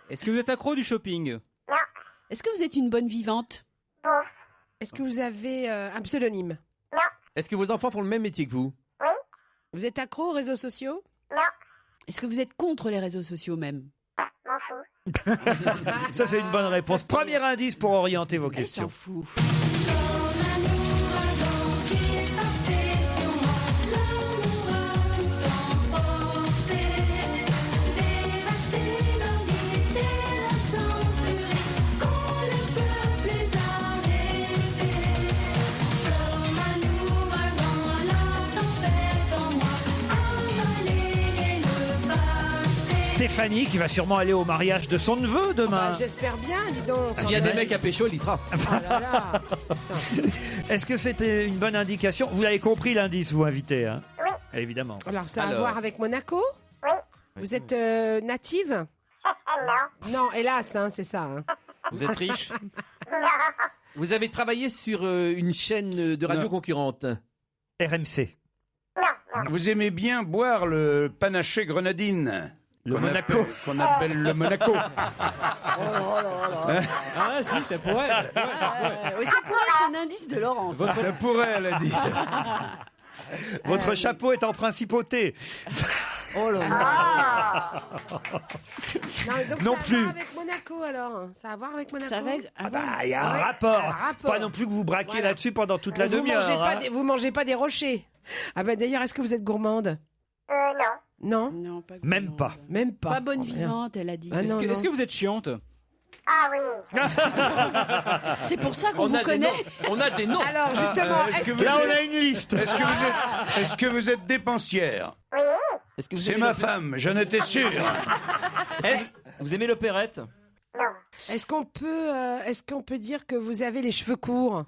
Est-ce que vous êtes accro du shopping? Non. Est-ce que vous êtes une bonne vivante? Bouf. Est-ce que vous avez un pseudonyme? Non. Est-ce que vos enfants font le même métier que vous? Oui. Vous êtes accro aux réseaux sociaux? Non. Est-ce que vous êtes contre les réseaux sociaux même? M'en fous. Ça, c'est une bonne réponse. Premier indice pour orienter vos Elle questions. s'en fout. Stéphanie, qui va sûrement aller au mariage de son neveu demain. Bah, j'espère bien, dis donc. Il y a des mecs à pécho, il y sera. Oh là là. Est-ce que c'était une bonne indication? Vous avez compris l'indice, vous, invité, hein? Oui. Évidemment. Alors, ça a à Alors. voir avec Monaco? Oui. Vous êtes native? Non. Non, hélas, hein, c'est ça. hein. Vous êtes riche? Vous avez travaillé sur une chaîne de radio Non. concurrente. RMC. Vous aimez bien boire le panaché grenadine. Le qu'on Monaco. qu'on appelle le Monaco. Ah, si, ça pourrait. Oui, ça pourrait être un indice de Laurence. Ça pourrait, elle a dit. Votre chapeau est en principauté. Oh là là. Non, mais donc Non ça a à plus. voir avec Monaco alors. Ça a à voir avec Monaco. Ça va. Ah bah, il y a un rapport. un rapport. Pas non plus que vous braquiez Voilà. là-dessus pendant toute la vous demi-heure. mangez pas hein. des, vous mangez pas des rochers. Ah bah d'ailleurs, est-ce que vous êtes gourmande? Non. Non, Non, pas Même pas. même pas. Pas bonne Rien. vivante, elle a dit. Ah, Est-ce non, que, non. est-ce que vous êtes chiante? Ah oui. C'est pour ça qu'on On vous a des connaît. noms. On a des noms. Alors justement, Là, on a une liste. Est-ce que vous êtes dépensière? Oui. Est-ce que vous C'est aimez ma le- femme, j'en étais sûr. Vous aimez l'opérette? est-ce qu'on peut dire que vous avez les cheveux courts?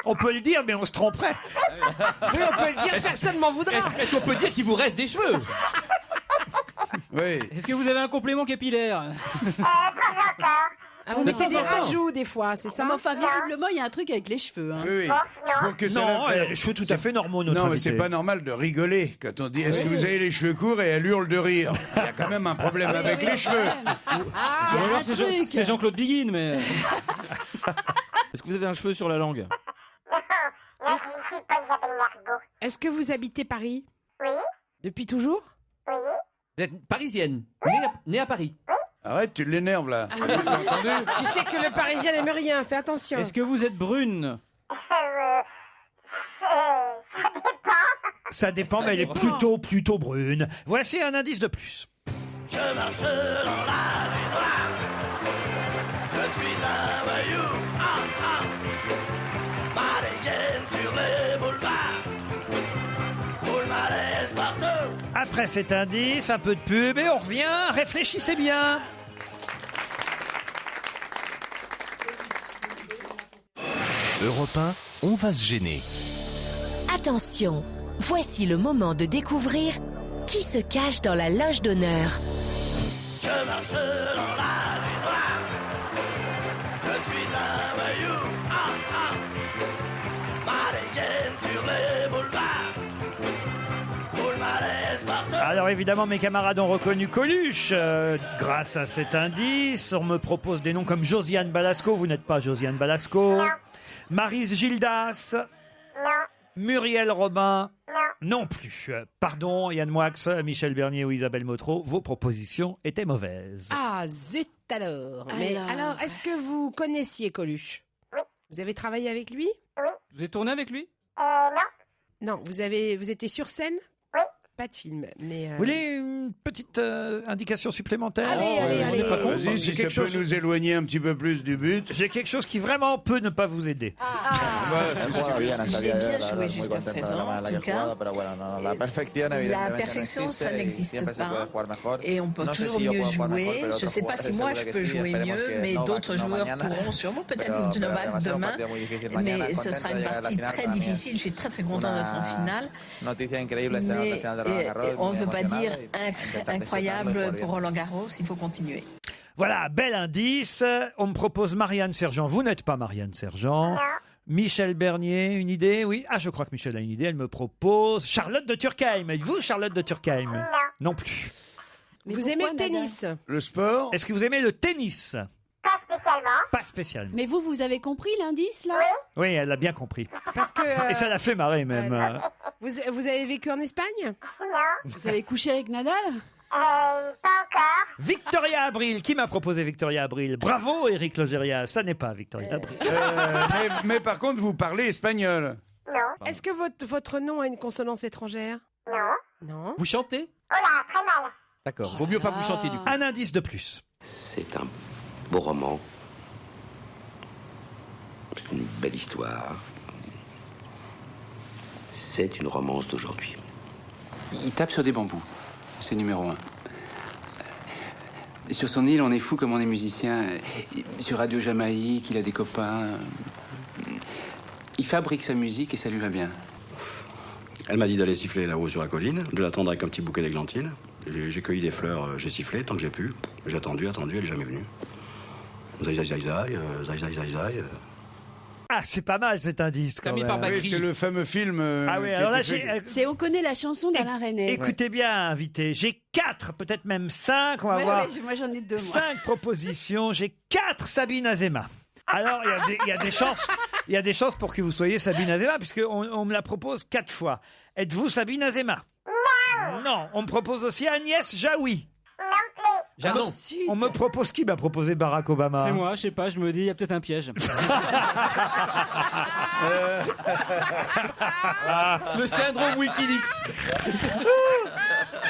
On peut le dire, mais on se tromperait. Oui, on peut le dire, personne m'en voudra. Est-ce qu'on peut dire qu'il vous reste des cheveux? Oui. Est-ce que vous avez un complément capillaire? Ah, vous mettez des rajouts des fois, c'est ça? Mais enfin, visiblement, il y a un truc avec les cheveux. Hein. Oui, c'est pour que ça Non, l'appelle. les cheveux tout à fait normaux, notre Non, mais invité. c'est pas normal de rigoler quand on dit est-ce que vous avez les cheveux courts et elle hurle de rire. Il y a quand même un problème avec les cheveux. Ou alors c'est Jean-Claude Biguine, mais. Est-ce que vous avez un cheveu sur la langue? Non, je suis pas Isabelle Margot. Est-ce que vous habitez Paris? Oui. Depuis toujours? Oui. Vous êtes parisienne, née à Paris. Arrête, tu l'énerves là. T'as entendu? Tu sais que le Parisien n'aime rien, fais attention. Est-ce que vous êtes brune? Ça dépend, mais elle est plutôt brune. Voici un indice de plus. Je marche dans la nuit noire. Je suis un voyou. Ma dégaine sur les boulevards. Foule malaise partout. Après cet indice, un peu de pub et on revient. Réfléchissez bien. Europe 1, on va se gêner. Attention, voici le moment de découvrir qui se cache dans la loge d'honneur. Je marche dans la nuit noire. Je suis un voyou. Ma dégaine sur les boulevards. Foule malaise partout. Alors évidemment, mes camarades ont reconnu Coluche grâce à cet indice. On me propose des noms comme Josiane Balasco. Vous n'êtes pas Josiane Balasco. Non. Maryse Gildas. Non. Muriel Robin. Non. Non plus. Pardon, Yann Moix, Michel Bernier ou Isabelle Motro. Vos propositions étaient mauvaises. Ah, zut alors. Mais alors, est-ce que vous connaissiez Coluche? Oui. Vous avez travaillé avec lui? Oui. Vous avez tourné avec lui? Non. Non, vous étiez sur scène? Oui. Pas de film, mais... Vous voulez une petite indication supplémentaire? Allez. Vas-y, si ça peut nous éloigner un petit peu plus du but. J'ai quelque chose qui vraiment peut ne pas vous aider. J'ai bien joué jusqu'à présent, en tout cas. La perfection, ça n'existe pas. Et on peut toujours mieux jouer. Je ne sais pas si moi je peux jouer mieux, mais d'autres joueurs pourront sûrement, peut-être Novak demain. Mais ce sera une partie très difficile. Je suis très très content d'être en finale. Mais on ne peut pas dire incroyable pour Roland Garros, il faut continuer. Voilà, bel indice. On me propose Marianne Sergent. Vous n'êtes pas Marianne Sergent. Michel Bernier, une idée? Oui. Ah, je crois que Michel a une idée. Elle me propose Charlotte de Turckheim. Êtes-vous Charlotte de Turckheim? Non plus. Mais vous aimez le tennis? Le sport? Est-ce que vous aimez le tennis? Pas spécialement. Pas spécialement. Mais vous avez compris l'indice, là? Oui, elle a bien compris. Parce que... Et ça l'a fait marrer même. Vous avez vécu en Espagne? Non. Vous avez couché avec Nadal? Pas encore. Victoria Abril. Qui m'a proposé Victoria Abril? Bravo, Éric Logérias. Ça n'est pas Victoria Abril. Mais par contre, vous parlez espagnol. Non. Est-ce que votre nom a une consonance étrangère? Non. Non. Vous chantez? Oh là, très mal. D'accord. Vaut mieux pas que vous chantiez du coup. Un indice de plus. C'est un beau roman. C'est une belle histoire. C'est une romance d'aujourd'hui. Il tape sur des bambous. C'est numéro 1. Sur son île, on est fou comme on est musicien. Sur Radio Jamaïque, il a des copains. Il fabrique sa musique et ça lui va bien. Elle m'a dit d'aller siffler là-haut sur la colline, de l'attendre avec un petit bouquet d'églantines. J'ai cueilli des fleurs, j'ai sifflé tant que j'ai pu. J'ai attendu, elle est jamais venue. Zai, zai, zai, zai, zai, zai, zai. Ah, c'est pas mal cet indice quand même. Oui, c'est le fameux film. Ah oui, alors là, j'ai... On connaît la chanson d'Alain Resnais. Écoutez bien, invité. J'ai 4, peut-être même 5. On va voir. Moi, j'en ai 2, moi. 5 propositions. J'ai 4 Sabine Azéma. Alors, il y a des chances pour que vous soyez Sabine Azéma, puisqu'on me la propose 4 fois. Êtes-vous Sabine Azéma? Non. On me propose aussi Agnès Jaoui. Non. On me propose qui m'a proposé Barack Obama? C'est moi, je sais pas, je me dis, il y a peut-être un piège. Le syndrome Wikileaks.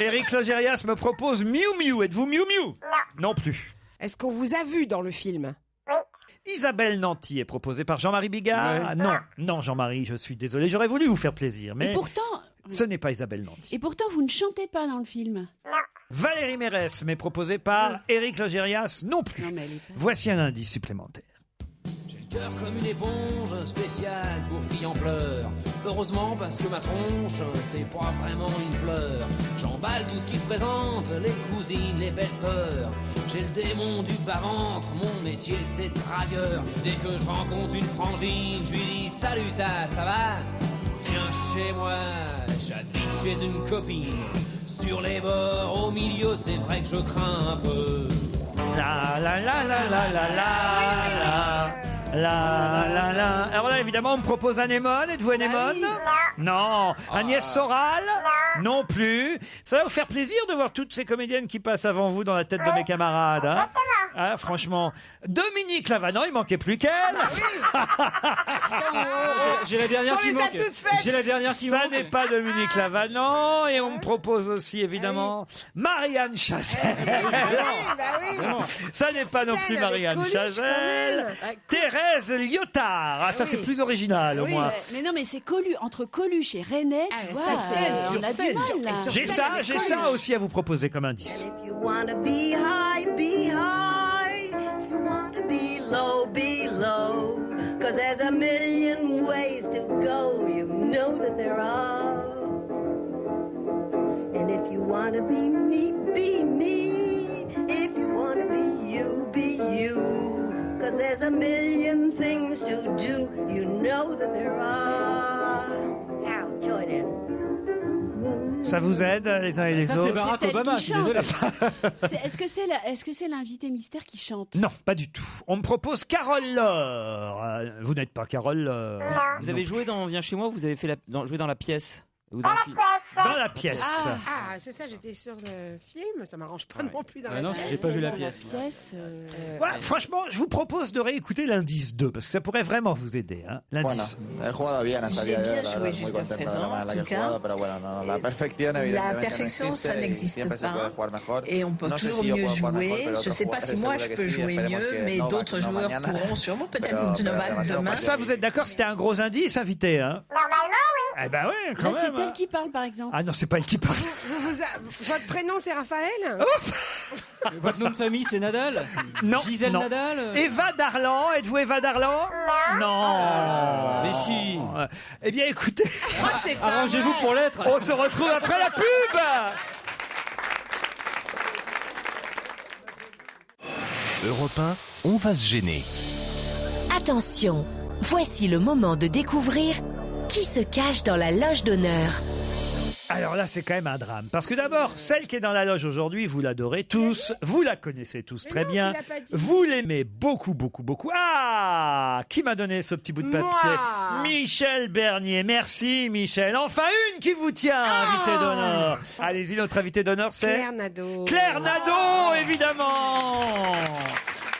Éric Logérias me propose Miu Miu. Êtes-vous Miu Miu? Non plus. Est-ce qu'on vous a vu dans le film? Isabelle Nanty est proposée par Jean-Marie Bigard. Ouais. Non, Jean-Marie, je suis désolé. J'aurais voulu vous faire plaisir, mais Et pourtant, ce n'est pas Isabelle Nanty. et pourtant, vous ne chantez pas dans le film. Valérie Mérès m'est proposée par Éric Logérias. Non plus. Voici un indice supplémentaire. Cœur comme une éponge spéciale pour filles en pleurs. Heureusement parce que ma tronche, c'est pas vraiment une fleur. J'emballe tout ce qui se présente, les cousines, les belles sœurs. J'ai le démon du bas-ventre, mon métier c'est dragueur. Dès que je rencontre une frangine, je lui dis salut ça va? Viens chez moi, j'habite chez une copine. Sur les bords, au milieu, c'est vrai que je crains un peu. La la la la la la la. La. Alors là, évidemment, on me propose Anémone. Êtes-vous Anémone? Non. Agnès Soral? Non plus. Ça va vous faire plaisir de voir toutes ces comédiennes qui passent avant vous dans la tête de mes camarades. Hein, ah, franchement. Dominique Lavanant, il manquait plus qu'elle. J'ai la dernière qui manque. J'ai la dernière qui manque. Ça n'est pas Dominique Lavanant. Et on me propose aussi, évidemment, Marianne Chazelle. Ça n'est pas non plus Marianne Chazelle. Thérèse Lyotard. Ah, ça, c'est plus original, au moins. Mais non, mais c'est entre Coluche et René, tu vois, on a du mal, là. J'ai ça aussi à vous proposer comme indice. You wanna be high, be high. You wanna be low, 'cause there's a million ways to go. You know that there are. And if you wanna be me, be me. If you wanna be you. 'Cause there's a million things to do. You know that there are. Now, Jordan. Ça vous aide les uns et les Ça, autres? c'est Barack Obama, je suis désolé. Est-ce que c'est l'invité mystère qui chante? Non, pas du tout. On me propose Carole Laure. Vous n'êtes pas Carole Laure. Vous avez joué dans Viens chez moi, vous avez fait joué dans la pièce ou dans le film? Dans la pièce. Ah, c'est ça, j'étais sur le film, ça m'arrange pas non plus dans la non, pièce. j'ai pas vu la pièce. Ouais, franchement, je vous propose de réécouter l'indice 2, parce que ça pourrait vraiment vous aider. Hein, l'indice. J'ai bien joué jusqu'à présent, en tout cas. La perfection, ça n'existe pas. Et on peut toujours mieux jouer. Je ne sais pas si moi je peux jouer mieux, mais d'autres joueurs pourront sûrement, peut-être Novak demain. Ça, vous êtes d'accord, c'était un gros indice, invité, hein? Normalement, oui. Eh ben oui, quand Là, c'est même. elle qui parle, par exemple. Ah non, c'est pas elle qui parle. Votre prénom, c'est Raphaël? Votre nom de famille, c'est Nadal? Non. Gisèle non. Nadal? Eva Darlan, êtes-vous Eva Darlan? Non. Mais si. Eh bien, écoutez. Arrangez-vous pour l'être. On se retrouve après la pub. Europe 1, on va se gêner. Attention, voici le moment de découvrir qui se cache dans la loge d'honneur. Alors là, c'est quand même un drame. Parce que d'abord, celle qui est dans la loge aujourd'hui, vous l'adorez tous, vous la connaissez tous très bien, vous l'aimez beaucoup, beaucoup, beaucoup. Ah, qui m'a donné ce petit bout de papier? Michel Bernier. Merci, Michel. Enfin, une qui vous tient, invité d'honneur. Allez-y, notre invité d'honneur, c'est Claire Nadeau. Claire Nadeau, évidemment.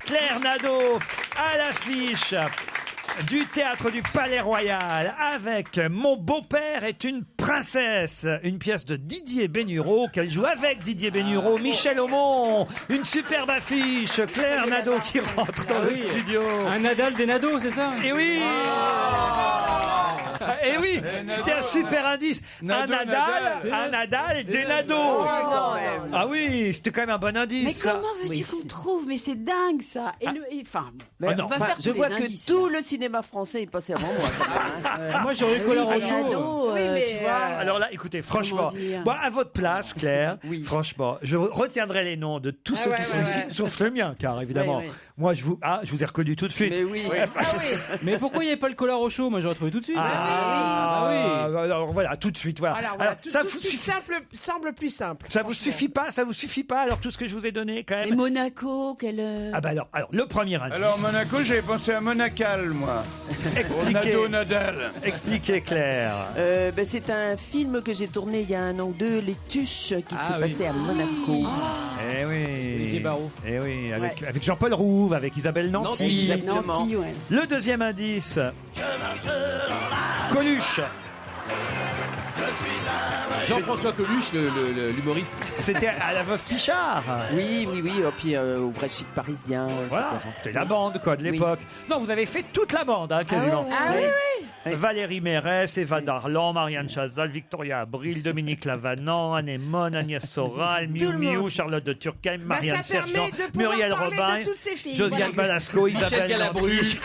Claire Nadeau, à l'affiche du théâtre du Palais Royal avec Mon beau-père est une princesse, une pièce de Didier Bénureau qu'elle joue avec Didier Bénureau, Michel Aumont, une superbe affiche, Claire Nadeau qui rentre dans le studio. Un Nadal des Nadeaux, c'est ça? Et oui. Et oui, c'était un super indice. Un Nadal, des Nadeaux. Ah oui, c'était quand même un bon indice. Mais ça. comment veux-tu qu'on trouve? Mais c'est dingue, ça. Mais non. enfin, faire je tous vois les que indices, tout le cinéma français est passé avant moi. Moi, j'aurais Colin Oui, Rochaud. Nadeau, Oui, mais, tu vois. Alors là, écoutez, franchement, dire moi, à votre place, Claire, franchement, je retiendrai les noms de tous ceux qui sont ici, sauf le mien, car évidemment, Ouais, ouais. moi, je vous ai reconnu tout de suite. Mais oui. Mais pourquoi il n'y avait pas le Colin Rochaud? Moi, j'aurais trouvé tout de suite. Alors voilà, tout de suite, voilà. Alors, ça tout vous ce qui semble plus simple. Ça vous suffit pas? Ça vous suffit pas? Alors tout ce que je vous ai donné, quand Et même. Monaco, Ah bah alors, le premier indice. Alors Monaco, j'avais pensé à Monacal, moi. Expliquez. Nadal. Expliquez, Claire. C'est un film que j'ai tourné il y a 1 an ou 2, Les Tuches, qui se passait à Monaco. Eh oui. Olivier Barrault. Eh oui, avec Jean-Paul Rouve, avec Isabelle Nanty. Exactement. Nanty, ouais. Le deuxième indice. Coluche. suis un voyou. Jean-François Coluche, l'humoriste. C'était à la Veuve Pichard. Oui. Et puis au vrai chic parisien. Voilà, etc. c'était la bande quoi de l'époque. Non, vous avez fait toute la bande, quasiment. Oui. Valérie Mérès, Eva Darlan, Marianne Chazal, Victoria Abril, Dominique Lavanant, Anémone, Agnès Soral, Miu Miu, Charlotte de Turckheim, Marianne ça permet Sergent, de pouvoir Muriel parler Robin, de toutes ces filles. Josiane Voilà. Balasco, Michel Isabelle Galabru. Nanty.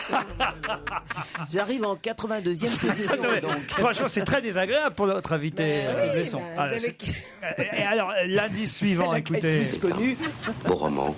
J'arrive en 82e position. Non, mais franchement, c'est très désagréable pour notre invité. C'est blessant. Et alors, l'indice suivant, écoutez. Beau roman.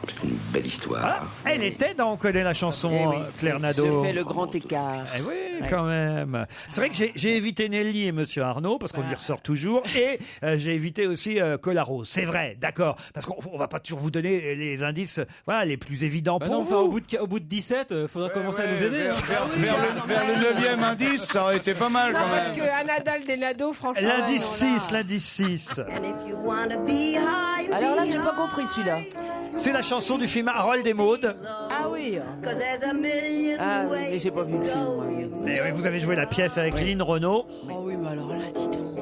C'est une belle histoire. Elle était dans On connaît la chanson, Claire Je Nadeau. fais le grand écart. Eh oui, quand même. C'est vrai que j'ai évité Nelly et Monsieur Arnaud, parce qu'on lui ressort toujours, et j'ai évité aussi Colaro. C'est vrai, d'accord, parce qu'on va pas toujours vous donner les indices les plus évidents pour vous. Au bout de 17, il faudra commencer à nous aider. Vers le 9e indice, ça aurait été pas mal Non, quand parce même. que Anadal Denado, franchement. L'indice 6, l'indice 6. Alors là, j'ai pas compris celui-là. C'est la chanson du film Harold et Maude. Ah oui. Ah oui, mais j'ai pas vu le film. Moi, oui. Mais oui, vous avez joué la pièce avec Lynn Renaud. Oh oui, mais alors là, dis donc.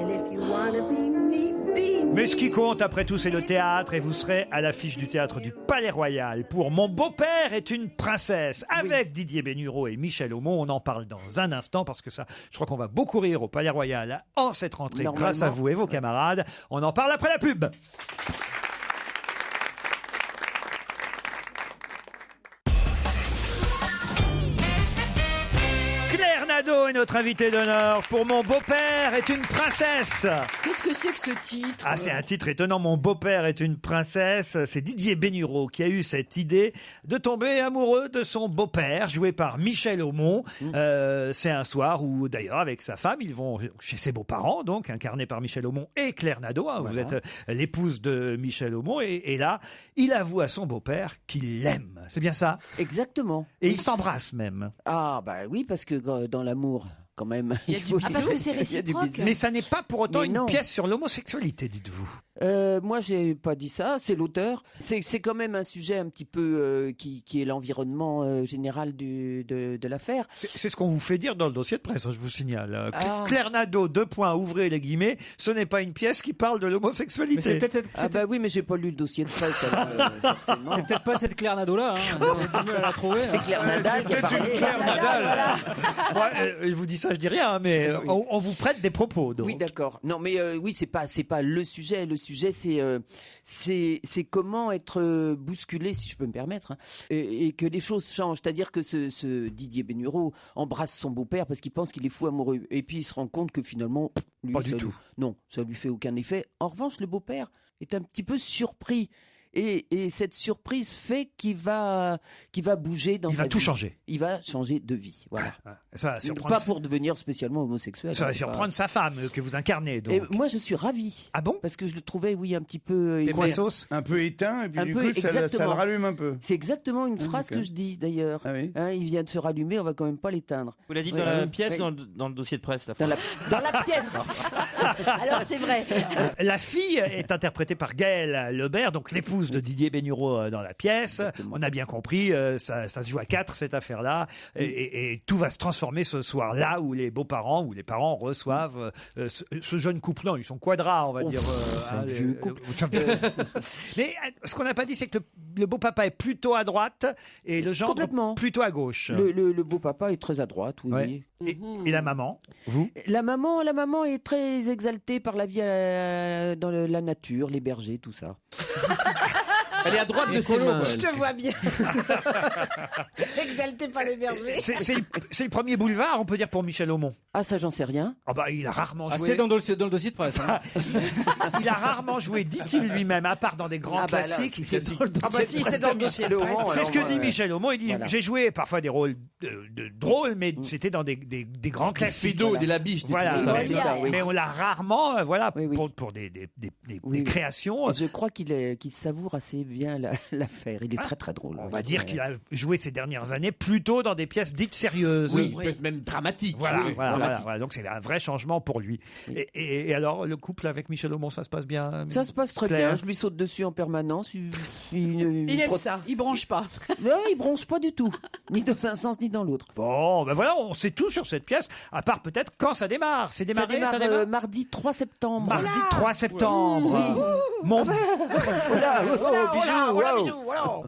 Mais ce qui compte après tout, c'est le théâtre, et vous serez à l'affiche du théâtre du Palais Royal pour Mon beau-père est une princesse, avec Didier Bénureau et Michel Aumont. On en parle dans un instant, parce que ça, je crois qu'on va beaucoup rire au Palais Royal en cette rentrée, grâce à vous et vos camarades. On en parle après la pub. Claire Nadeau est notre invitée d'honneur pour Mon beau-père est une princesse. Qu'est-ce que c'est que ce titre? Ah, c'est un titre étonnant. Mon beau-père est une princesse. C'est Didier Bénureau qui a eu cette idée de tomber amoureux de son beau-père, joué par Michel Aumont. C'est un soir où, d'ailleurs, avec sa femme, ils vont chez ses beaux-parents, donc incarnés par Michel Aumont et Claire Nadeau. Vous êtes l'épouse de Michel Aumont. Et là, il avoue à son beau-père qu'il l'aime. C'est bien ça? Exactement. Et ils s'embrassent même. Ah, bah oui, parce que dans l'amour, quand même. Il y a du bisou. Ah, parce que c'est réciproque. Mais ça n'est pas pour autant Mais une non. pièce sur l'homosexualité, dites-vous. Moi, j'ai pas dit ça. C'est l'auteur. C'est quand même un sujet un petit peu qui est l'environnement général de l'affaire. C'est ce qu'on vous fait dire dans le dossier de presse, je vous signale. Ah. Claire Nadeau, 2 points, ouvrez les guillemets, ce n'est pas une pièce qui parle de l'homosexualité. Ah bah oui, mais j'ai pas lu le dossier de presse. forcément. C'est peut-être pas cette Claire Nadeau là. J'ai du mal à la trouver. C'est Claire Nadal qui a parlé. Moi, je vous dis ça, je dis rien, mais on vous prête des propos. Donc. Oui, d'accord. Non, mais oui, c'est pas le sujet. Le sujet, c'est comment être bousculé, si je peux me permettre, hein, et que les choses changent. C'est-à-dire que ce Didier Bénureau embrasse son beau-père parce qu'il pense qu'il est fou amoureux, et puis il se rend compte que finalement, lui, Pas du tout. Non, ça lui fait aucun effet. En revanche, le beau-père est un petit peu surpris. Et cette surprise fait qu'il va bouger dans sa vie. Il va tout changer. Il va changer de vie. Voilà. Ça va surprendre. Pas pour devenir spécialement homosexuel. Ça va surprendre sa femme que vous incarnez. Donc. Et moi, je suis ravi. Ah bon? Parce que je le trouvais, oui, un petit peu... Un peu éteint, et puis du coup, ça le rallume un peu. C'est exactement une phrase que je dis, d'ailleurs. Ah oui. Hein, il vient de se rallumer, on va quand même pas l'éteindre. Vous l'avez dit dans la pièce, dans le dossier de presse. Dans la pièce. Alors, c'est vrai. La fille est interprétée par Gaëlle Lebert, donc l'épouse de Didier Bénureau dans la pièce. On a bien compris, ça se joue à 4 cette affaire-là, et tout va se transformer ce soir-là où les beaux-parents ou les parents reçoivent ce jeune couple. Non, ils sont quadras, on va dire. un vieux couple. Mais ce qu'on n'a pas dit, c'est que le beau-papa est plutôt à droite et le gendre plutôt à gauche. Le beau-papa est très à droite, oui. Ouais. Et la maman, vous? La maman est très exaltée par la vie dans la nature, les bergers, tout ça. Elle est à droite de ses mains. Je te vois bien. Exalté par les bergers. C'est le premier boulevard, on peut dire, pour Michel Aumont. Ah, ça, j'en sais rien. Ah bah, il a rarement joué. C'est dans le dossier de presse. Hein. Il a rarement joué, dit-il lui-même, à part dans des grands classiques. C'est dans le dossier de presse. C'est ce que dit Michel Aumont. Il dit, voilà. j'ai joué parfois des rôles drôles, mais c'était dans des grands classiques. Fido, des Labiches, voilà. ça, oui. Mais on l'a rarement, Oui. pour des créations. Et je crois qu'il savoure assez bien la faire. Il est très très drôle. On va dire qu'il a joué ces dernières années plutôt dans des pièces dites sérieuses. Oui, peut-être même dramatique. Voilà. Donc c'est un vrai changement pour lui. Et alors, le couple avec Michel Aumont, ça se passe bien? Ça se passe très Claire bien. Je lui saute dessus en permanence. Il aime ça. Il bronche pas. Non, il bronche pas du tout. Ni dans un sens, ni dans l'autre. Bon, ben voilà, on sait tout sur cette pièce, à part peut-être quand ça démarre. C'est démarré, ça démarre mardi 3 septembre. Mardi 3 septembre.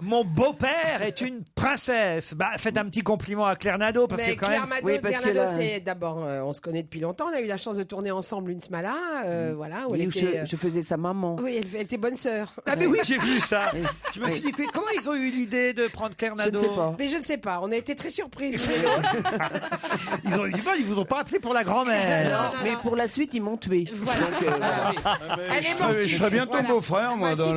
Mon beau-père est une princesse. Bah, faites un petit compliment à Claire Nadeau parce Mais que quand Claire même. Nadeau, c'est d'abord, on se connaît depuis longtemps. On a eu la chance de tourner ensemble une Smala, voilà. Où elle était, je faisais sa maman. Oui, elle était bonne sœur. Ah mais oui, j'ai vu ça. Je me suis dit, mais comment ils ont eu l'idée de prendre Claire Nadeau? Je ne sais pas. Mais je ne sais pas. On a été très surprises. Ils ont eu du mal. Ils vous ont pas appelé pour la grand-mère. Non, mais pour la suite, ils m'ont tué. Elle est morte. Je serai bientôt beau-frère, moi, dans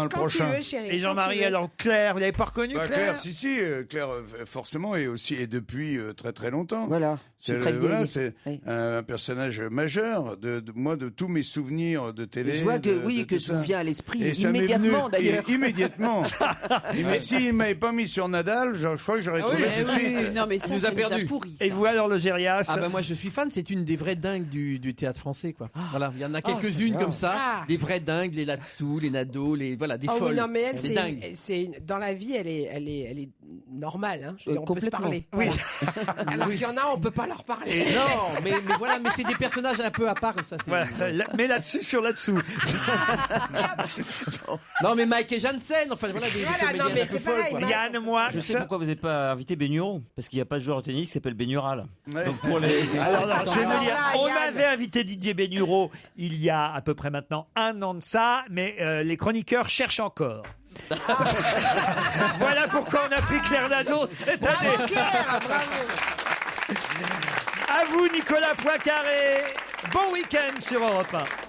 le prochain. Et Jean-Marie, alors Claire, vous l'avez pas reconnue, Claire? Si, Claire, forcément, et aussi, et depuis très très longtemps. Voilà. C'est un personnage majeur de moi, de tous mes souvenirs de télé. Je vois que tu viens à l'esprit immédiatement, d'ailleurs. Immédiatement. Mais s'il ne m'avait pas mis sur Nadal, je crois que j'aurais trouvé tout de suite. Non, mais ça, nous a perdu. pourri. Et vous alors, le Gérias? Ah ben moi je suis fan, c'est une des vraies dingues du théâtre français, quoi. Voilà, il y en a quelques-unes comme ça, des vraies dingues, les là-dessous, les Nadeaux, des folles. Oui, non, mais elle, des dingues. dans la vie, elle est normale. Hein. Je veux dire, on peut se complètement. parler. Oui. Alors qu'il y en a, on peut pas leur parler. Non, mais voilà, mais c'est des personnages un peu à part comme ça. Voilà, mais là-dessus sur là-dessous. Non, mais Mike et Janssen, enfin voilà, des comédiennes un peu folles, quoi. Yann, moi, Je sais pourquoi vous n'avez pas invité Bénureau, parce qu'il n'y a pas de joueur de tennis qui s'appelle Bénural. Donc pour Alors, je vais vous dire, on avait invité Didier Bénureau il y a à peu près maintenant 1 an de ça, mais les chroniqueurs cherchent encore. Voilà pourquoi on a pris Claire Nadeau cette année. Claire, bravo. À vous, Nicolas Poincaré. Bon week-end sur Europe 1.